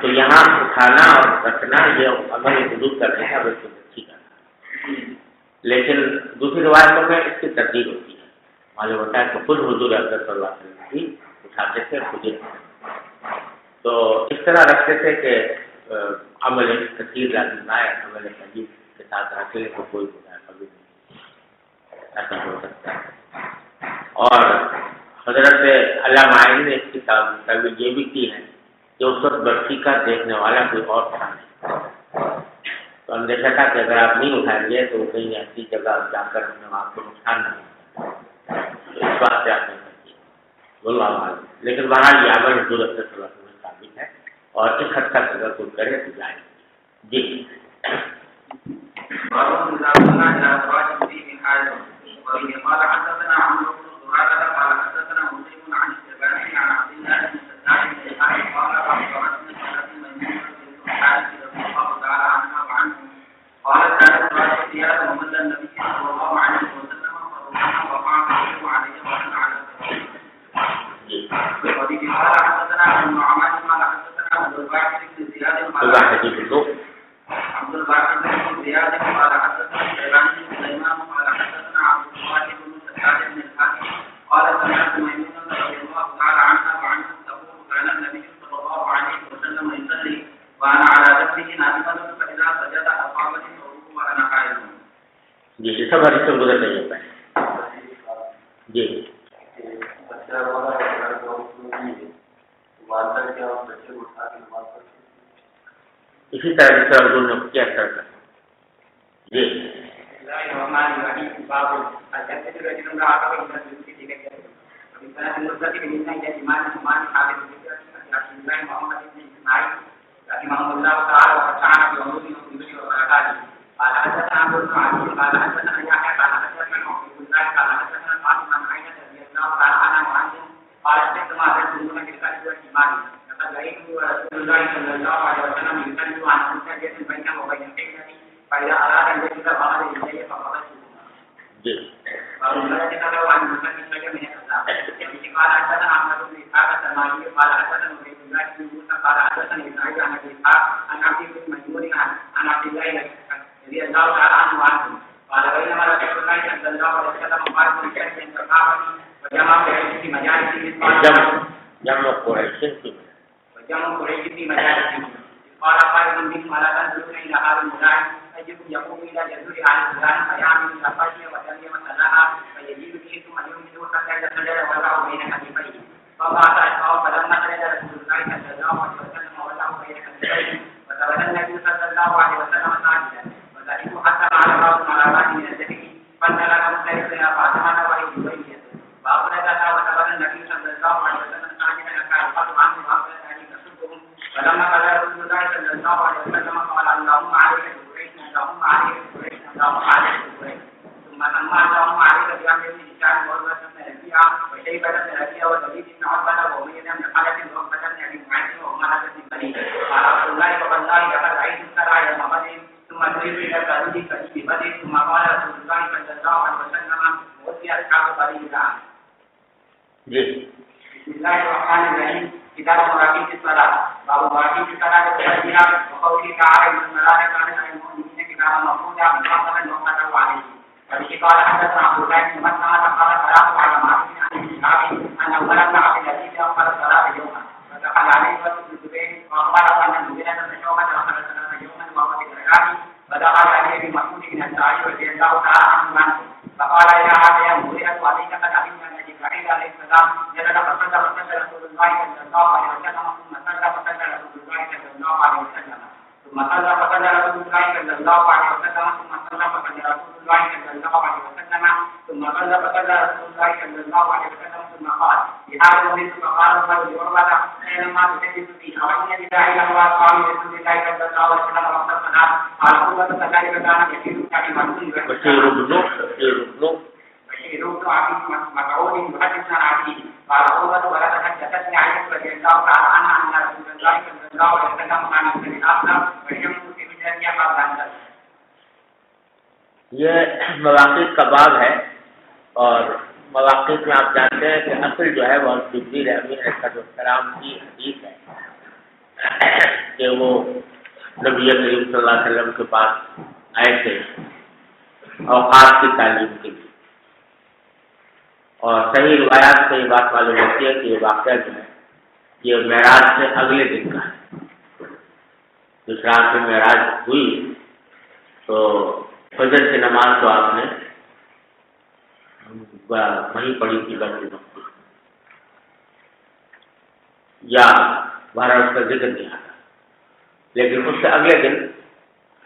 [SPEAKER 2] تو یہاں اٹھانا اور رکھنا یہ عمل حدود کرنے کا بالکل اچھی کرنا. لیکن دوسری روایتوں میں اس کی ترتیب ہوتی ہے. معلوم ہوتا ہے کہ خود حضور اکرم صلی اللہ علیہ وسلم بھی اٹھاتے تھے خود ہی. تو اس طرح رکھتے تھے کہ عمل کثیر لازم آئے، عمل قلیل کے ساتھ رکھنے کو کوئی گناہ کبھی نہیں ایسا ہو سکتا ہے۔ اور حضرت علامہ عائن نے اس کتاب میں تعبیر یہ بھی کی ہے کہ اس وقت بچی کا دیکھنے والا کوئی اور تھا نہیں، تو اندیشہ تھا کہ اگر آپ نہیں اٹھائیں گے تو کہیں ایسی جگہ جا کر آپ کو نقصان نہ ہو، تو اس بات سے آپ نہیں سکتے اللہ عالم۔ لیکن بہرحال یہ عمل حضور صلی اللہ علیہ وسلم ثابت ہے اور اس حد تک اگر کوئی کرے تو جائے۔ جی
[SPEAKER 4] قال حدثنا عمرو بن زرارة قال حدثنا مسلم عن الشيباني عن عبد الله بن سداد بن الحارث قال أخبرتني امرأة ميمونة بنت الحارث رضي الله تعالى عنها وعنه قالت كانت رأت ثيابا ومد النبي صلى الله عليه وسلم فربما وقع فيه عليه وأنا على وبه قال حدثنا ابن نعمان قال حدثنا عبد الواحد بن زياد عبد الواحد بن زياد قال حدثنا الشيباني بن سليمان قال حدثنا عبد الله بن سداد بن الحارث قال سمعت ميمونة رضي الله تعالى عنها وعنه تقول كان النبي صلى الله عليه وسلم يصلي وانا على ذكره نائمة فاذا سجد اصابت ثوبه وانا قائم۔
[SPEAKER 2] جی سب حدیث سے گزر نہیں ہوتا ہے۔ جی اسی طرح جس طرح حضور نے کیا کرتا ہے۔ جی یہ مواقع کا باب ہے، اور مواقع میں آپ جانتے ہیں کہ اصل جو ہے وہ جبریل امین علیہ السلام کی حدیث ہے کہ وہ نبی کریم صلی اللہ علیہ وسلم کے پاس آئے تھے اوقات کی تعلیم کے لیے، اور صحیح روایات سے یہ بات معلوم ہوتی ہے کہ یہ واقعہ جو ہے یہ معراج سے اگلے دن کا ہے، اسلام کی معراج ہوئی تو فجر کی نماز تو آپ نے وہیں پڑھی تھی بیت المقدس یا بارہ اس کا ذکر نہیں آتا، لیکن اس سے اگلے دن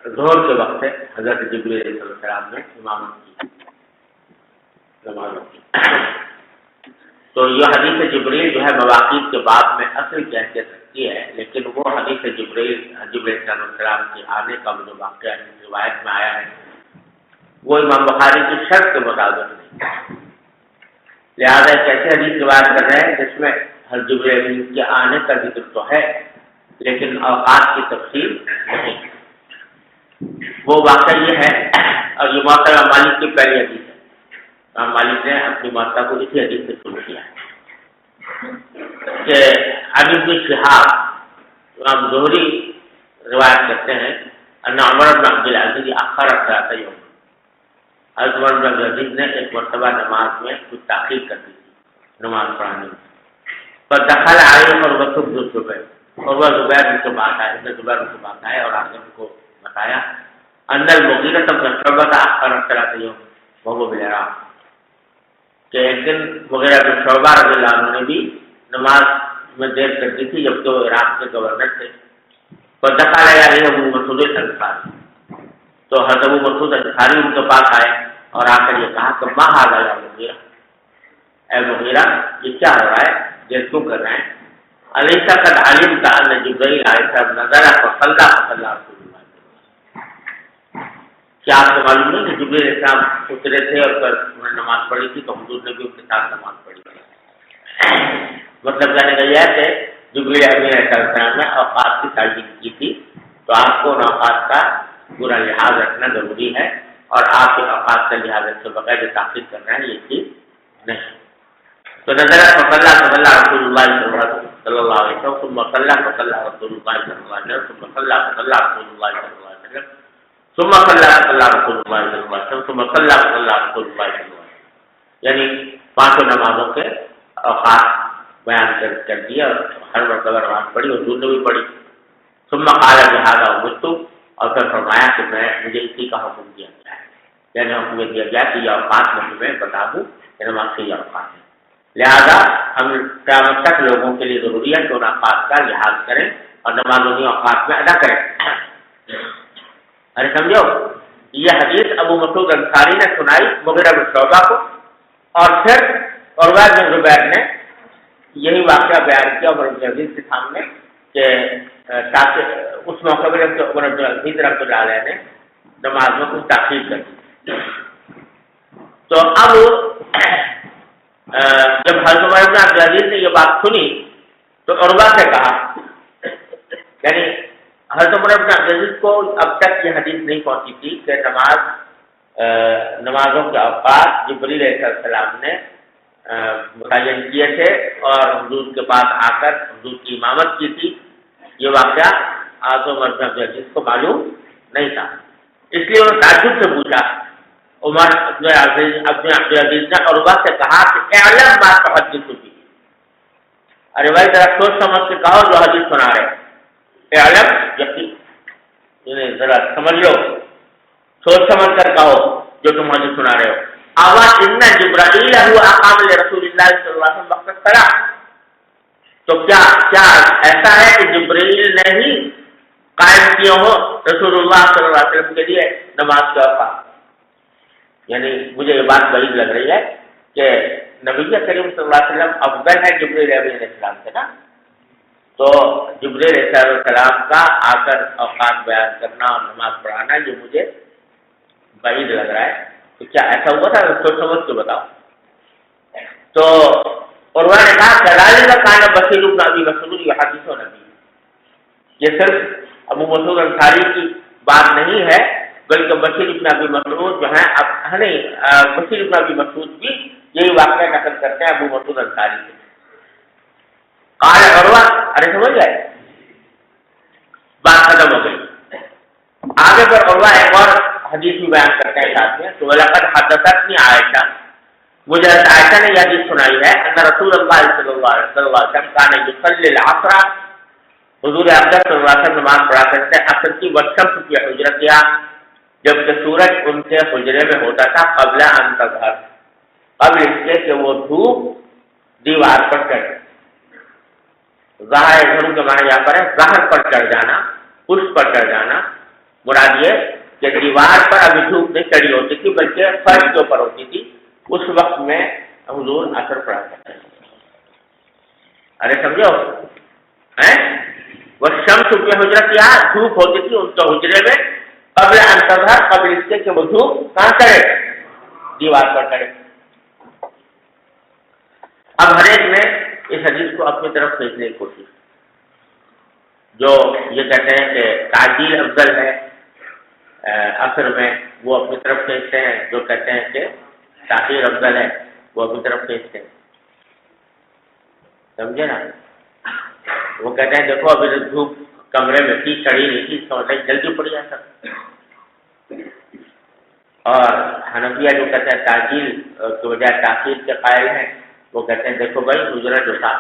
[SPEAKER 2] ظہر کے وقت حضرت جبریل علیہ السلام نے امامت کی نمازوں کی۔ تو یہ حدیث جبریل جو ہے مواقیت کے باب میں اصل کی حیثیت رکھتی ہے، لیکن وہ حدیث جبریل علیہ السلام کے آنے کا جو واقعہ روایت میں آیا ہے وہ امام بخاری کی شرط کے مطابق نہیں، لہٰذا ایک ایسے حدیث روایت کر رہے ہیں جس میں حضرت جبریل کے آنے کا ذکر تو ہے لیکن اوقات کی تفصیل نہیں۔ وہ واقعہ یہ ہے، اور یہ موطا مالک کی پہلی حدیث ہے، امام مالک نے اپنی موطا کو اسی حدیث سے شروع کیا ہے کہ علی بن شہاب امام زہری روایت کرتے ہیں ان عمر بن عبد العزیز اخر الصلاۃ یوم، حضرت عمر بن عبد العزیز نے ایک مرتبہ نماز میں کچھ تاخیر کر دی تھی نماز پڑھانے میں، فدخل علیہ عروہ بن الزبیر، عروہ زبیر ان کے پاس آئے، زبیر ان کے پاس آئے اور آگے ان کو بتایا ان المغیرہ بن شعبہ اخر الصلاۃ یوم وهو بالعراق، کہ ایک دن مغیرہ بن شعبہ رضی اللہ عنہ نے بھی نماز میں دیر کر دی تھی جب تو عراق کے گورنر تھے۔ فدخل علیہ ابو مسعود الانصاری، تو حضرت ابو مسعود انصاری ان کے پاس آئے اور آ کر یہ کہا کہ ما ھذا یا مغیرہ، اے مغیرہ یہ کیا ہو رہا ہے، دیر کیوں کر رہے ہیں؟ الیس قد علمت ان جبرائیل علیہ السلام نزل فصلی رسول اللہ، کیا آپ کو معلوم نہیں کہ جبرائیل علیہ السلام اترے تھے اور پھر انہوں نے نماز پڑھی تھی تو حضور نے بھی ان کے ساتھ نماز پڑھی تھی؟ مطلب کہنے کا یہ ہے کہ جبرائیل علیہ السلام نے اوقات کی تعین کی تھی، تو آپ کو ان اوقات کا پورا لحاظ رکھنا ضروری ہے، اور آپ کے اوقات کا لحاظ رکھنے کے بغیر جو تاخیر کر رہے ہیں یہ چیز نہیں۔ تو نظر فصلی رسول اللہ صلی اللہ علیہ وسلم ثم صلی رسول اللہ صلی اللہ علیہ وسلم ثم صلی رسول اللہ صلی اللہ علیہ وسلم ثم صلی رسول اللہ صلی اللہ علیہ وسلم ثم صلی رسول اللہ صلی اللہ علیہ وسلم، یعنی پانچوں نمازوں کے اوقات بیان کر دیا اور ہر مرتبہ نماز پڑھی، حضور نے بھی پڑھی۔ ثم قال بهذا امرت، اور پھر فرمایا کہ مجھے اسی کا حکم دیا گیا ہے، یعنی حکم دیا گیا کہ یہ اوقات میں تمہیں بتا دوں کہ نماز کے یہ اوقات ہیں، لہذا ہم قیامت تک لوگوں کے لیے ضروری ہے کہ ان اوقات کا لحاظ کریں اور نماز انہیں اوقات میں ادا کریں۔ ارے سمجھو، یہ حدیث ابو مسعود انصاری نے سنائی مغیرہ بن شعبہ کو، اور پھر عروہ بن زبیر نے یہی واقعہ بیان کیا عمر بن عزیز کے سامنے کہ تاکہ اس موقع پر عمر بن عزیز رحمۃ اللہ علیہ نے نماز میں کچھ تاخیر کر دی۔ تو اب جب حضرت عمر بن عبد العزیز نے یہ بات سنی تو عروہ سے کہا، یعنی حضرت عمر بن عبد العزیز کو اب تک یہ حدیث نہیں پہنچی تھی کہ نمازوں کے اوقات جبریل علیہ السلام نے متعین کیے تھے اور حضور کے پاس آ کر حضور کی امامت کی تھی، یہ واقعہ حضرت عمر بن عبد العزیز کو معلوم نہیں تھا، اس لیے انہوں نے تعجب سے پوچھا۔ عمر بن عبد العزیز نے عروہ سے کہا کہ اعلم ما تحدث به، ارے بھائی ذرا سوچ سمجھ کے کہو جو حدیث سنا رہے، اعلم یقین ذرا سمجھ لو، سوچ سمجھ کر کہو جو تم حدیث سنا رہے ہو۔ آواز ان جبرائیل هو اقام لرسول اللہ صلی اللہ علیہ وسلم وقت الصلاۃ، تو کیا ایسا ہے کہ جبرائیل نے ہی قائم کیا ہو رسول اللہ صلی اللہ علیہ وسلم کے لیے نماز کا اوقات؟ یعنی مجھے یہ بات بعید لگ رہی ہے کہ نبی کریم صلی اللہ علیہ وسلم افضل ہے جبرائیل علیہ السلام سے نا، تو جبرائیل علیہ السلام کا آ کر اوقات بیان کرنا اور نماز پڑھانا یہ مجھے بعید لگ رہا ہے، تو کیا ایسا ہوا تھا؟ سوچ سمجھ کے بتاؤ۔ تو عروہ نے کہا کذالک کان بشیر بن ابی مسعود یحدث نبی، یہ صرف ابو مسعود انصاری کی بات نہیں ہے بلکہ بشیر بن ابی مسعود جو ہیں بشیر بن ابی مسعود بھی یہی واقعہ نقل کرتے ہیں ابو مسعود انصاری سے۔ قال عروہ، ارے سمجھ گئے، بات ختم ہو گئی۔ آگے پر عروہ ایک اور حدیث بھی بیان کرتے ہیں ساتھ میں، تو وَلَقَدْ حَدَّثَتْنِي عائشہ، مجھے عائشہ نے یہ حدیث سنائی ہے ان رسول اللہ صلی اللہ علیہ وسلم کان یصلی العصر حضور اقدس صلی اللہ علیہ وسلم نماز پڑھا کرتے اثر کی والشمس فی حجرتہا، جبکہ سورج ان کے حجرے میں ہوتا تھا قبل ان تظہر، قبل اس کے کہ وہ دھوپ دیوار پر چڑھ جائے۔ ظاہر گھروں کے معنی یہاں پر ہے ظاہر پر چڑھ جانا، پشت پر چڑھ جانا، مراد یہ کہ دیوار پر ابھی دھوپ نہیں چڑھی ہوتی تھی بلکہ فرش کے اوپر ہوتی تھی، اس وقت میں حضور اثر پڑا کرتے ہیں۔ ارے سمجھو وہ شمس کی حجرت کیا دھوپ ہوتی تھی ان کے حجرے میں قبل ان تظہر، قبل اس کے کہ وہ دھوپ کہاں چڑھے، دیوار پر چڑھے۔ اب ہر ایک نے اس حدیث کو اپنی طرف کھینچنے کی کوشش، جو یہ کہتے ہیں کہ تعجیل افضل ہے اثر میں وہ اپنی طرف کھینچتے ہیں، جو کہتے ہیں کہ تاخیر افضل ہے وہ اپنی طرف کھینچتے ہیں، سمجھے نا؟ وہ کہتے ہیں دیکھو ابھی دھوپ کمرے میں تھی چڑھی نہیں تھی، اس کا مطلب جلدی پڑ جاتا۔ اور حنفیہ جو کہتے ہیں تعجیل کی بجائے تاخیر کے قائل ہیں، وہ کہتے ہیں دیکھو بھائی حجرہ جو تھا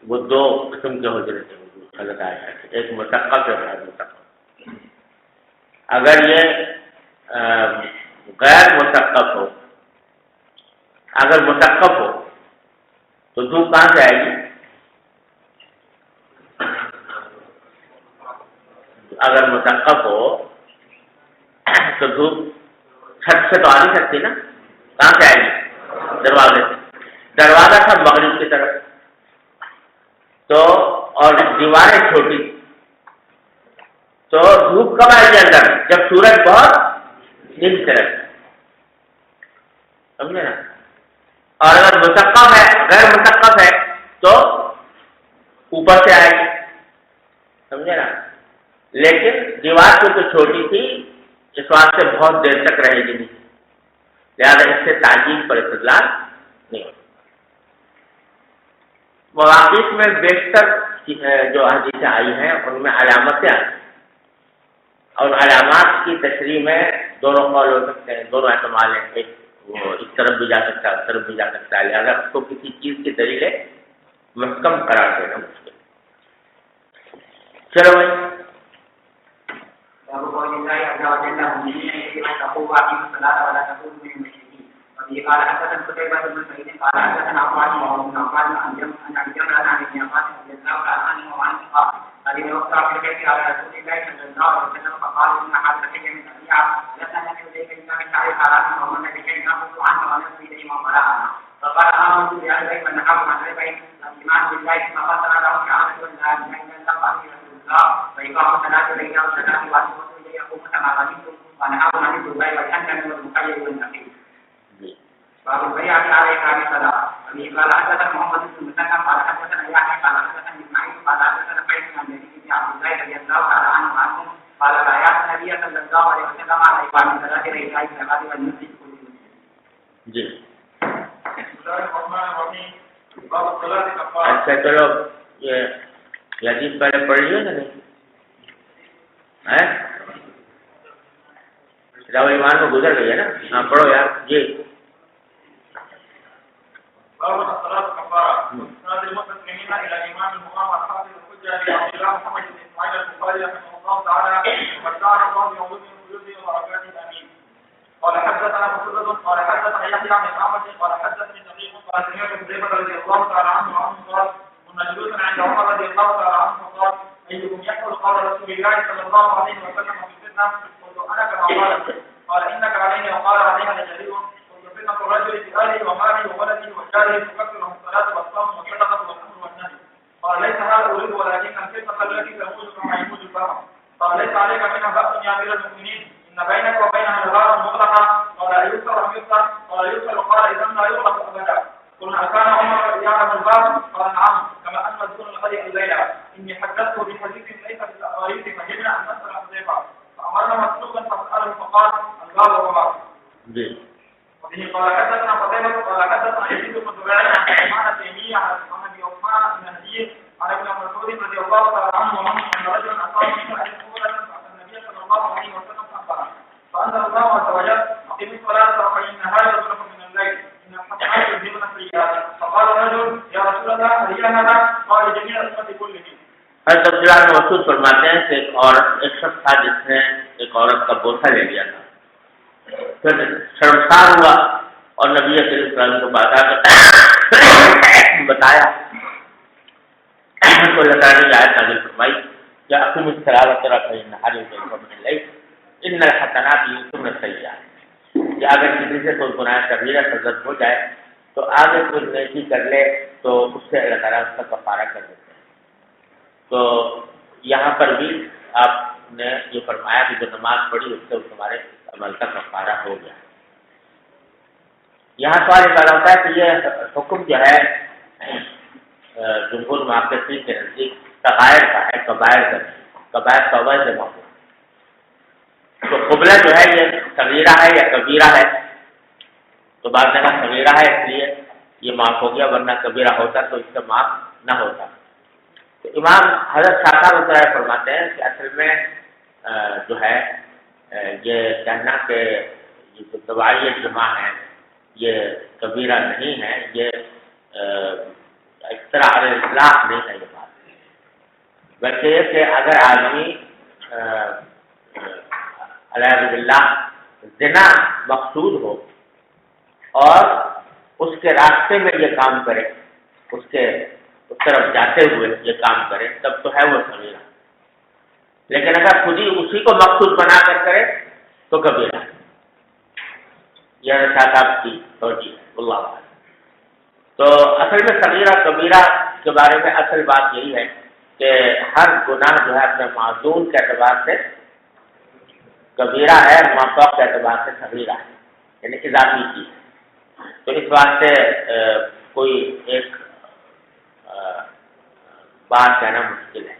[SPEAKER 2] وہ دو قسم کے حجرے تھے، حضرت عائشہ کے، ایک مشقف ہے غیر مشقف۔ اگر یہ غیر مشقف ہو، اگر مشقف ہو تو دھوپ کہاں سے آئے گی؟ اگر مشقف ہو تو دھوپ چھت سے تو آ نہیں سکتی نا، کہاں سے آئے گی؟ دروازے سے۔ دروازہ تھا مغرب کی طرف تو، اور دیواریں چھوٹی، تو دھوپ کب آئے گی اندر؟ جب سورج بہت نیچے رہے، سمجھے نا؟ اور اگر مشقف ہے، غیر مشقف ہے تو اوپر سے آئے گی، سمجھے نا؟ لیکن دیوار تو چھوٹی تھی اس واسطے بہت دیر تک رہے گی نہیں، لہٰذا اس سے تعجیل پر استدلال نہیں ہوتا۔ مواقف میں بیشتر جو حدیثیں آئی ہیں ان میں علامتیں آئی ہیں، اور علامات کی تشریح میں دونوں قول ہو سکتے ہیں، دونوں احتمال ہیں، ایک وہ اس طرف بھی جا سکتا ہے اس طرف بھی جا سکتا ہے، لہٰذا اس کو کسی چیز کی دلیل محکم قرار دینا مشکل۔ چلو بھائی
[SPEAKER 4] قال حدثنا قتيبة بن سعيد قال حدثنا عفان بن عفان عن جمرة عن ابن عباس رضي الله تعالى عنه وعنه قال قدم وقت في البيت على رسول الله صلى الله عليه وسلم فقال إن حضرتك من أبيعة لسنا نحن إليك إلا من تعرف حرامنا ومن بكي نأخذ عنك ونسوي إليه ما بلغنا فقال آمنت بأهلين ونحب عن أبين الإيمان بالله ثم قتل له شعارة لا إله إلا الله رسول الله فإقام الصلاة إلينا والصلاة وأتوب إليه يقوم كما غنمتم ونحب عن الزبير وأنت من المقيد والنقيب. باب البيعة عليها بصلاة. قال حدثنا محمد بن مسلم قال حدثنا يحيى قال حدثنا اسماعيل قال حدثنا قيس عن يزيد بن عبد الله رضي الله تعالى عنه قال بايعت النبي صلى الله عليه وسلم على إقام الصلاة لإيتاء الزكاة والنصف كل مسلم.
[SPEAKER 2] جی
[SPEAKER 4] باب الصلاة كفارة.
[SPEAKER 2] اچھا چلو یہ حدیث پہلے پڑھ لیے کہ نہیں؟ کتاب ایمان میں گزر گئی ہے نا؟ ہاں پڑھو یار جی.
[SPEAKER 4] باب الصلاة كفارة. صلاة المسلمين إلى الإمام المقام الحافظ الحجة لعبد الله محمد بن إسماعيل البخاري رحمه الله تعالى ومتاع الله يوم وجوده وبركاته آمين. قال حدثنا مسدد قال حدثنا يحيى بن محمد قال حدثني نبيه قال سمعت حذيفة رضي الله تعالى عنه قال كنا جلوسا عند عمر رضي الله تعالى عنه قال أيكم يحفظ قول رسول الله صلى الله عليه وسلم في الفتنة قلت أنا كما قال إنك علينا وقال عليها لجريء فتنة الرجل في أهله وماله وولده وجاره تكفره الصلاة والصوم والصدقة والأمر والنهي. قال ليس هذا أريد ولكن الفتنة التي تموج كما يموج البحر. قال ليس عليك منها بأس يا أمير المؤمنين إن بينك وبينها نهارا مغلقة. قال أيسر أم يسر؟ قال يسر. قال إذا لا يغلق أبدا. قلنا أكان عمر يعلم الباب؟ قال نعم كما أن مدون الغد الليلة. إني حدثته بحديث ليس بالأقاريب فجبنا أن نسأل حذيفة فأمرنا مسلوكا فسأله فقال الباب وباب. وبه قال حدثنا قتيبة قال حدثنا يزيد بن زريع عن سليمان التيمي عن ابي عثمان النهدي عن ابن مسعود رضي الله تعالى عنه ان رجلا اصاب منه ان قولا فاتى النبي صلى الله عليه وسلم فاخبره فانزل الله عز وجل اقم الصلاه طرفي النهار وزلفا من الليل ان الحسنات يذهبن السيئات. فقال الرجل يا رسول الله هي هذا؟ قال جميع الامه كلهم.
[SPEAKER 2] حضرت عبداللہ بن مسعود فرماتے ہیں کہ ایک شخص تھا جس نے ایک عورت کا بوسہ لے لیا تھا، پھر شرمسار ہوا اور نبی صلی اللہ علیہ وسلم کو بتایا تو اللہ تعالیٰ نے آیت نازل فرمائی کہ اقم الصلاۃ طرفی النہار وزلفا من اللیل ان الحسنات یذہبن السیئات، کہ اگر کسی سے کوئی گناہ کبیرہ سرزد ہو جائے تو آگے کوئی نیکی کر لے تو اس سے اللہ تعالیٰ اس کا کفارہ کر دیتے ہیں۔ تو یہاں پر بھی آپ نے یہ فرمایا کہ جو نماز پڑھی اس سے تمہارے عمل کا کفارہ ہو گیا۔ یہاں سوال یہ پیدا ہوتا ہے کہ یہ حکم جو ہے جمہور محققین کے نزدیک صغائر کا ہے، کبائر کا نہیں، کبائر توبہ سے معمول۔ تو قبلہ جو ہے یہ صغیرہ ہے یا کبیرہ ہے؟ تو بعض جگہ صغیرہ ہے اس لیے یہ معاف ہو گیا، ورنہ کبیرہ ہوتا تو اس سے معاف نہ ہوتا۔ تو امام حضرت شاکر رضی فرماتے ہیں کہ اصل میں جو ہے یہ کہنا کہ یہ جو دوائی جمع ہے یہ کبیرہ نہیں ہے، یہ اختراع الاصلاح نہیں ہے یہ بات، بلکہ یہ کہ اگر آدمی علیہ باللہ زنا مقصود ہو اور اس کے راستے میں یہ کام کرے، اس طرف جاتے ہوئے یہ کام کرے، تب تو ہے وہ صغیرہ، لیکن اگر خود ہی اسی کو مقصود بنا کر کرے تو کبیرہ ہے۔ یہ صاحب کی توجیہ ہے، اللہ علیہ۔ تو اصل میں صغیرہ کبیرہ کے بارے میں اصل بات یہی ہے کہ ہر گناہ جو ہے اپنے معذور کے اعتبار سے کبیرہ ہے، موقع کے اعتبار سے صغیرہ ہے، یعنی اضافی چیز ہے۔ تو اس واسطے کوئی ایک بات کہنا مشکل ہے،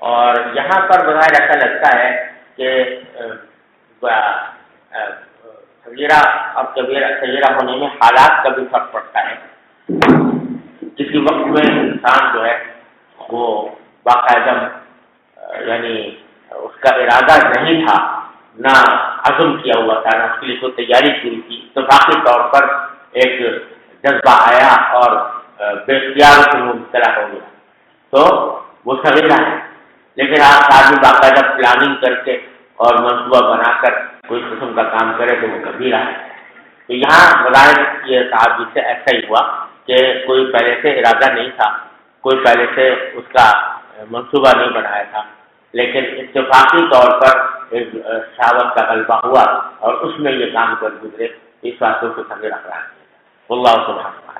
[SPEAKER 2] اور یہاں پر بظاہر ایسا لگتا ہے کہ صغیرہ اور صغیرہ ہونے میں حالات کا بھی فرق پڑتا ہے۔ کسی وقت میں انسان جو ہے وہ باقاعدہ یعنی اس کا ارادہ نہیں تھا، نہ عزم کیا ہوا تھا، نہ اس کے لیے کوئی تیاری کی تھی، اتفاقی طور پر ایک جذبہ آیا اور بے اختیار اس میں مبتلا ہو گیا تو وہ صغیرہ ہے۔ لیکن آپ آدمی باقاعدہ پلاننگ کر کے اور منصوبہ بنا کر کوئی قسم کا کام کرے تو وہ کبیرہ ہے۔ تو یہاں بظاہر یہ صحابی سے ایسا ہی ہوا کہ کوئی پہلے سے ارادہ نہیں تھا، کوئی پہلے سے اس کا منصوبہ نہیں بنایا تھا، لیکن اتفاقی طور پر ایک شہوت کا غلبہ ہوا اور اس میں یہ کام کر گزرے، اس واسطے کو صغیرہ قرار دیا۔ اللہ سبحانہ